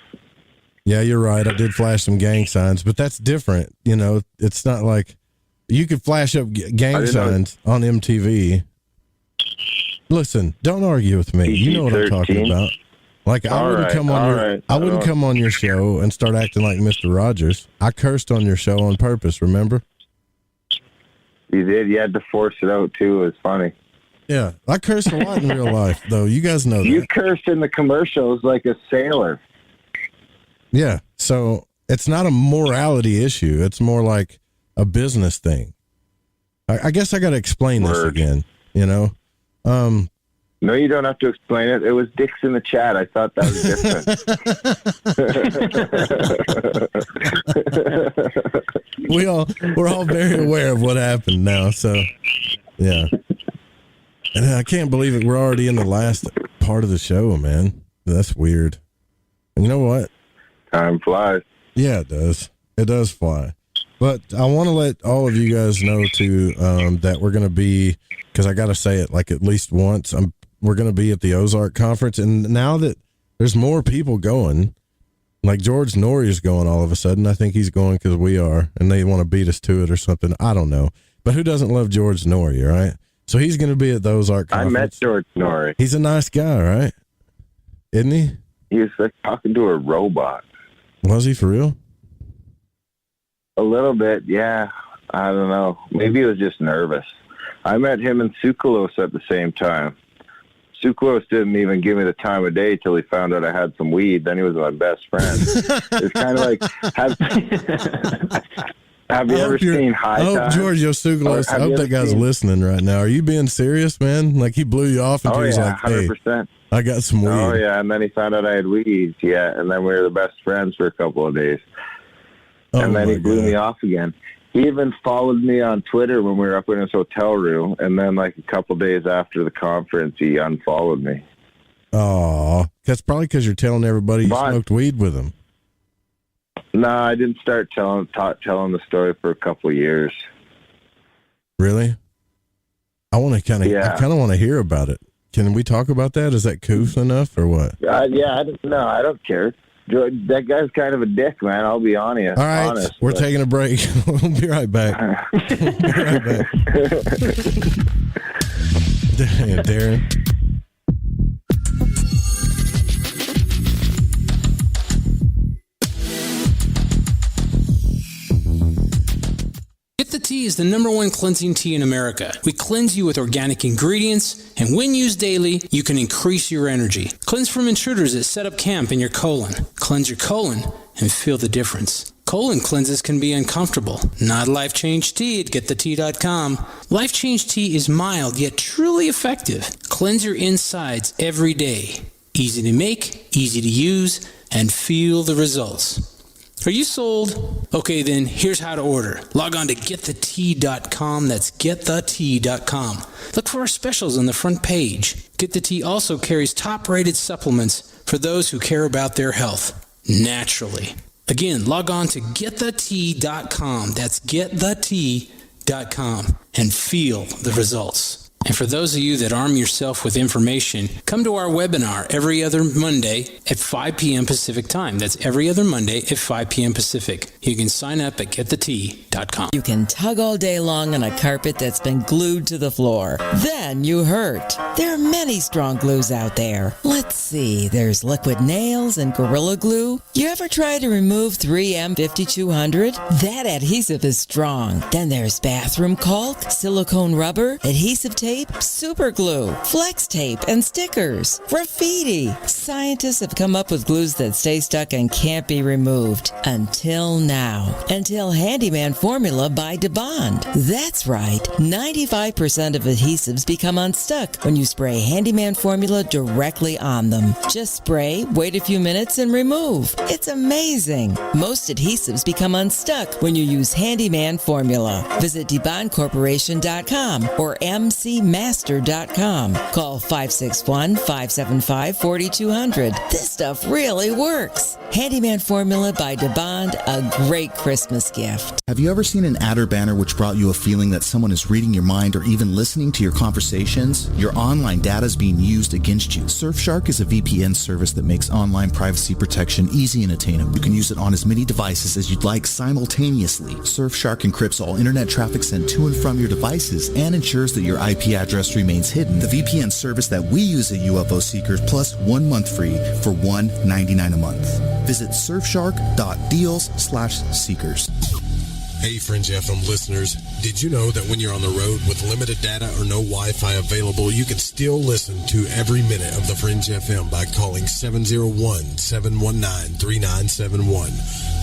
Speaker 8: Yeah, you're right. I did flash some gang signs, but that's different. You know, it's not like you could flash up gang signs on MTV. Listen, don't argue with me. You know what I'm talking about. Like, I wouldn't come on your show and start acting like Mr. Rogers. I cursed on your show on purpose, remember?
Speaker 18: You did. You had to force it out, too. It was funny.
Speaker 8: Yeah, I curse a lot in real life, though. You guys know that.
Speaker 18: You cursed in the commercials like a sailor.
Speaker 8: Yeah, so it's not a morality issue. It's more like a business thing. I guess I got to explain this again, you know?
Speaker 18: No, you don't have to explain it. It was dicks in the chat. I thought that
Speaker 8: was different. We're all very aware of what happened now, so yeah. And I can't believe it. We're already in the last part of the show, man. That's weird. And you know what?
Speaker 18: Time flies.
Speaker 8: Yeah, it does. It does fly. But I want to let all of you guys know, too, that we're going to be, because I got to say it like at least once, we're going to be at the Ozark Conference. And now that there's more people going, like George Norrie is going all of a sudden. I think he's going because we are, and they want to beat us to it or something. I don't know. But who doesn't love George Norrie, right? So he's going to be at the Ozark Conference.
Speaker 18: I met George Norrie.
Speaker 8: He's a nice guy, right? Isn't he?
Speaker 18: He was like talking to a robot.
Speaker 8: Was he for real?
Speaker 18: A little bit, yeah. I don't know. Maybe he was just nervous. I met him and Tsoukalos at the same time. Tsoukalos didn't even give me the time of day till he found out I had some weed. Then he was my best friend. It's kind of like, have you ever seen High Time?
Speaker 8: I hope Giorgio Tsoukalos, I hope that guy's listening right now. Are you being serious, man? Like he blew you off and he was like, 100%. Hey, I got some weed.
Speaker 18: Oh, yeah, and then he found out I had weed, yeah, and then we were the best friends for a couple of days. And then he blew me off again. He even followed me on Twitter when we were up in his hotel room, and then like a couple of days after the conference, he unfollowed me.
Speaker 8: Oh, that's probably because you're telling everybody you smoked weed with him.
Speaker 18: No, I didn't start telling the story for a couple of years.
Speaker 8: Really? I want to kind of want to hear about it. Can we talk about that? Is that couth enough or what?
Speaker 18: I don't care. That guy's kind of a dick, man. I'll be honest.
Speaker 8: All right, we're taking a break. We'll be right back. Darren.
Speaker 13: Get the Tea is the #1 cleansing tea in America. We cleanse you with organic ingredients, and when used daily, you can increase your energy. Cleanse from intruders that set up camp in your colon. Cleanse your colon and feel the difference. Colon cleanses can be uncomfortable. Not Life Change Tea at GetTheTea.com. Life Change Tea is mild yet truly effective. Cleanse your insides every day. Easy to make, easy to use, and feel the results. Are you sold? Okay, then here's how to order. Log on to GetTheTea.com. That's GetTheTea.com. Look for our specials on the front page. Get the Tea also carries top-rated supplements for those who care about their health naturally. Again, log on to GetTheTea.com. That's GetTheTea.com and feel the results. And for those of you that arm yourself with information, come to our webinar every other Monday at 5 p.m. Pacific time. That's every other Monday at 5 p.m. Pacific. You can sign up at GetTheTea.com.
Speaker 9: You can tug all day long on a carpet that's been glued to the floor. Then you hurt. There are many strong glues out there. Let's see. There's liquid nails and Gorilla Glue. You ever try to remove 3M 5200? That adhesive is strong. Then there's bathroom caulk, silicone rubber, adhesive tape, super glue, flex tape, and stickers. Graffiti. Scientists have come up with glues that stay stuck and can't be removed. Until now. Until Handyman Formula by DeBond. That's right. 95% of adhesives become unstuck when you spray Handyman Formula directly on them. Just spray, wait a few minutes, and remove. It's amazing. Most adhesives become unstuck when you use Handyman Formula. Visit DeBondCorporation.com or MCMaster.com. Call 561-575-4200. This stuff really works. Handyman Formula by DeBond, a great Christmas gift.
Speaker 5: Have you ever seen an ad or banner which brought you a feeling that someone is reading your mind or even listening to your conversations? Your online data is being used against you. Surfshark is a VPN service that makes online privacy protection easy and attainable. You can use it on as many devices as you'd like simultaneously. Surfshark encrypts all internet traffic sent to and from your devices and ensures that your IP address remains hidden. The VPN service that we use at UFO Seekers plus 1 month free for $1.99 a month. Visit surfshark.deals/seekers.
Speaker 10: Hey, Fringe FM listeners, did you know that when you're on the road with limited data or no Wi-Fi available, you can still listen to every minute of the Fringe FM by calling 701-719-3971.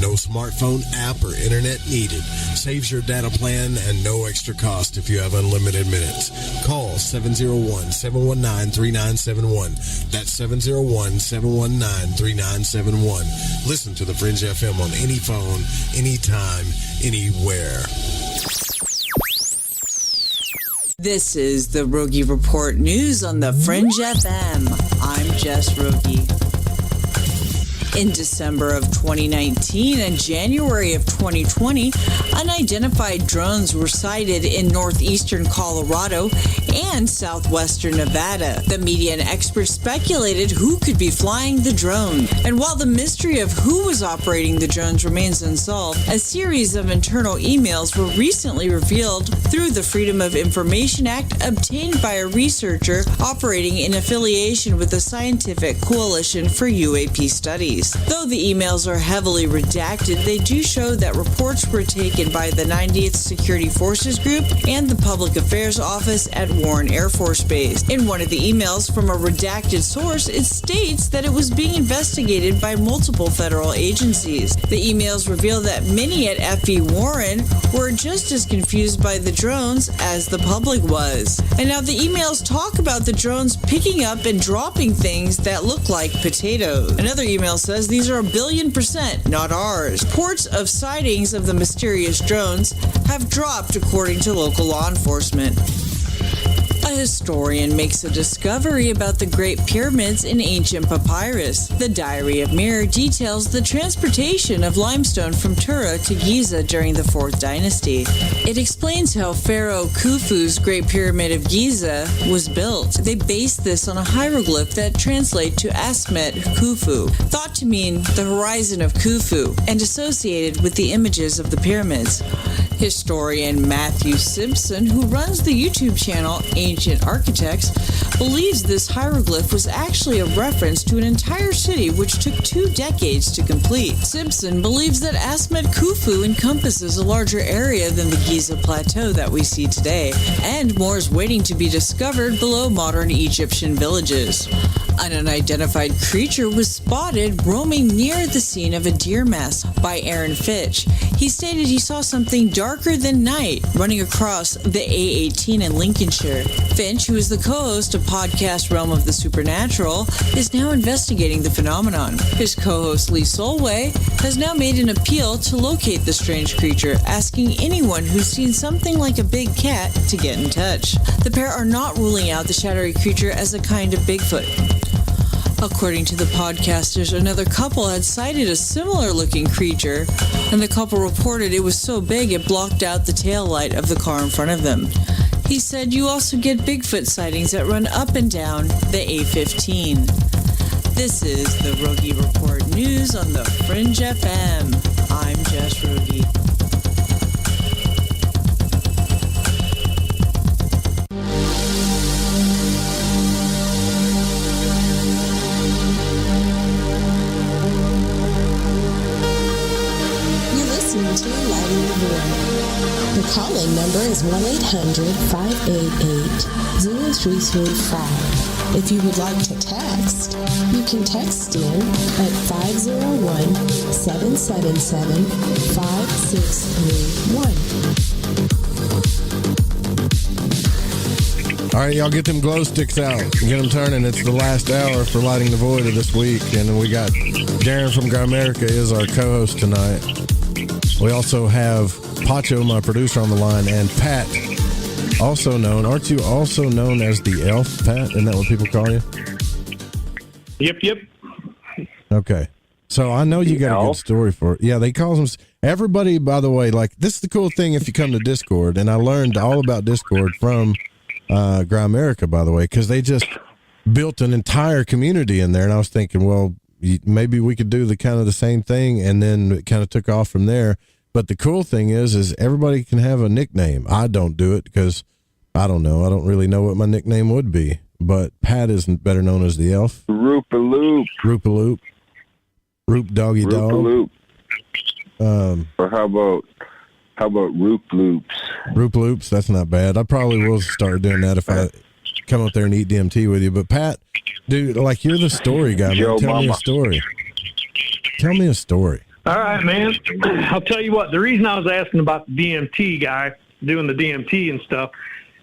Speaker 10: No smartphone, app, or internet needed. Saves your data plan and no extra cost if you have unlimited minutes. Call 701-719-3971. That's 701-719-3971. Listen to the Fringe FM on any phone, anytime, anywhere.
Speaker 1: This is the Rogie Report News on the Fringe FM. I'm Jess Rogie. In December of 2019 and January of 2020, unidentified drones were sighted in northeastern Colorado and southwestern Nevada. The media and experts speculated who could be flying the drone. And while the mystery of who was operating the drones remains unsolved, a series of internal emails were recently revealed through the Freedom of Information Act obtained by a researcher operating in affiliation with the Scientific Coalition for UAP Studies. Though the emails are heavily redacted, they do show that reports were taken by the 90th Security Forces Group and the Public Affairs Office at Warren Air Force Base. In one of the emails from a redacted source, it states that it was being investigated by multiple federal agencies. The emails reveal that many at FE Warren were just as confused by the drones as the public was. And now the emails talk about the drones picking up and dropping things that look like potatoes. Another email says these are 1,000,000,000%, not ours. Reports of sightings of the mysterious drones have dropped according to local law enforcement. A historian makes a discovery about the Great Pyramids in ancient papyrus. The Diary of Mir details the transportation of limestone from Tura to Giza during the 4th dynasty. It explains how Pharaoh Khufu's Great Pyramid of Giza was built. They based this on a hieroglyph that translates to Asmet Khufu, thought to mean the horizon of Khufu, and associated with the images of the pyramids. Historian Matthew Simpson, who runs the YouTube channel Ancient Architects, believes this hieroglyph was actually a reference to an entire city which took 2 decades to complete. Simpson believes that Asmet Khufu encompasses a larger area than the Giza Plateau that we see today, and more is waiting to be discovered below modern Egyptian villages. An unidentified creature was spotted roaming near the scene of a deer mask by Aaron Fitch. He stated he saw something darker than night running across the A18 in Lincolnshire. Finch, who is the co-host of podcast Realm of the Supernatural, is now investigating the phenomenon. His co-host Lee Solway has now made an appeal to locate the strange creature, asking anyone who's seen something like a big cat to get in touch. The pair are not ruling out the shadowy creature as a kind of Bigfoot. According to the podcasters, another couple had sighted a similar-looking creature, and the couple reported it was so big it blocked out the tail light of the car in front of them. He said you also get Bigfoot sightings that run up and down the A15. This is the Rogie Report News on the Fringe FM. I'm Jess Rogie.
Speaker 11: The call-in number is 1-800-588-0335. If you would like to text, you can text in at 501-777-5631.
Speaker 8: All right, y'all get them glow sticks out. Get them turning. It's the last hour for Lighting the Void of this week. And we got Darren from Grimerica is our co-host tonight. We also have Pacho, my producer, on the line, and Pat, also known. Aren't you also known as the Elf, Pat? Isn't that what people call you?
Speaker 4: Yep.
Speaker 8: Okay. So I know you got a good story for it. Yeah, they call them. Everybody, by the way, like, this is the cool thing if you come to Discord, and I learned all about Discord from Grimerica, by the way, because they just built an entire community in there, and I was thinking, well, maybe we could do the kind of the same thing, and then it kind of took off from there. But the cool thing is everybody can have a nickname. I don't do it because I don't know. I don't really know what my nickname would be. But Pat is better known as the Elf.
Speaker 18: Roop-a-loop.
Speaker 8: Roop-a-loop. Roop doggy dog.
Speaker 18: Roop-a-loop. Or how about Roop Loops?
Speaker 8: Roop Loops. That's not bad. I probably will start doing that if I come up there and eat DMT with you. But Pat, dude, like, you're the story guy, man. Tell me a story. Tell me a story.
Speaker 4: All right, man. I'll tell you what. The reason I was asking about the DMT guy, doing the DMT and stuff,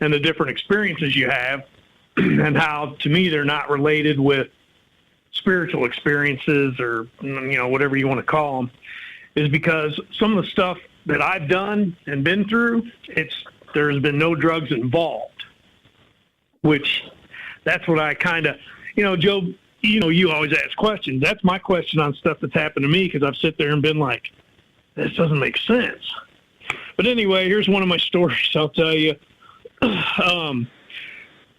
Speaker 4: and the different experiences you have, and how, to me, they're not related with spiritual experiences or, whatever you want to call them, is because some of the stuff that I've done and been through, there's been no drugs involved, which that's what I kind of, Joe, you always ask questions. That's my question on stuff that's happened to me, because I've sit there and been like, this doesn't make sense. But anyway, here's one of my stories I'll tell you. And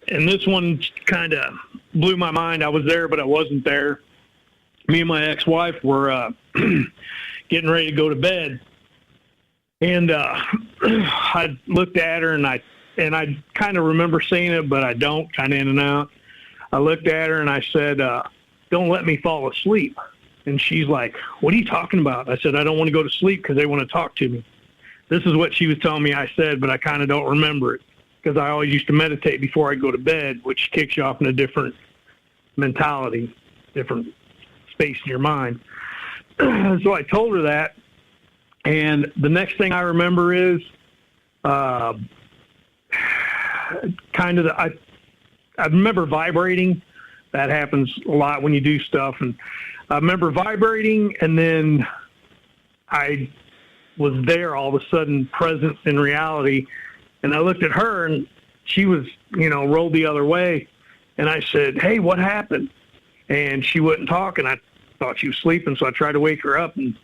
Speaker 4: this one kind of blew my mind. I was there, but I wasn't there. Me and my ex-wife were getting ready to go to bed. And I looked at her, and I kind of remember saying it, but I don't, kind of in and out. I looked at her and I said, don't let me fall asleep. And she's like, what are you talking about? I said, I don't want to go to sleep because they want to talk to me. This is what she was telling me I said, but I kind of don't remember it because I always used to meditate before I go to bed, which kicks you off in a different mentality, different space in your mind. So I told her that. And the next thing I remember is I remember vibrating. That happens a lot when you do stuff. And I remember vibrating, and then I was there all of a sudden, present in reality. And I looked at her, and she was, rolled the other way. And I said, "Hey, what happened?" And she wouldn't talk, and I thought she was sleeping, so I tried to wake her up, and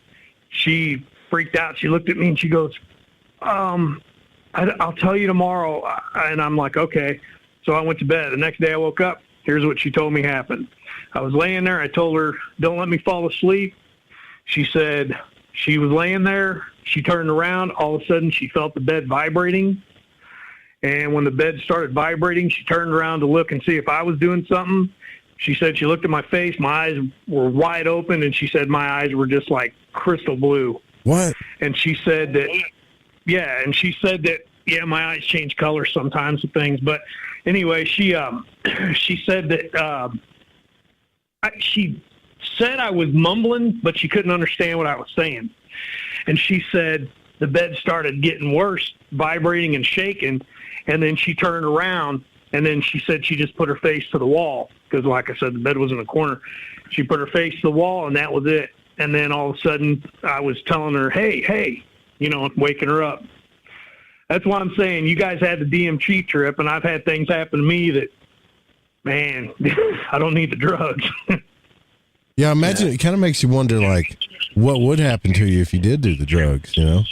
Speaker 4: she freaked out. She looked at me, and she goes, I'll tell you tomorrow. And I'm like, okay. So I went to bed. The next day I woke up. Here's what she told me happened. I was laying there. I told her, "Don't let me fall asleep." She said she was laying there. She turned around. All of a sudden, she felt the bed vibrating. And when the bed started vibrating, she turned around to look and see if I was doing something. She said she looked at my face. My eyes were wide open, and she said my eyes were just like crystal blue.
Speaker 8: What?
Speaker 4: And she said that, my eyes change color sometimes with things. But anyway, she said that she said I was mumbling, but she couldn't understand what I was saying. And she said the bed started getting worse, vibrating and shaking. And then she turned around, and then she said she just put her face to the wall because, like I said, the bed was in the corner. She put her face to the wall, and that was it. And then all of a sudden, I was telling her, hey, waking her up. That's why I'm saying you guys had the DMT trip, and I've had things happen to me that, man, I don't need the drugs.
Speaker 8: Yeah, imagine it kind of makes you wonder, like, what would happen to you if you did do the drugs,
Speaker 4: No,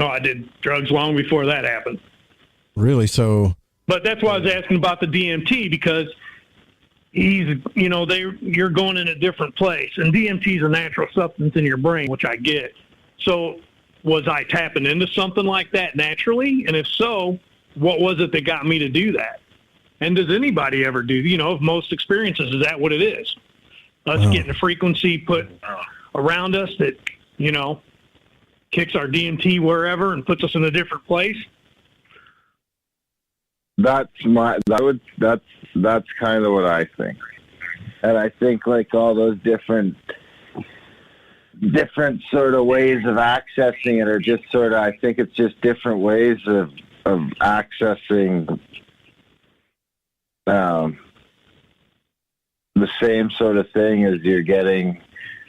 Speaker 4: I did drugs long before that happened.
Speaker 8: Really? So.
Speaker 4: But that's why I was asking about the DMT, because you're going in a different place, and DMT is a natural substance in your brain, which I get. So was I tapping into something like that naturally? And if so, what was it that got me to do that? And does anybody ever do, of most experiences, is that what it is? Us getting a frequency put around us that, kicks our DMT wherever and puts us in a different place?
Speaker 18: That's kind of what I think. And I think like all those different sort of ways of accessing it are just sort of, I think it's just different ways of accessing the same sort of thing as you're getting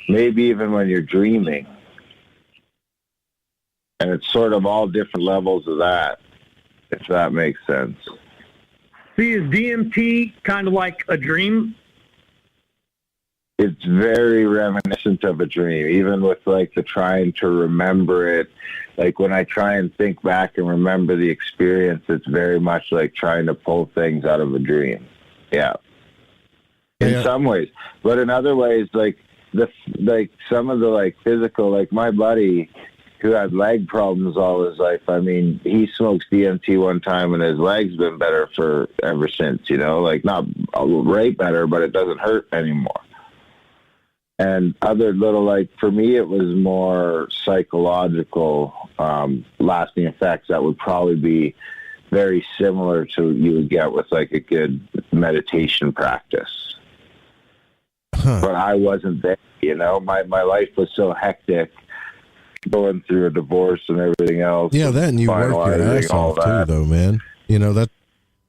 Speaker 18: maybe even when you're dreaming. And it's sort of all different levels of that, if that makes sense.
Speaker 4: See, is DMT kind of like a dream?
Speaker 18: It's very reminiscent of a dream, even with like the trying to remember it. Like when I try and think back and remember the experience, it's very much like trying to pull things out of a dream. Yeah. In some ways. But in other ways, like some of the like physical, like my buddy who had leg problems all his life. I mean, he smokes DMT one time and his leg's been better for ever since, like not right better, but it doesn't hurt anymore. And other little, like for me, it was more psychological lasting effects that would probably be very similar to you would get with like a good meditation practice. But I wasn't there, my life was so hectic, going through a divorce and everything else.
Speaker 8: Yeah, that and you work your ass off too, though, man. That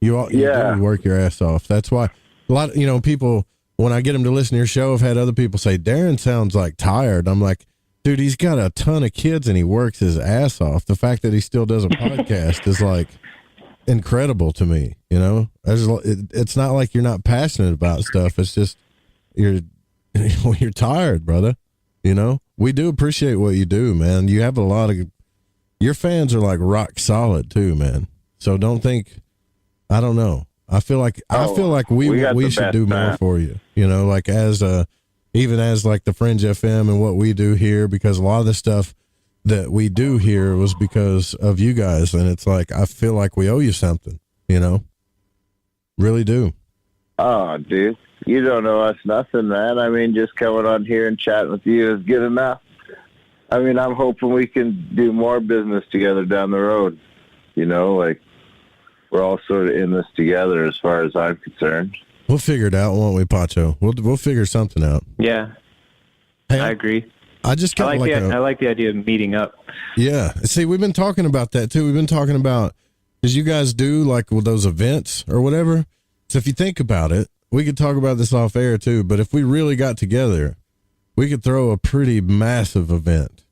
Speaker 8: you do work your ass off. That's why a lot of, people, when I get them to listen to your show, I've had other people say, Darren sounds like tired. I'm like, dude, he's got a ton of kids and he works his ass off. The fact that he still does a podcast is like incredible to me. It's not like you're not passionate about stuff. It's just you're tired, brother. We do appreciate what you do, man. You have a lot of your fans are like rock solid too, man. So don't think, I don't know. I feel like we should do more for you, like even as like the Fringe FM and what we do here, because a lot of the stuff that we do here was because of you guys. And it's like, I feel like we owe you something, really do.
Speaker 18: Oh, dude. You don't owe us nothing, man. I mean, just coming on here and chatting with you is good enough. I mean, I'm hoping we can do more business together down the road. Like we're all sort of in this together as far as I'm concerned.
Speaker 8: We'll figure it out, won't we, Pacho? We'll figure something out.
Speaker 2: Yeah. Hey, I agree.
Speaker 8: I
Speaker 2: like the idea of meeting up.
Speaker 8: Yeah. See, we've been talking about that too. We've been talking about, because you guys do like with those events or whatever. So if you think about it, we could talk about this off air too, but if we really got together, we could throw a pretty massive event.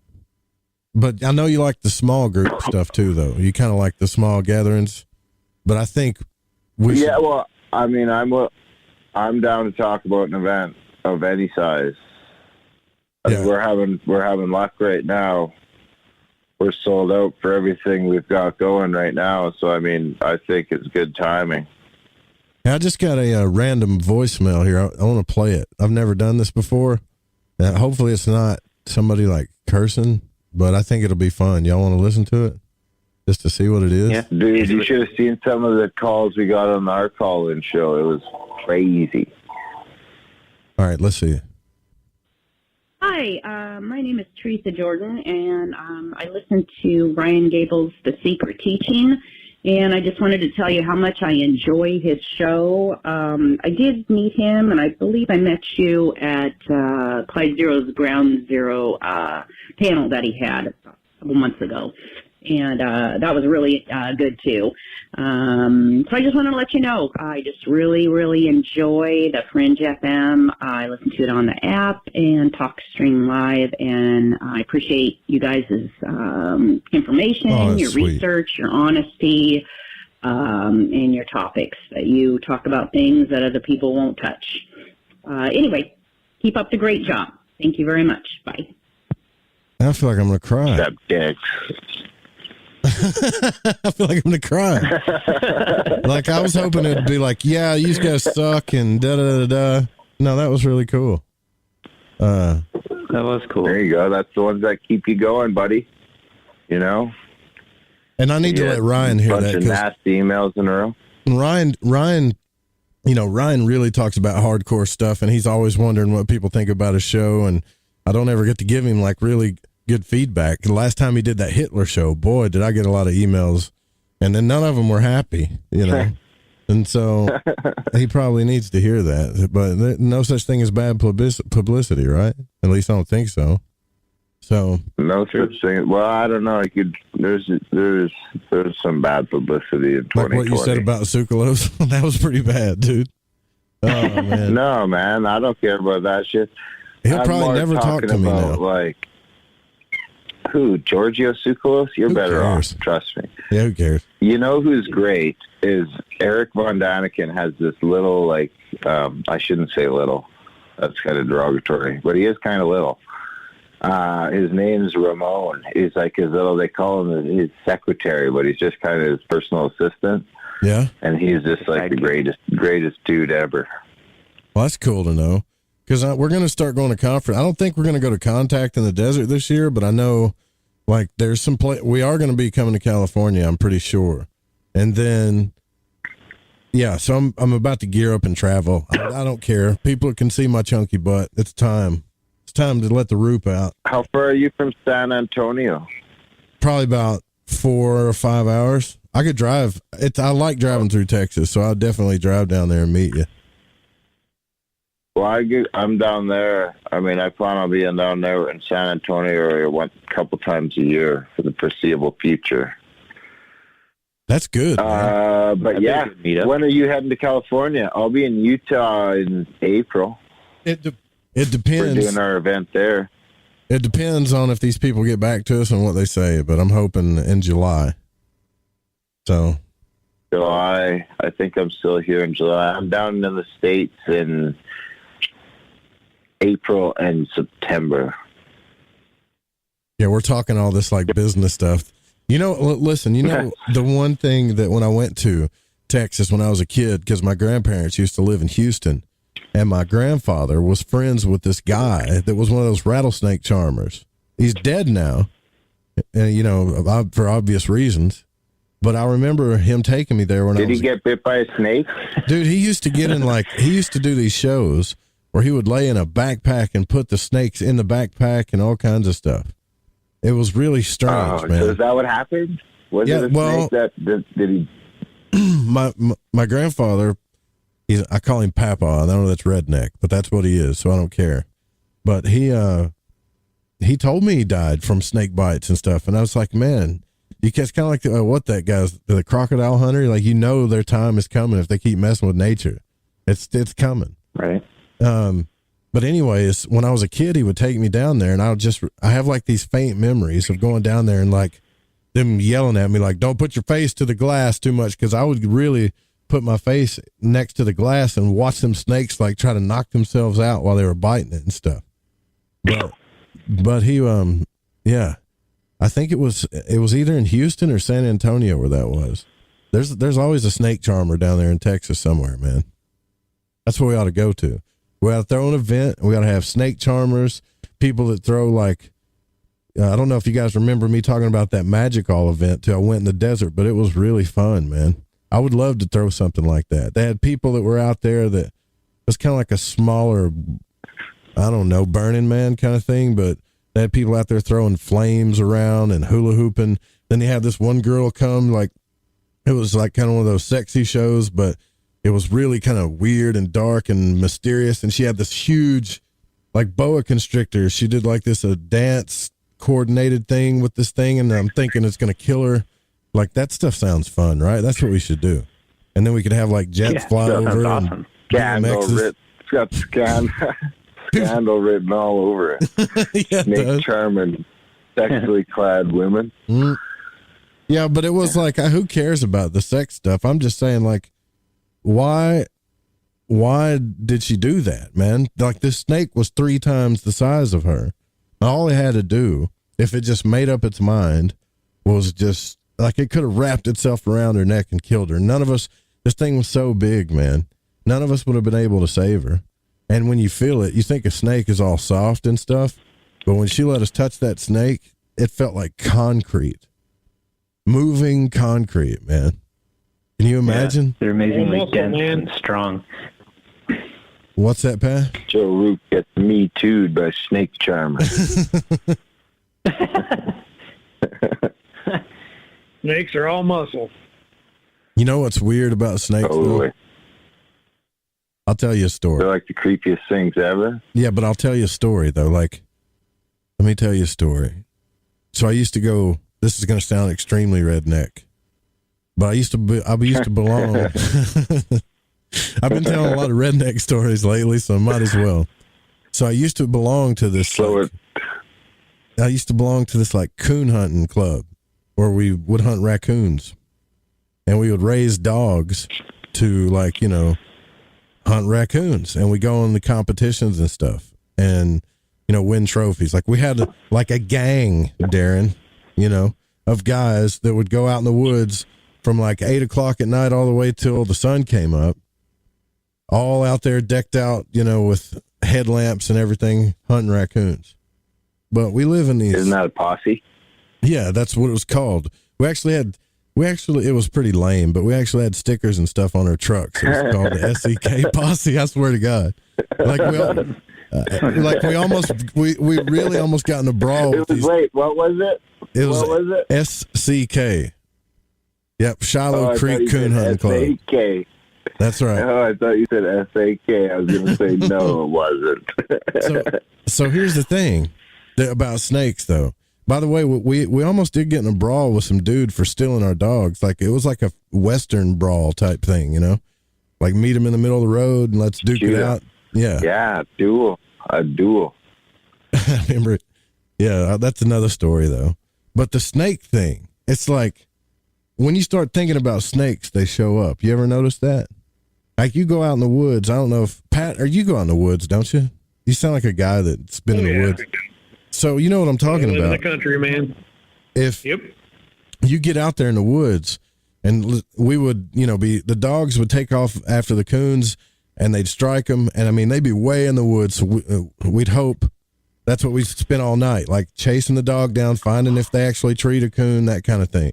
Speaker 8: But I know you like the small group stuff too, though. You kind of like the small gatherings. but I think
Speaker 18: well, I mean, I'm down to talk about an event of any size. I mean, we're having luck right now. We're sold out for everything we've got going right now. So, I mean, I think it's good timing.
Speaker 8: I just got a random voicemail here. I want to play it. I've never done this before. Hopefully it's not somebody like cursing, but I think it'll be fun. Y'all want to listen to it just to see what it is?
Speaker 18: Yeah, dude, you should have seen some of the calls we got on our call-in show. It was crazy.
Speaker 8: All right, let's see.
Speaker 12: Hi, my name is Teresa Jordan, and I listen to Brian Gable's The Secret Teaching, and I just wanted to tell you how much I enjoy his show. I did meet him, and I believe I met you at Clyde Zero's Ground Zero panel that he had a couple months ago, and that was really good, too. So I just wanted to let you know, I just really, really enjoy the Fringe FM. I listen to it on the app and TalkStream Live, and I appreciate you guys' information, your research, your honesty, and your topics, that you talk about things that other people won't touch. Anyway, keep up the great job. Thank you very much. Bye.
Speaker 8: I feel like I'm going to cry.
Speaker 18: That dick.
Speaker 8: I feel like I'm going to cry. Like, I was hoping it'd be like, yeah, you guys suck and da-da-da-da. No, that was really cool.
Speaker 2: That was cool.
Speaker 18: There you go. That's the ones that keep you going, buddy. You know?
Speaker 8: And I need to let Ryan hear that.
Speaker 18: Bunch of nasty emails in a row.
Speaker 8: Ryan, you know, Ryan really talks about hardcore stuff, and he's always wondering what people think about his show, and I don't ever get to give him, like, really good feedback. The last time he did that Hitler show, boy, did I get a lot of emails, and then none of them were happy, you know. And so he probably needs to hear that. But no such thing as bad publicity, right? At least I don't think so. So
Speaker 18: no such thing. Well, I don't know. There's some bad publicity in 2020.
Speaker 8: Like what you said about Sukalos, that was pretty bad, dude. Oh man.
Speaker 18: No, man, I don't care about that shit.
Speaker 8: He'll probably never talk to me now.
Speaker 18: Like, who? Giorgio Tsoukalos? You're better off. Trust me.
Speaker 8: Yeah, who cares?
Speaker 18: You know who's great is Eric Von Daniken has this little, like, I shouldn't say little. That's kind of derogatory. But he is kind of little. His name's Ramon. He's like his little, they call him his secretary, but he's just kind of his personal assistant.
Speaker 8: Yeah.
Speaker 18: And he's just like the greatest dude ever.
Speaker 8: Well, that's cool to know. Because we're going to start going to conference. I don't think we're going to go to Contact in the Desert this year, but I know, like, there's some we are going to be coming to California, I'm pretty sure. And then, yeah, so I'm about to gear up and travel. I don't care. People can see my chunky butt. It's time. It's time to let the roop out.
Speaker 18: How far are you from San Antonio?
Speaker 8: Probably about 4 or 5 hours. I could drive. I like driving through Texas, so I'll definitely drive down there and meet you.
Speaker 18: Well, I'm down there. I mean, I plan on being down there in San Antonio a couple times a year for the foreseeable future.
Speaker 8: That's good.
Speaker 18: But yeah, when are you heading to California? I'll be in Utah in April.
Speaker 8: It depends.
Speaker 18: We're doing our event there.
Speaker 8: It depends on if these people get back to us and what they say, but I'm hoping in July. So.
Speaker 18: July. I think I'm still here in July. I'm down in the States in April and September.
Speaker 8: Yeah, we're talking all this like business stuff. You know, listen, you know, the one thing that when I went to Texas when I was a kid, because my grandparents used to live in Houston, and my grandfather was friends with this guy that was one of those rattlesnake charmers. He's dead now, you know, for obvious reasons. But I remember him taking me there when
Speaker 18: Did he get bit by a snake?
Speaker 8: Dude, he used to get in he used to do these shows where he would lay in a backpack and put the snakes in the backpack and all kinds of stuff. It was really strange, man.
Speaker 18: So is that what happened? Was it a snake that did he?
Speaker 8: My grandfather, I call him Papa. I know that's redneck, but that's what he is, so I don't care. But he told me he died from snake bites and stuff, and I was like, man, you catch kind of like that guy's the crocodile hunter. Like, you know, their time is coming if they keep messing with nature. It's coming,
Speaker 2: right?
Speaker 8: But anyways, when I was a kid, he would take me down there, and I have like these faint memories of going down there and like them yelling at me like, don't put your face to the glass too much, because I would really put my face next to the glass and watch them snakes like try to knock themselves out while they were biting it and stuff. But he, yeah, I think it was either in Houston or San Antonio where that was. There's always a snake charmer down there in Texas somewhere, man. That's what we ought to go to. We ought to throw an event. We ought to have snake charmers, people that throw like, I don't know if you guys remember me talking about that Magic All event too. I went in the desert, but it was really fun, man. I would love to throw something like that. They had people that were out there that was kind of like a smaller, I don't know, Burning Man kind of thing, but they had people out there throwing flames around and hula hooping. Then they had this one girl come, like, it was like kind of one of those sexy shows, but it was really kind of weird and dark and mysterious. And she had this huge, like, boa constrictor. She did like this, a dance coordinated thing with this thing. And I'm thinking it's going to kill her. Like, that stuff sounds fun, right? That's what we should do. And then we could have like jets fly over.
Speaker 18: Awesome. Scandal written. It's got scandal written all over it.
Speaker 8: Yeah,
Speaker 18: snake charming, sexually clad women.
Speaker 8: Mm. Yeah, but it was like, who cares about the sex stuff? I'm just saying, like, why did she do that, man? Like, this snake was 3 times the size of her. All it had to do, if it just made up its mind, was just, like, it could have wrapped itself around her neck and killed her. None of us, this thing was so big, man. None of us would have been able to save her. And when you feel it, you think a snake is all soft and stuff. But when she let us touch that snake, it felt like concrete. Moving concrete, man. Can you imagine?
Speaker 2: Yeah, they're amazingly dense and strong.
Speaker 8: What's that, Pat?
Speaker 18: Joe Root gets me too'd by snake charmer.
Speaker 4: Snakes are all muscle.
Speaker 8: You know what's weird about snakes?
Speaker 18: Totally.
Speaker 8: I'll tell you a story.
Speaker 18: They're like the creepiest things ever.
Speaker 8: Yeah, but I'll tell you a story, though. Like, let me tell you a story. So I used to go, this is going to sound extremely redneck, but I used to belong. I've been telling a lot of redneck stories lately, so I might as well. So I used to belong to this, like coon hunting club where we would hunt raccoons, and we would raise dogs to, like, you know, hunt raccoons, and we go on the competitions and stuff and, you know, win trophies. Like, we had like a gang, Darren, you know, of guys that would go out in the woods from like 8 o'clock at night all the way till the sun came up, all out there decked out, you know, with headlamps and everything, hunting raccoons. But we live in these.
Speaker 18: Isn't that a posse?
Speaker 8: Yeah, that's what it was called. It was pretty lame, but we actually had stickers and stuff on our trucks. It was called the SEK Posse. I swear to God. Like, we really almost got in a brawl.
Speaker 18: Wait, what was it?
Speaker 8: What was it? SCK. Yep, Shiloh Creek Coon Hunting Club. SAK. That's right.
Speaker 18: Oh, I thought you said SAK. I was going to say no, it wasn't.
Speaker 8: So here's the thing about snakes, though. By the way, we almost did get in a brawl with some dude for stealing our dogs. Like, it was like a Western brawl type thing, you know? Like, meet him in the middle of the road and let's duke it out. Yeah.
Speaker 18: Yeah, a duel.
Speaker 8: I remember it. Yeah, that's another story, though. But the snake thing, it's like, when you start thinking about snakes, they show up. You ever notice that? Like, you go out in the woods. I don't know if, Pat, or you go out in the woods, don't you? You sound like a guy that's been in the woods. So you know what I'm talking about.
Speaker 4: In the country, man.
Speaker 8: If you get out there in the woods, and we would, you know, the dogs would take off after the coons, and they'd strike them, and I mean, they'd be way in the woods. So we'd hope that's what we'd spend all night, like chasing the dog down, finding if they actually treat a coon, that kind of thing.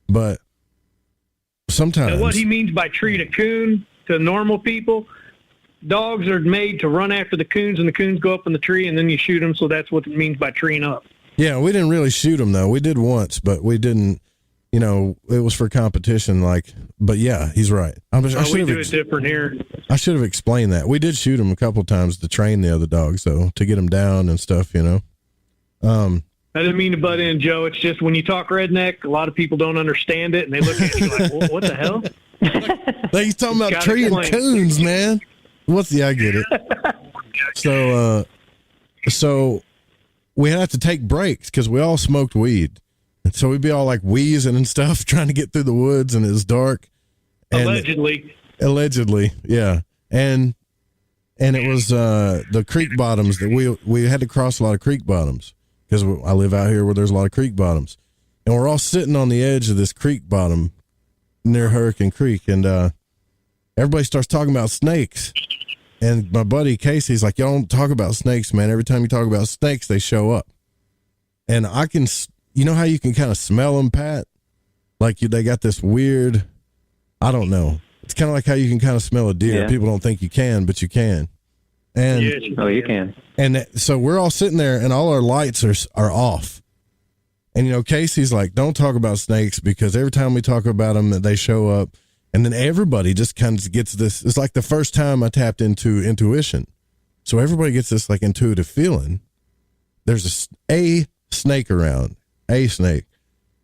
Speaker 8: But sometimes,
Speaker 4: now, what he means by treat a coon to normal people. Dogs are made to run after the coons, and the coons go up in the tree, and then you shoot them. So that's what it means by treeing up.
Speaker 8: Yeah, we didn't really shoot them, though. We did once, but we didn't, you know, it was for competition. Like, but yeah, he's right.
Speaker 4: We do it different here.
Speaker 8: I should have explained that. We did shoot them a couple times to train the other dogs, though, to get them down and stuff, you know.
Speaker 4: I didn't mean to butt in, Joe. It's just when you talk redneck, a lot of people don't understand it, and they look at you like, well, what the hell?
Speaker 8: Like, he's talking about treeing coons, man. I get it. So we had to take breaks because we all smoked weed. So we'd be all like wheezing and stuff, trying to get through the woods, and it was dark. And allegedly, yeah. And it was the creek bottoms that we had to cross a lot of creek bottoms because I live out here where there's a lot of creek bottoms, and we're all sitting on the edge of this creek bottom near Hurricane Creek, and everybody starts talking about snakes. And my buddy Casey's like, y'all don't talk about snakes, man. Every time you talk about snakes, they show up. And I can, you know how you can kind of smell them, Pat? Like they got this weird, I don't know. It's kind of like how you can kind of smell a deer.
Speaker 2: Yeah.
Speaker 8: People don't think you can, but you can. And
Speaker 2: you can.
Speaker 8: And so we're all sitting there, and all our lights are off. And, you know, Casey's like, don't talk about snakes because every time we talk about them, they show up. And then everybody just kind of gets this. It's like the first time I tapped into intuition. So everybody gets this like intuitive feeling. There's a snake around, a snake.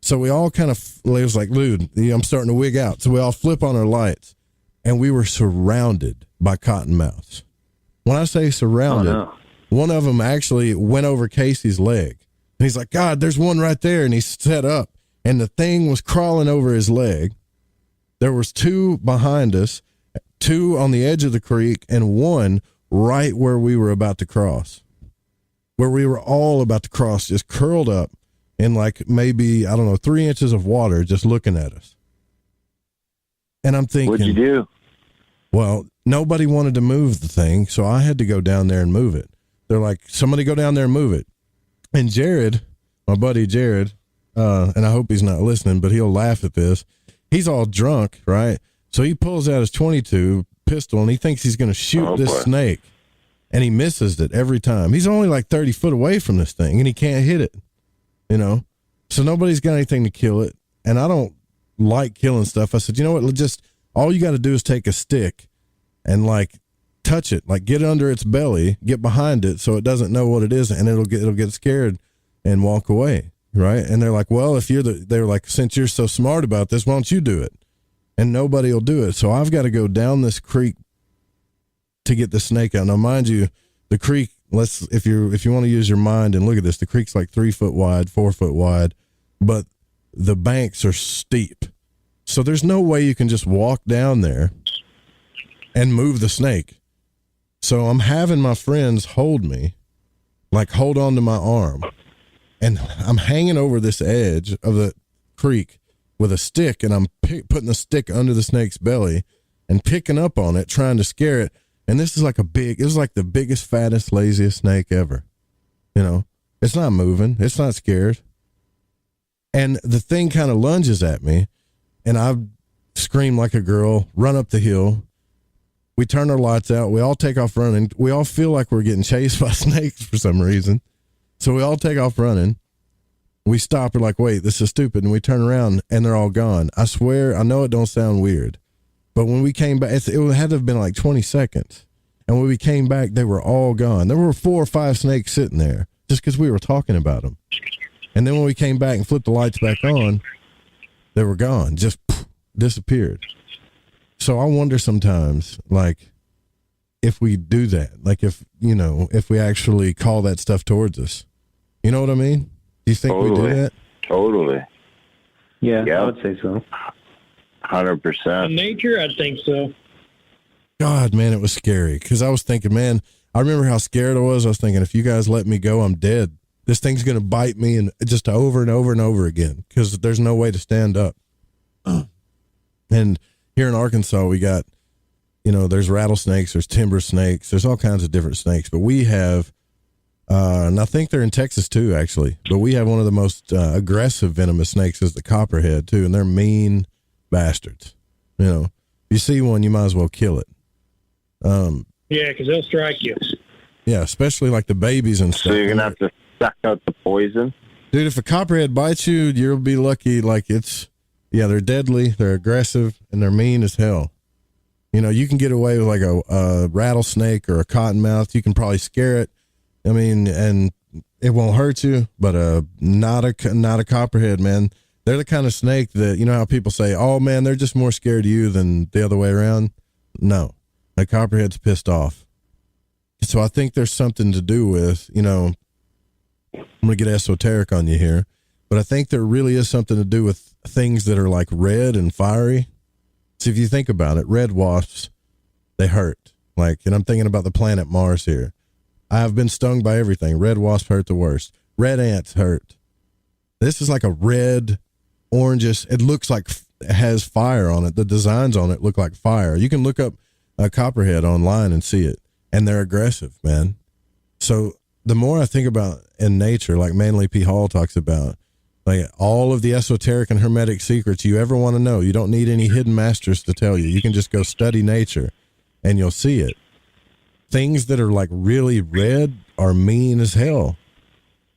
Speaker 8: So we all kind of, it was like, dude, I'm starting to wig out. So we all flip on our lights, and we were surrounded by cottonmouths. When I say surrounded, one of them actually went over Casey's leg. And he's like, God, there's one right there. And he set up, and the thing was crawling over his leg. There was two behind us, two on the edge of the creek, and one right where we were about to cross. Where we were all about to cross, just curled up in like maybe, I don't know, 3 inches of water just looking at us. And I'm thinking,
Speaker 18: what'd you do?
Speaker 8: Well, nobody wanted to move the thing, so I had to go down there and move it. They're like, somebody go down there and move it. And Jared, my buddy Jared, and I hope he's not listening, but he'll laugh at this. He's all drunk, right? So he pulls out his .22 pistol, and he thinks he's going to shoot this snake. And he misses it every time. He's only like 30 foot away from this thing, and he can't hit it, you know? So nobody's got anything to kill it. And I don't like killing stuff. I said, you know what? Just all you got to do is take a stick and like touch it, like get under its belly, get behind it so it doesn't know what it is, and it'll get scared and walk away. Right. And they're like, well, they were like, since you're so smart about this, why don't you do it? And nobody will do it. So I've got to go down this creek to get the snake out. Now, mind you, the creek, if you want to use your mind and look at this, the creek's like 3 foot wide, 4 foot wide, but the banks are steep. So there's no way you can just walk down there and move the snake. So I'm having my friends hold me, like hold on to my arm. And I'm hanging over this edge of the creek with a stick, and I'm putting the stick under the snake's belly and picking up on it, trying to scare it. And this is like it was like the biggest, fattest, laziest snake ever. You know, it's not moving. It's not scared. And the thing kind of lunges at me, and I scream like a girl, run up the hill. We turn our lights out. We all take off running. We all feel like we're getting chased by snakes for some reason. So we all take off running. We stop. We're like, wait, this is stupid. And we turn around, and they're all gone. I swear, I know it don't sound weird, but when we came back, it had to have been like 20 seconds. And when we came back, they were all gone. There were 4 or 5 snakes sitting there just because we were talking about them. And then when we came back and flipped the lights back on, they were gone, just disappeared. So I wonder sometimes, like, if we do that, like if we actually call that stuff towards us. You know what I mean? Do you think we do that?
Speaker 18: Totally.
Speaker 2: Yeah, I would say so.
Speaker 18: 100%.
Speaker 4: In nature, I think so.
Speaker 8: God, man, it was scary because I was thinking, man, I remember how scared I was. I was thinking, if you guys let me go, I'm dead. This thing's going to bite me, and just over and over and over again because there's no way to stand up. And here in Arkansas, we got, there's rattlesnakes, there's timber snakes, there's all kinds of different snakes, but we have, and I think they're in Texas too, actually, but we have one of the most aggressive venomous snakes is the copperhead too, and they're mean bastards. If you see one, you might as well kill it.
Speaker 4: Yeah, because they'll strike you.
Speaker 8: Yeah, especially like the babies and stuff.
Speaker 18: So you're going to have to suck out the poison?
Speaker 8: Dude, if a copperhead bites you, you'll be lucky. Like they're deadly, they're aggressive, and they're mean as hell. You can get away with like a rattlesnake or a cottonmouth. You can probably scare it. I mean, and it won't hurt you, but not a copperhead, man. They're the kind of snake that, how people say, oh man, they're just more scared of you than the other way around. No, the copperhead's pissed off. So I think there's something to do with, I'm going to get esoteric on you here, but I think there really is something to do with things that are like red and fiery. See, if you think about it, red wasps, they hurt. Like, and I'm thinking about the planet Mars here. I have been stung by everything. Red wasp hurt the worst. Red ants hurt. This is like a red, orangish. It looks like it has fire on it. The designs on it look like fire. You can look up a copperhead online and see it, and they're aggressive, man. So the more I think about in nature, like Manly P. Hall talks about, like all of the esoteric and hermetic secrets you ever want to know, you don't need any hidden masters to tell you. You can just go study nature and you'll see it. Things that are like really red are mean as hell.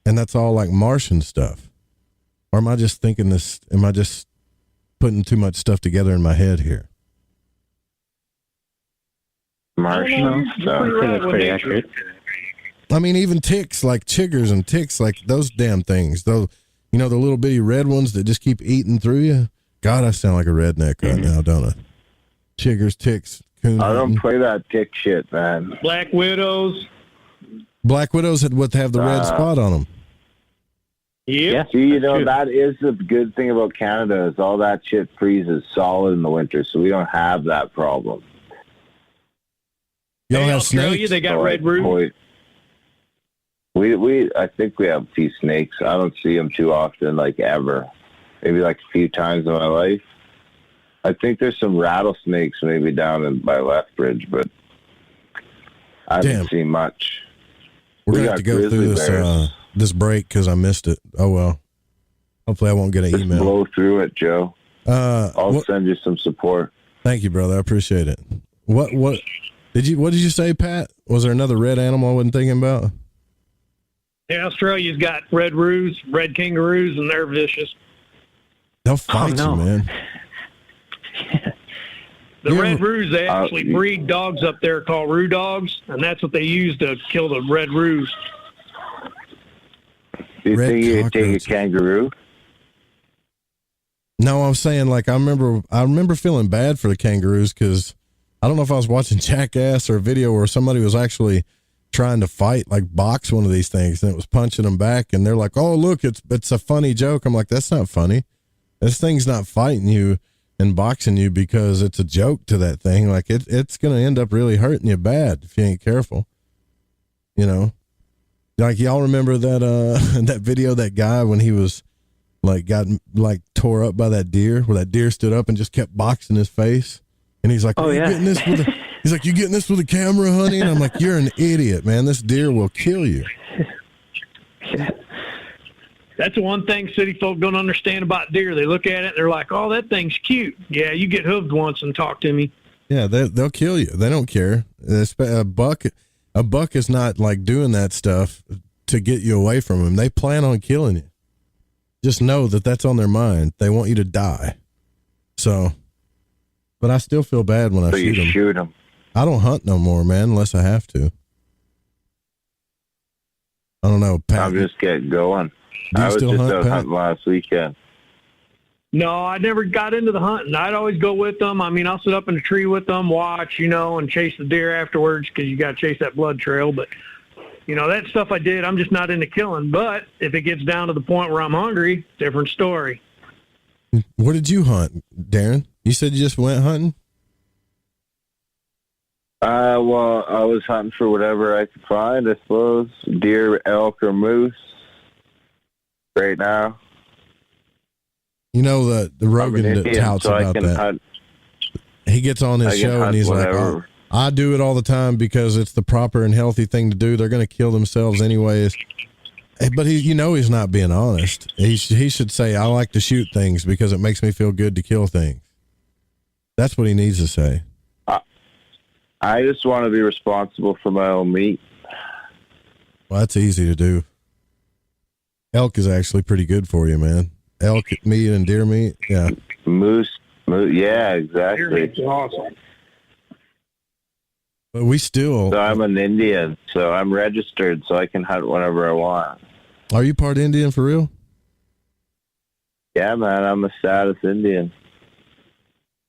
Speaker 8: And that's all like Martian stuff. Or am I just thinking this? Am I just putting too much stuff together in my head here?
Speaker 2: Martian? So I think that's pretty accurate.
Speaker 8: I mean, even ticks, like chiggers and ticks, like those damn things. Those, you know, the little bitty red ones that just keep eating through you. God, I sound like a redneck right now, don't I? Chiggers, ticks.
Speaker 18: I don't play that tick shit, man.
Speaker 4: Black widows.
Speaker 8: Black widows would have the red spot on them.
Speaker 4: Yeah.
Speaker 18: See, you know, that is the good thing about Canada is all that shit freezes solid in the winter, so we don't have that problem.
Speaker 8: You don't have
Speaker 4: Australia,
Speaker 8: snakes?
Speaker 4: they got red roots.
Speaker 18: I think we have a few snakes. I don't see them too often, like ever. Maybe like a few times in my life. I think there's some rattlesnakes maybe down by Lethbridge, but I haven't seen much.
Speaker 8: We're going to have to go through this break because I missed it. Oh, well. Hopefully I won't get an email.
Speaker 18: Blow through it, Joe. I'll send you some support.
Speaker 8: Thank you, brother. I appreciate it. What did you say, Pat? Was there another red animal I wasn't thinking about?
Speaker 4: Yeah, Australia's got red roos, red kangaroos, and they're vicious.
Speaker 8: They'll fight you, man.
Speaker 4: The red roos, they actually breed dogs up there called roo dogs, and that's what they use to kill the red roos.
Speaker 18: Do you think you could take a kangaroo?
Speaker 8: No, I'm saying, like, I remember feeling bad for the kangaroos because I don't know if I was watching Jackass or a video where somebody was actually trying to fight, like box one of these things, and it was punching them back, and they're like, oh, look, it's a funny joke. I'm like, that's not funny. This thing's not fighting you and boxing you because it's a joke to that thing. Like, it's going to end up really hurting you bad if you ain't careful. You know? Like, y'all remember that that video, that guy when he was, like, got, like, tore up by that deer, where that deer stood up and just kept boxing his face? And he's like,
Speaker 2: oh, yeah.
Speaker 8: He's like, you getting this with a camera, honey? And I'm like, you're an idiot, man. This deer will kill you.
Speaker 4: That's the one thing city folk don't understand about deer. They look at it, they're like, oh, that thing's cute. Yeah, you get hooved once and talk to me.
Speaker 8: Yeah, they'll kill you. They don't care. A buck is not like doing that stuff to get you away from them. They plan on killing you. Just know that that's on their mind. They want you to die. So, but I still feel bad when I shoot them. I don't hunt no more, man, unless I have to. I don't know, Pat.
Speaker 18: I'm just getting going. I was just out hunting last weekend.
Speaker 4: No, I never got into the hunting. I'd always go with them. I mean, I'll sit up in a tree with them, watch, you know, and chase the deer afterwards because you got to chase that blood trail. But, you know, that stuff I did, I'm just not into killing. But if it gets down to the point where I'm hungry, different story.
Speaker 8: What did you hunt, Darren? You said you just went hunting?
Speaker 18: Well, I was hunting for whatever I could find, I suppose. Deer, elk, or moose. Right now.
Speaker 8: You know, the Rogan that touts about that.
Speaker 18: Hunt.
Speaker 8: He gets on his show and he's whatever. Like, I do it all the time because it's the proper and healthy thing to do. They're going to kill themselves anyways. But he's not being honest. He should say, I like to shoot things because it makes me feel good to kill things. That's what he needs to say.
Speaker 18: I just want to be responsible for my own meat.
Speaker 8: Well, that's easy to do. Elk is actually pretty good for you, man. Elk meat and deer meat, yeah.
Speaker 18: Moose, yeah, exactly.
Speaker 4: Deer meat's awesome.
Speaker 8: But we still...
Speaker 18: So I'm an Indian, so I'm registered, so I can hunt whenever I want.
Speaker 8: Are you part Indian for real?
Speaker 18: Yeah, man, I'm a status Indian.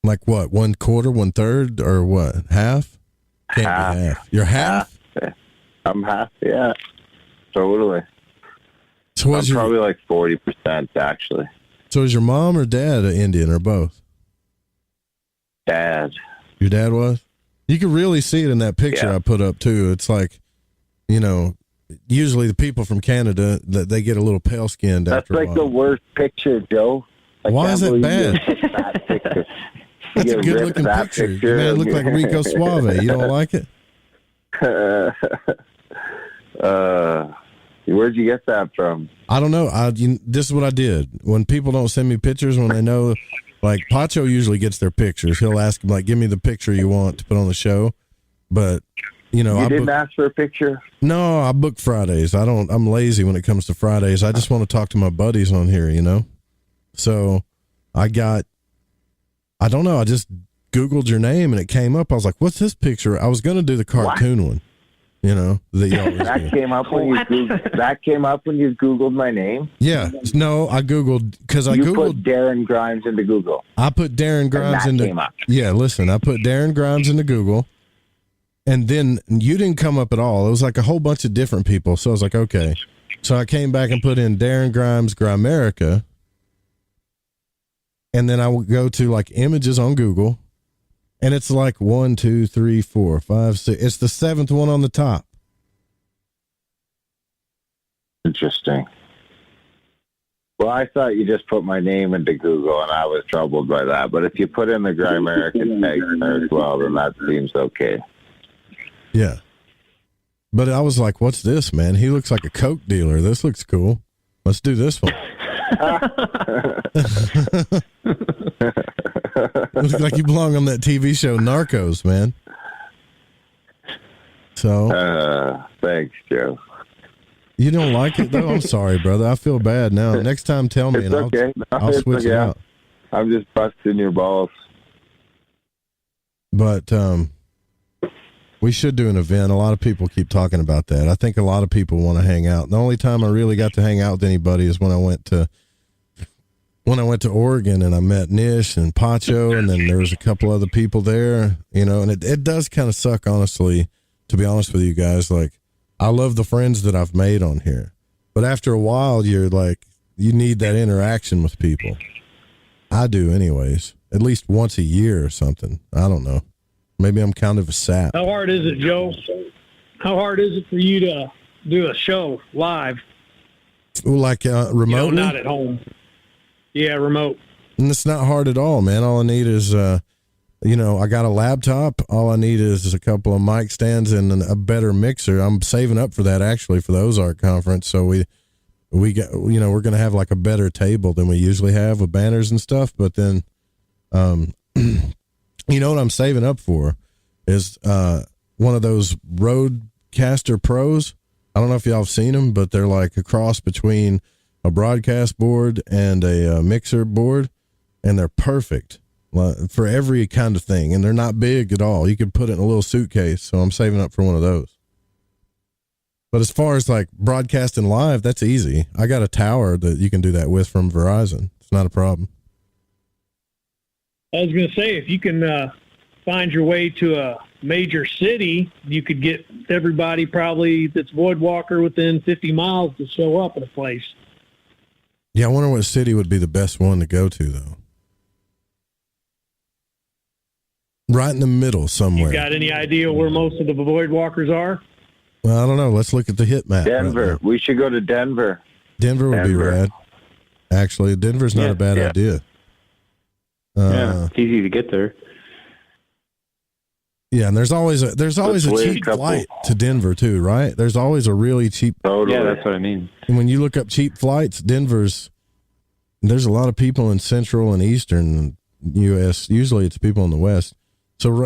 Speaker 8: Like what, 1/4, 1/3, or what, half? Can't be half. You're half?
Speaker 18: I'm half, yeah. Totally.
Speaker 8: So
Speaker 18: I'm probably like 40% actually.
Speaker 8: So is your mom or dad an Indian or both?
Speaker 18: Dad.
Speaker 8: Your dad was? You can really see it in that picture I put up too. It's like, usually the people from Canada, that they get a little pale skinned.
Speaker 18: That's
Speaker 8: after a
Speaker 18: like
Speaker 8: while.
Speaker 18: the worst picture, Joe.
Speaker 8: Why is that bad?
Speaker 18: That picture.
Speaker 8: That's a good looking picture. Your man look like Rico Suave. You don't like it?
Speaker 18: Where'd you get that from?
Speaker 8: I don't know. This is what I did. When people don't send me pictures, when they know, like Pacho usually gets their pictures. He'll ask them, like, give me the picture you want to put on the show. But,
Speaker 18: you didn't ask for a picture?
Speaker 8: No, I book Fridays. I'm lazy when it comes to Fridays. I just want to talk to my buddies on here, So I don't know. I just Googled your name and it came up. I was like, what's this picture? I was going to do the cartoon one. That you always
Speaker 18: that came up when you Googled my name.
Speaker 8: Yeah, no, I Googled because I
Speaker 18: put Darren Grimes into Google.
Speaker 8: I put Darren Grimes into.
Speaker 18: Came up.
Speaker 8: Yeah, listen, I put Darren Grimes into Google, and then you didn't come up at all. It was like a whole bunch of different people. So I was like, okay. So I came back and put in Darren Grimes Grimerica, and then I would go to like images on Google. And it's like 1, 2, 3, 4, 5, 6. It's the 7th one on the top.
Speaker 18: Interesting. Well, I thought you just put my name into Google, and I was troubled by that. But if you put in the Grimerica tag in there as well, then that seems okay.
Speaker 8: Yeah. But I was like, what's this, man? He looks like a Coke dealer. This looks cool. Let's do this one. Looks like you belong on that TV show Narcos, man. So
Speaker 18: thanks, Joe.
Speaker 8: You don't like it though? I'm sorry, brother. I feel bad now. Next time tell me and I'll switch it out.
Speaker 18: I'm just busting your balls.
Speaker 8: But we should do an event. A lot of people keep talking about that. I think a lot of people want to hang out. The only time I really got to hang out with anybody is when I went to Oregon and I met Nish and Pacho, and then there was a couple other people there, and it does kind of suck, honestly, to be honest with you guys. Like, I love the friends that I've made on here, but after a while, you're like, you need that interaction with people. I do anyways, at least once a year or something. I don't know. Maybe I'm kind of a sap.
Speaker 4: How hard is it, Joe? How hard is it for you to do a show live?
Speaker 8: Like remotely?
Speaker 4: Not at home. Yeah, remote.
Speaker 8: And it's not hard at all, man. All I need is, I got a laptop. All I need is a couple of mic stands and a better mixer. I'm saving up for that, actually, for the Ozark conference. So we got, we're going to have like a better table than we usually have with banners and stuff. But then, what I'm saving up for is one of those Rodecaster Pros. I don't know if y'all have seen them, but they're like a cross between a broadcast board and a mixer board, and they're perfect for every kind of thing, and they're not big at all. You could put it in a little suitcase, so I'm saving up for one of those. But as far as like broadcasting live, that's easy. I got a tower that you can do that with from Verizon. It's not a problem.
Speaker 4: I was going to say, if you can find your way to a major city, you could get everybody probably that's Void Walker within 50 miles to show up at a place.
Speaker 8: Yeah, I wonder what city would be the best one to go to, though. Right in the middle somewhere.
Speaker 4: You got any idea where most of the Void Walkers are?
Speaker 8: Well, I don't know. Let's look at the hit map.
Speaker 18: Denver.
Speaker 8: Right,
Speaker 18: we should go to Denver.
Speaker 8: Denver would be rad. Actually, Denver's not a bad idea.
Speaker 2: It's easy to get there.
Speaker 8: Yeah, and there's always a cheap flight to Denver too, right? There's always a really cheap.
Speaker 2: Totally. Yeah, that's what I mean.
Speaker 8: And when you look up cheap flights, there's a lot of people in Central and Eastern U.S. Usually, it's people in the West.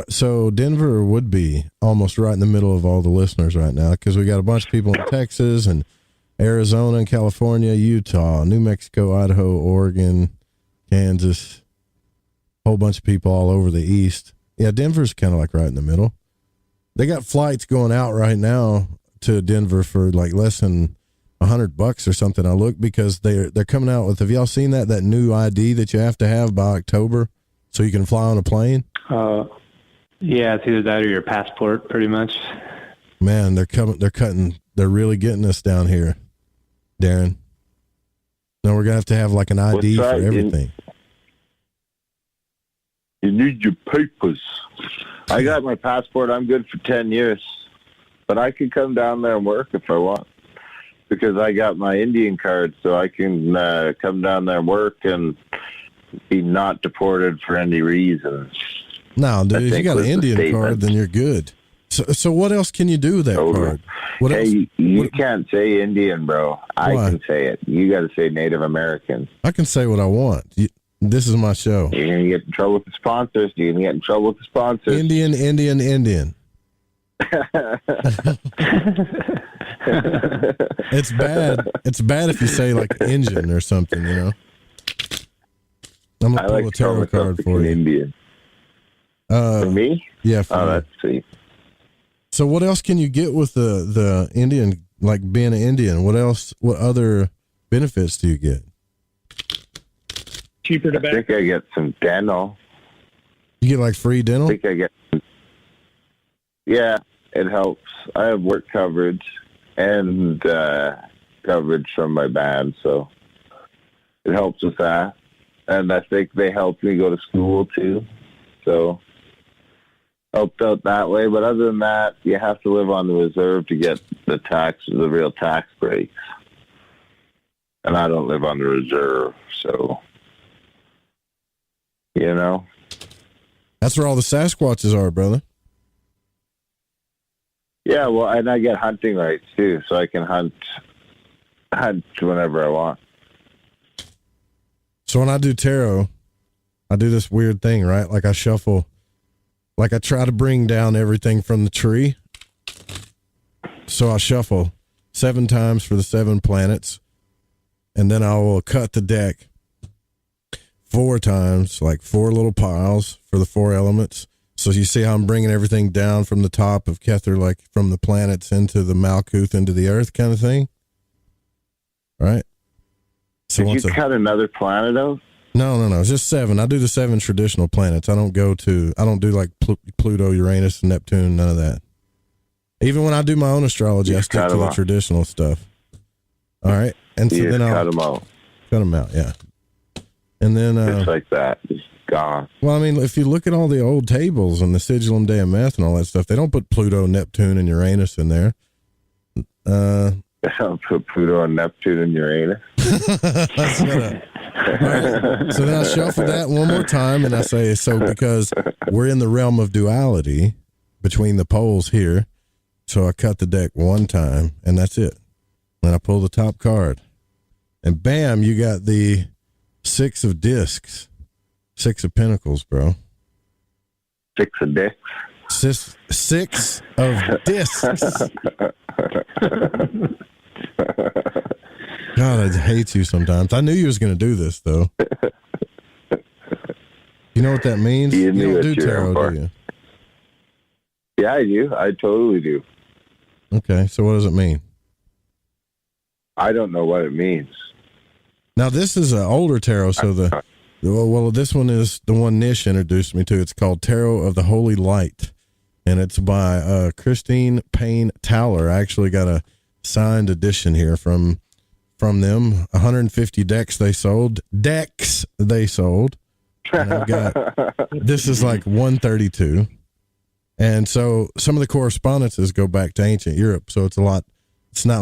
Speaker 8: So Denver would be almost right in the middle of all the listeners right now, because we got a bunch of people in Texas and Arizona and California, Utah, New Mexico, Idaho, Oregon, Kansas. A whole bunch of people all over the East. Yeah, Denver's kind of like right in the middle. They got flights going out right now to Denver for like less than $100 or something. I looked because they're coming out with. Have y'all seen that new ID that you have to have by October so you can fly on a plane?
Speaker 2: Yeah, it's either that or your passport, pretty much.
Speaker 8: Man, they're really getting us down here, Darren. No, we're going to have like an ID for everything.
Speaker 18: You need your papers. I got my passport. I'm good for 10 years. But I can come down there and work if I want. Because I got my Indian card, so I can come down there and work and be not deported for any reason.
Speaker 8: No, dude, if you got an Indian card, then you're good. So what else can you do with that card?
Speaker 18: You can't say Indian, bro. I can say it. You got to say Native American.
Speaker 8: I can say what I want. This is my show.
Speaker 18: You're going to get in trouble with the sponsors. Indian.
Speaker 8: It's bad. It's bad if you say like engine or something, you know. I'm gonna pull a tarot card for you.
Speaker 18: Indian. For me?
Speaker 8: Yeah.
Speaker 18: Let's see.
Speaker 8: So what else can you get with the Indian, like being an Indian? What else? What other benefits do you get?
Speaker 4: Cheaper tobacco.
Speaker 18: I think I get some dental.
Speaker 8: You get like free dental?
Speaker 18: I think I get. Yeah, it helps. I have work coverage and coverage from my band, so it helps with that. And I think they helped me go to school too, so helped out that way. But other than that, you have to live on the reserve to get the real tax breaks. And I don't live on the reserve, so you know.
Speaker 8: That's where all the Sasquatches are, brother.
Speaker 18: Yeah, well, and I get hunting rights too, so I can hunt whenever I want.
Speaker 8: So when I do tarot, I do this weird thing, right? Like I shuffle, like I try to bring down everything from the tree. So I shuffle 7 times for the 7 planets, and then I will cut the deck 4 times, like 4 little piles for the 4 elements. So you see how I'm bringing everything down from the top of Kether, like from the planets into the Malkuth, into the earth kind of thing? Right? So
Speaker 18: Did you cut another planet out?
Speaker 8: No. It's just 7. I do the 7 traditional planets. I don't do like Pluto, Uranus, and Neptune, none of that. Even when I do my own astrology, I stick to the traditional stuff. All right? And so then I'll
Speaker 18: cut them out.
Speaker 8: Cut them out, yeah. And then
Speaker 18: just like that. Just gone.
Speaker 8: Well, I mean, if you look at all the old tables and the Sigillum Dei Meth and all that stuff, they don't put Pluto, Neptune, and Uranus in there.
Speaker 18: They don't put Pluto and Neptune and Uranus.
Speaker 8: Right. So then I shuffle that one more time, and I say, so because we're in the realm of duality between the poles here, so I cut the deck 1 time, and that's it. Then I pull the top card, and bam, you got the 6 of discs. 6 of pentacles, bro.
Speaker 18: 6 of discs?
Speaker 8: 6 of discs. God, I hate you sometimes. I knew you was going to do this, though. You know what that means? You don't do tarot, do you?
Speaker 18: Yeah, I do. I totally do.
Speaker 8: Okay, so what does it mean?
Speaker 18: I don't know what it means.
Speaker 8: Now, this is an older tarot, so this one is the one Nish introduced me to. It's called Tarot of the Holy Light, and it's by Christine Payne Towler. I actually got a signed edition here from them. 150 decks they sold. And I've got, this is like 132. And so some of the correspondences go back to ancient Europe, so it's not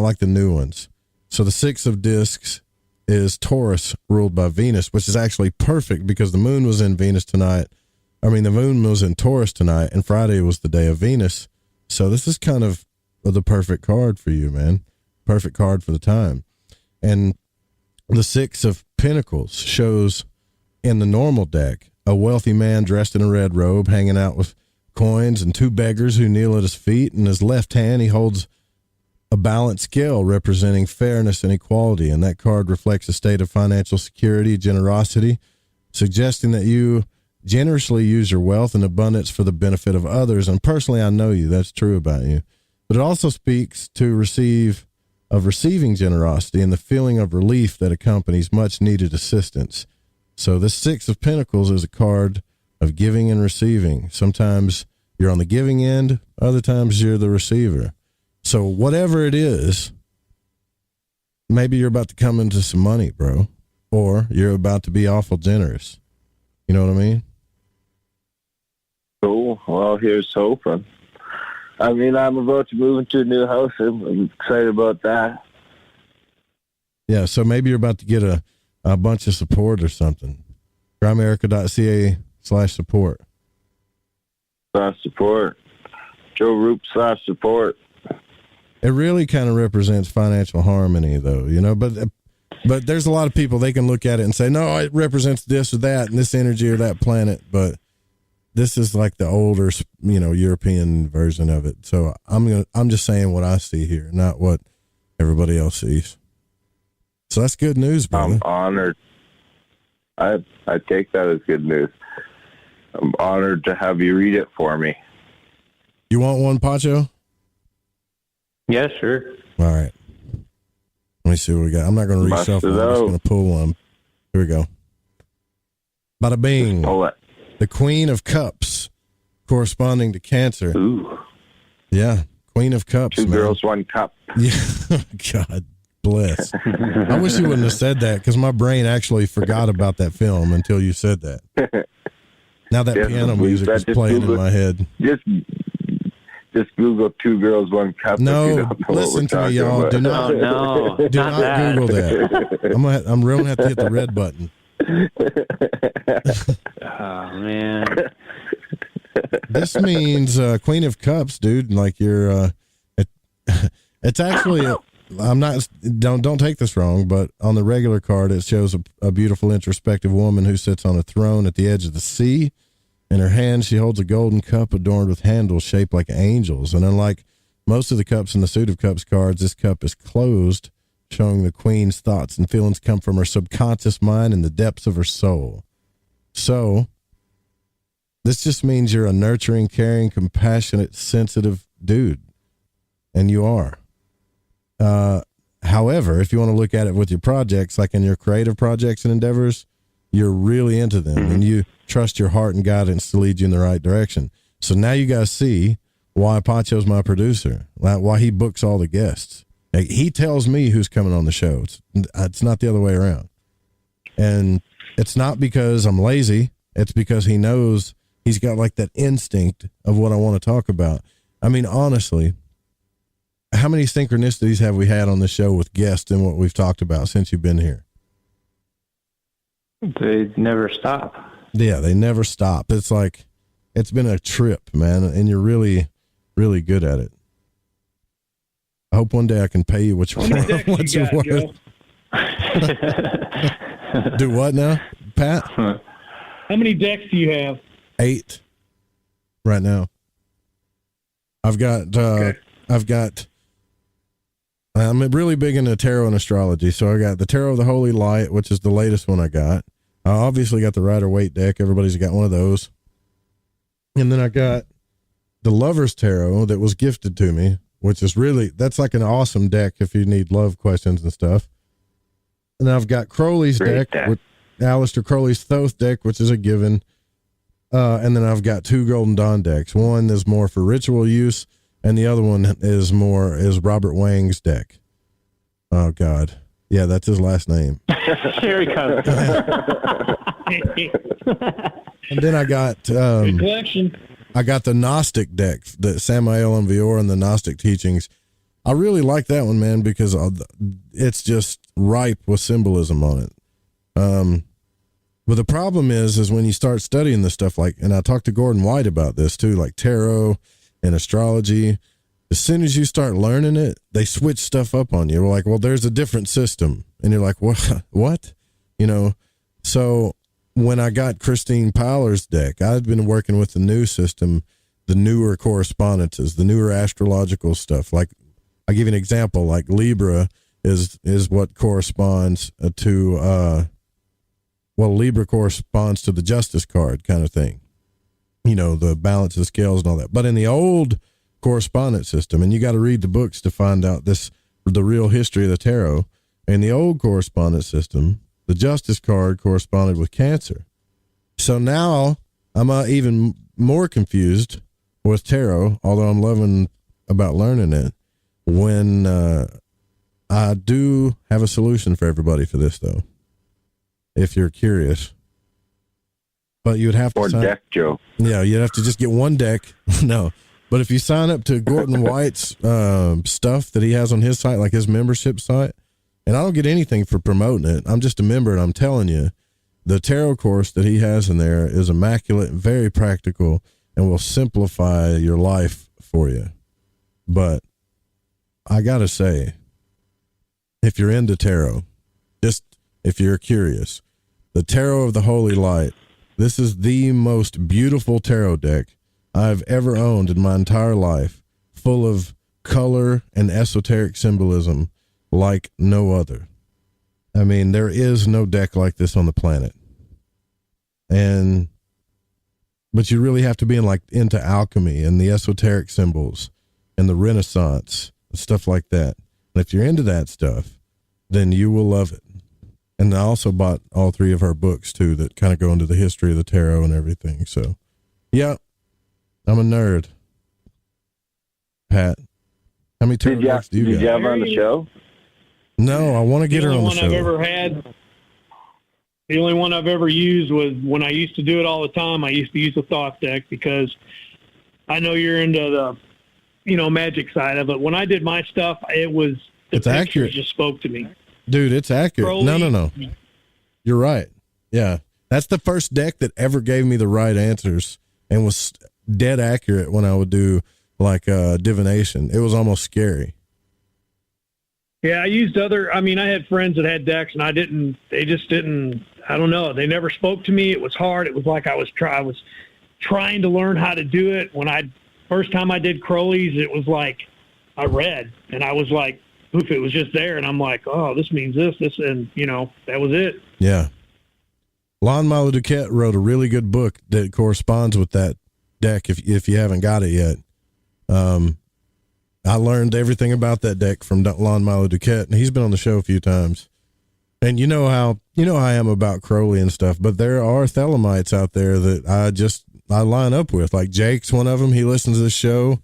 Speaker 8: like the new ones. So the 6 of discs is Taurus, ruled by Venus, which is actually perfect because the moon was in Venus tonight. I mean, the moon was in Taurus tonight, and Friday was the day of Venus. So this is kind of the perfect card for you, man. Perfect card for the time. And the 6 of Pentacles shows in the normal deck a wealthy man dressed in a red robe hanging out with coins and 2 beggars who kneel at his feet. In his left hand, he holds a balanced scale representing fairness and equality. And that card reflects a state of financial security, generosity, suggesting that you generously use your wealth and abundance for the benefit of others. And personally, I know you. That's true about you. But it also speaks to receiving generosity and the feeling of relief that accompanies much needed assistance. So this 6 of Pentacles is a card of giving and receiving. Sometimes you're on the giving end, other times you're the receiver. So whatever it is, maybe you're about to come into some money, bro. or you're about to be awful generous. You know what I mean?
Speaker 18: Cool. Well, here's hoping. I mean, I'm about to move into a new house. I'm excited about that.
Speaker 8: Yeah, so maybe you're about to get a bunch of support or something. Grimerica.ca/support.
Speaker 18: Support. Joe Roop /support.
Speaker 8: It really kind of represents financial harmony, though, you know, but there's a lot of people, they can look at it and say, no, it represents this or that and this energy or that planet, but this is like the older, you know, European version of it. So I'm just saying what I see here, not what everybody else sees. So that's good news, brother.
Speaker 18: I'm honored. I take that as good news. I'm honored to have you read it for me.
Speaker 8: You want one, Pacho?
Speaker 2: Yeah, sure.
Speaker 8: All right. Let me see what we got. I'm not going to reshuffle. I'm just going to pull one. Here we go. Bada bing. The Queen of Cups, corresponding to Cancer.
Speaker 18: Ooh.
Speaker 8: Yeah, Queen of Cups.
Speaker 18: Two girls, one cup.
Speaker 8: Yeah. God bless. I wish you wouldn't have said that, because my brain actually forgot about that film until you said that. Now that piano music is playing in my head.
Speaker 18: Just Google two girls, one cup.
Speaker 8: No, listen to me, y'all. Do not Google that. I'm really going to have to hit the red button.
Speaker 2: Oh, man.
Speaker 8: This means Queen of Cups, dude. Like you're, it's actually, I'm not, don't take this wrong, but on the regular card, it shows a beautiful, introspective woman who sits on a throne at the edge of the sea. In her hand, she holds a golden cup adorned with handles shaped like angels. And unlike most of the cups in the Suit of Cups cards, this cup is closed, showing the queen's thoughts and feelings come from her subconscious mind and the depths of her soul. So, this just means you're a nurturing, caring, compassionate, sensitive dude. And you are. However, if you want to look at it with your projects, like in your creative projects and endeavors, you're really into them and you trust your heart and guidance to lead you in the right direction. So now you guys see why Pacho's my producer, why he books all the guests. Like, he tells me who's coming on the show. It's not the other way around. And it's not because I'm lazy. It's because he knows he's got like that instinct of what I want to talk about. I mean, honestly, how many synchronicities have we had on the show with guests and what we've talked about since you've been here?
Speaker 2: They never stop.
Speaker 8: Yeah, they never stop. It's like, it's been a trip, man, and you're really, really good at it. I hope one day I can pay you what you're worth. Do what now, Pat?
Speaker 4: How many decks do you have?
Speaker 8: 8 right now. I'm really big into tarot and astrology, so I got the Tarot of the Holy Light, which is the latest one I got. I obviously got the Rider-Waite deck. Everybody's got one of those. And then I got the Lover's Tarot that was gifted to me, which is really, that's like an awesome deck if you need love questions and stuff. And I've got Crowley's deck, with Aleister Crowley's Thoth deck, which is a given. And then I've got 2 Golden Dawn decks. One is more for ritual use, and the other one is Robert Wang's deck. Oh, God. Yeah, that's his last name.
Speaker 2: Here he comes.
Speaker 8: And then I got
Speaker 4: good collection.
Speaker 8: I got the Gnostic deck, the Samael and Vior and the Gnostic teachings. I really like that one, man, because it's just ripe with symbolism on it. But the problem is when you start studying this stuff, like, and I talked to Gordon White about this too, like tarot and astrology. As soon as you start learning it, they switch stuff up on you. We're like, well, there's a different system. And you're like, what? You know, so when I got Christine Powler's deck, I'd been working with the new system, the newer correspondences, the newer astrological stuff. Like, I'll give you an example, like Libra is what corresponds to, Libra corresponds to the Justice card kind of thing. You know, the balance of scales and all that. But in the old correspondence system, and you got to read the books to find out the real history of the tarot. In the old correspondence system, the Justice card corresponded with Cancer. So now I'm even more confused with tarot, although I'm loving about learning it. When I do have a solution for everybody for this, though. if you're curious. But you would have to
Speaker 18: or deck Joe.
Speaker 8: Yeah, you'd have to just get one deck. No, but if you sign up to Gordon White's stuff that he has on his site, like his membership site, and I don't get anything for promoting it. I'm just a member, and I'm telling you, the tarot course that he has in there is immaculate, very practical, and will simplify your life for you. But I gotta say, if you're into tarot, just if you're curious, the Tarot of the Holy Light, this is the most beautiful tarot deck I've ever owned in my entire life, full of color and esoteric symbolism like no other. I mean, there is no deck like this on the planet. But you really have to be into alchemy and the esoteric symbols and the Renaissance and stuff like that. And if you're into that stuff, then you will love it. And I also bought all 3 of her books too that kind of go into the history of the tarot and everything. So, yeah, I'm a nerd. Pat, how many tarot decks do you got?
Speaker 18: Did you have her on the show?
Speaker 8: No, I want to get her on the show.
Speaker 4: The only one I've ever used was when I used to do it all the time. I used to use the Thoth deck because I know you're into the, magic side of it. When I did my stuff, it's accurate. Just spoke to me.
Speaker 8: Dude, it's accurate.
Speaker 4: Crowley.
Speaker 8: No. You're right. Yeah. That's the first deck that ever gave me the right answers and was dead accurate when I would do divination. It was almost scary.
Speaker 4: Yeah, I used I had friends that had decks and they just didn't, I don't know. They never spoke to me. It was hard. It was like I was trying to learn how to do it. First time I did Crowley's, it was like I read and I was like, oof, it was just there. And I'm like, oh, this means this, and that was it.
Speaker 8: Yeah. Lon Milo Duquette wrote a really good book that corresponds with that deck. If you haven't got it yet, I learned everything about that deck from Lon Milo Duquette, and he's been on the show a few times. And you know how I am about Crowley and stuff, but there are Thelemites out there that I line up with. Like Jake's one of them. He listens to the show.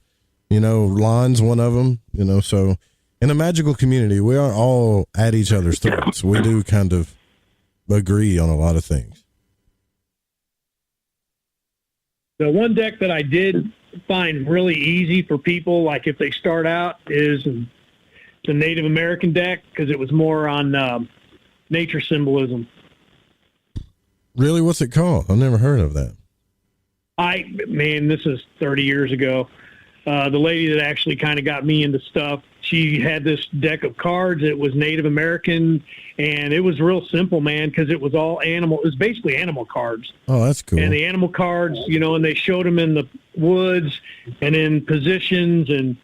Speaker 8: Lon's one of them. So in the magical community, we aren't all at each other's throats. We do kind of agree on a lot of things.
Speaker 4: The one deck that I did find really easy for people, like if they start out, is the Native American deck because it was more on nature symbolism.
Speaker 8: Really? What's it called? I've never heard of that.
Speaker 4: This is 30 years ago. The lady that actually kind of got me into stuff, she had this deck of cards. It was Native American, and it was real simple, man, because it was all animal. It was basically animal cards.
Speaker 8: Oh, that's cool.
Speaker 4: And the animal cards, and they showed them in the woods and in positions, and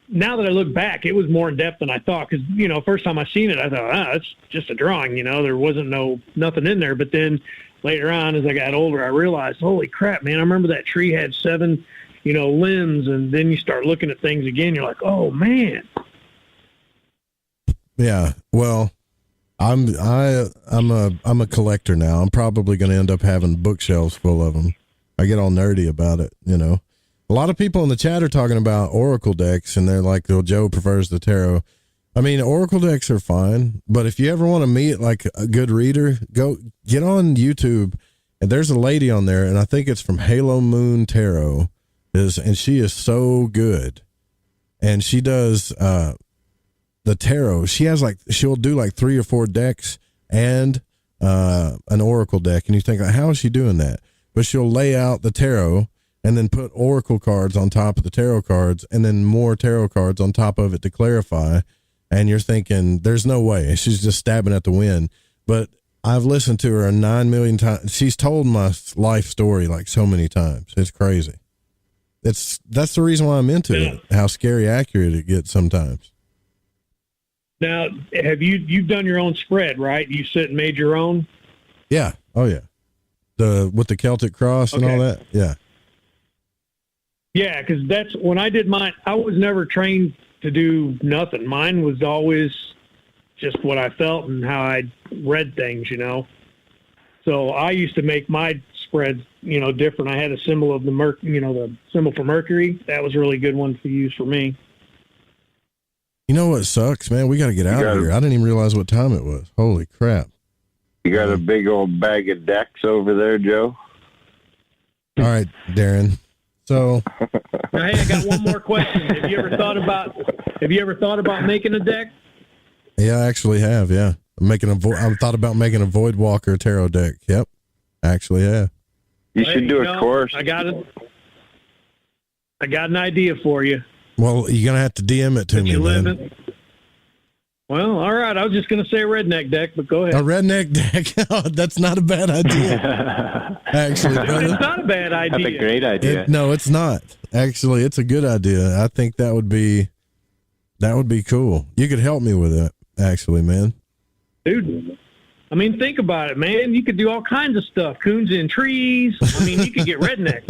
Speaker 4: now that I look back, it was more in depth than I thought. Because first time I seen it, I thought, it's just a drawing. There wasn't nothing in there. But then later on, as I got older, I realized, holy crap, man! I remember that tree had 7. Limbs, and then you start looking at things again. You're like, oh man.
Speaker 8: Yeah. Well, I'm a collector now. I'm probably going to end up having bookshelves full of them. I get all nerdy about it. A lot of people in the chat are talking about oracle decks, and they're like, "Oh, Joe prefers the tarot." I mean, oracle decks are fine, but if you ever want to meet like a good reader, go get on YouTube, and there's a lady on there, and I think it's from Halo Moon Tarot. And she is so good, and she does the tarot. She'll do 3 or 4 decks and an oracle deck, and you think, how is she doing that? But she'll lay out the tarot and then put oracle cards on top of the tarot cards, and then more tarot cards on top of it to clarify. And you're thinking, there's no way. She's just stabbing at the wind. But I've listened to her 9 million times. She's told my life story so many times. It's crazy. That's the reason why I'm into it. How scary accurate it gets sometimes.
Speaker 4: Now, have you've done your own spread, right? You sit and made your own?
Speaker 8: Yeah. Oh yeah. With the Celtic cross and all that. Yeah.
Speaker 4: Yeah, because that's when I did mine. I was never trained to do nothing. Mine was always just what I felt and how I read things, So I used to make my spreads, different. I had a symbol of the symbol for Mercury. That was a really good one to use for me.
Speaker 8: You know what sucks, man? We got to get out of here. I didn't even realize what time it was. Holy crap.
Speaker 18: You got a big old bag of decks over there, Joe?
Speaker 8: All right, Darren. So,
Speaker 4: hey, I got one more question. Have you ever thought about making a deck?
Speaker 8: Yeah, I actually have. Yeah, I thought about making a Void Walker tarot deck. Yep, actually have.
Speaker 18: You should do a course.
Speaker 4: I got an idea for you.
Speaker 8: Well, you're gonna have to DM it to me, man.
Speaker 4: Well, all right. I was just going to say redneck deck, but go ahead.
Speaker 8: A redneck deck? Oh, that's not a bad idea. Actually, brother.
Speaker 4: It's not a bad idea.
Speaker 2: That's a great idea.
Speaker 8: No, it's not. Actually, it's a good idea. I think that would be cool. You could help me with it, actually, man.
Speaker 4: Dude, I mean, think about it, man. You could do all kinds of stuff. Coons in trees. I mean, you could get redneck.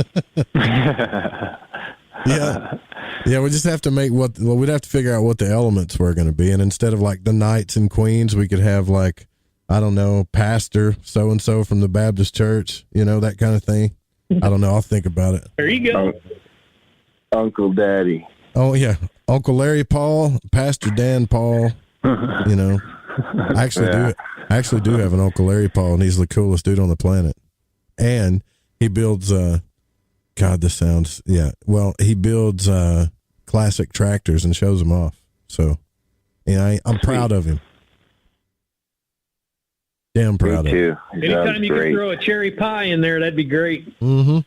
Speaker 8: Yeah, we just have to we'd have to figure out what the elements were going to be. And instead of like the knights and queens, we could have like, I don't know, pastor so-and-so from the Baptist church, that kind of thing. I don't know. I'll think about it.
Speaker 4: There you go.
Speaker 18: Uncle Daddy.
Speaker 8: Oh, yeah. Uncle Larry Paul, Pastor Dan Paul, I actually do have an Uncle Larry Paul, and he's the coolest dude on the planet. And he builds, God, this sounds, well, he builds classic tractors and shows them off. So, I'm proud of him. Damn proud of him.
Speaker 4: Anytime you can throw a cherry pie in there, that'd be great.
Speaker 8: Mm-hmm.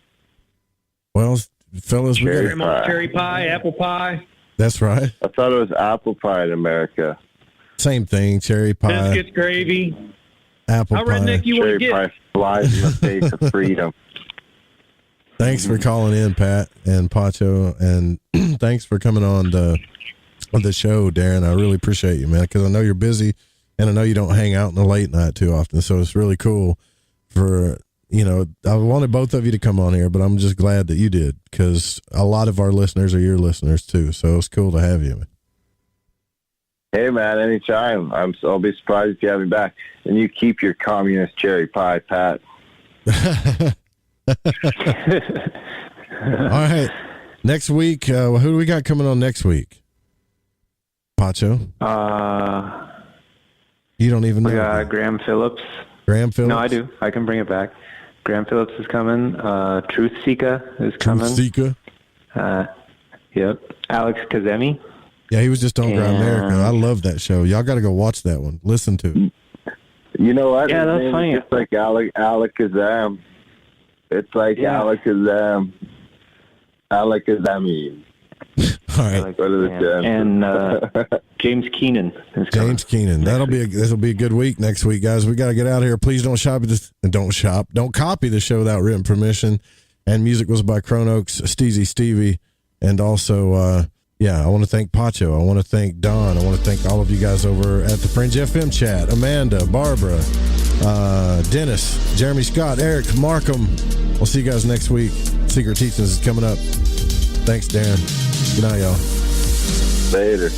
Speaker 8: Well, fellas,
Speaker 4: cherry pie, apple pie.
Speaker 8: That's right.
Speaker 18: I thought it was apple pie in America.
Speaker 8: Same thing, cherry pie.
Speaker 4: Biscuits, gravy.
Speaker 8: Apple
Speaker 4: How
Speaker 8: pie.
Speaker 4: Redneck you want to get?
Speaker 18: Cherry pie flies in the face of freedom.
Speaker 8: Thanks for calling in, Pat and Pacho, and thanks for coming on the show, Darren. I really appreciate you, man, because I know you're busy, and I know you don't hang out in the late night too often, so it's really cool for, I wanted both of you to come on here, but I'm just glad that you did, because a lot of our listeners are your listeners too, so it's cool to have you, man.
Speaker 18: Hey, man, anytime. I'll be surprised if you have me back. And you keep your communist cherry pie, Pat.
Speaker 8: All right. Next week, who do we got coming on next week? Pacho? You don't even know.
Speaker 2: We got Graham Phillips.
Speaker 8: Graham Phillips?
Speaker 2: No, I do. I can bring it back. Graham Phillips is coming. Truth Seeker is coming.
Speaker 8: Truth Seeker?
Speaker 2: Yep. Alex Kazemi.
Speaker 8: Yeah, he was just on Grimerica. I love that show. Y'all got to go watch that one. Listen to it.
Speaker 18: You know what?
Speaker 2: Yeah, that's funny.
Speaker 18: It's like Alakazam. It's like Alakazam. Alakazami.
Speaker 8: All right.
Speaker 2: And James Keenan is coming.
Speaker 8: James Keenan. This will be a good week next week, guys. We got to get out of here. Please don't don't copy the show without written permission. And music was by Chronox, Steezy Stevie, and also I want to thank Pacho. I want to thank Don. I want to thank all of you guys over at the Fringe FM chat. Amanda, Barbara, Dennis, Jeremy Scott, Eric, Markham. We'll see you guys next week. Secret Teachings is coming up. Thanks, Darren. Good night, y'all.
Speaker 18: Later.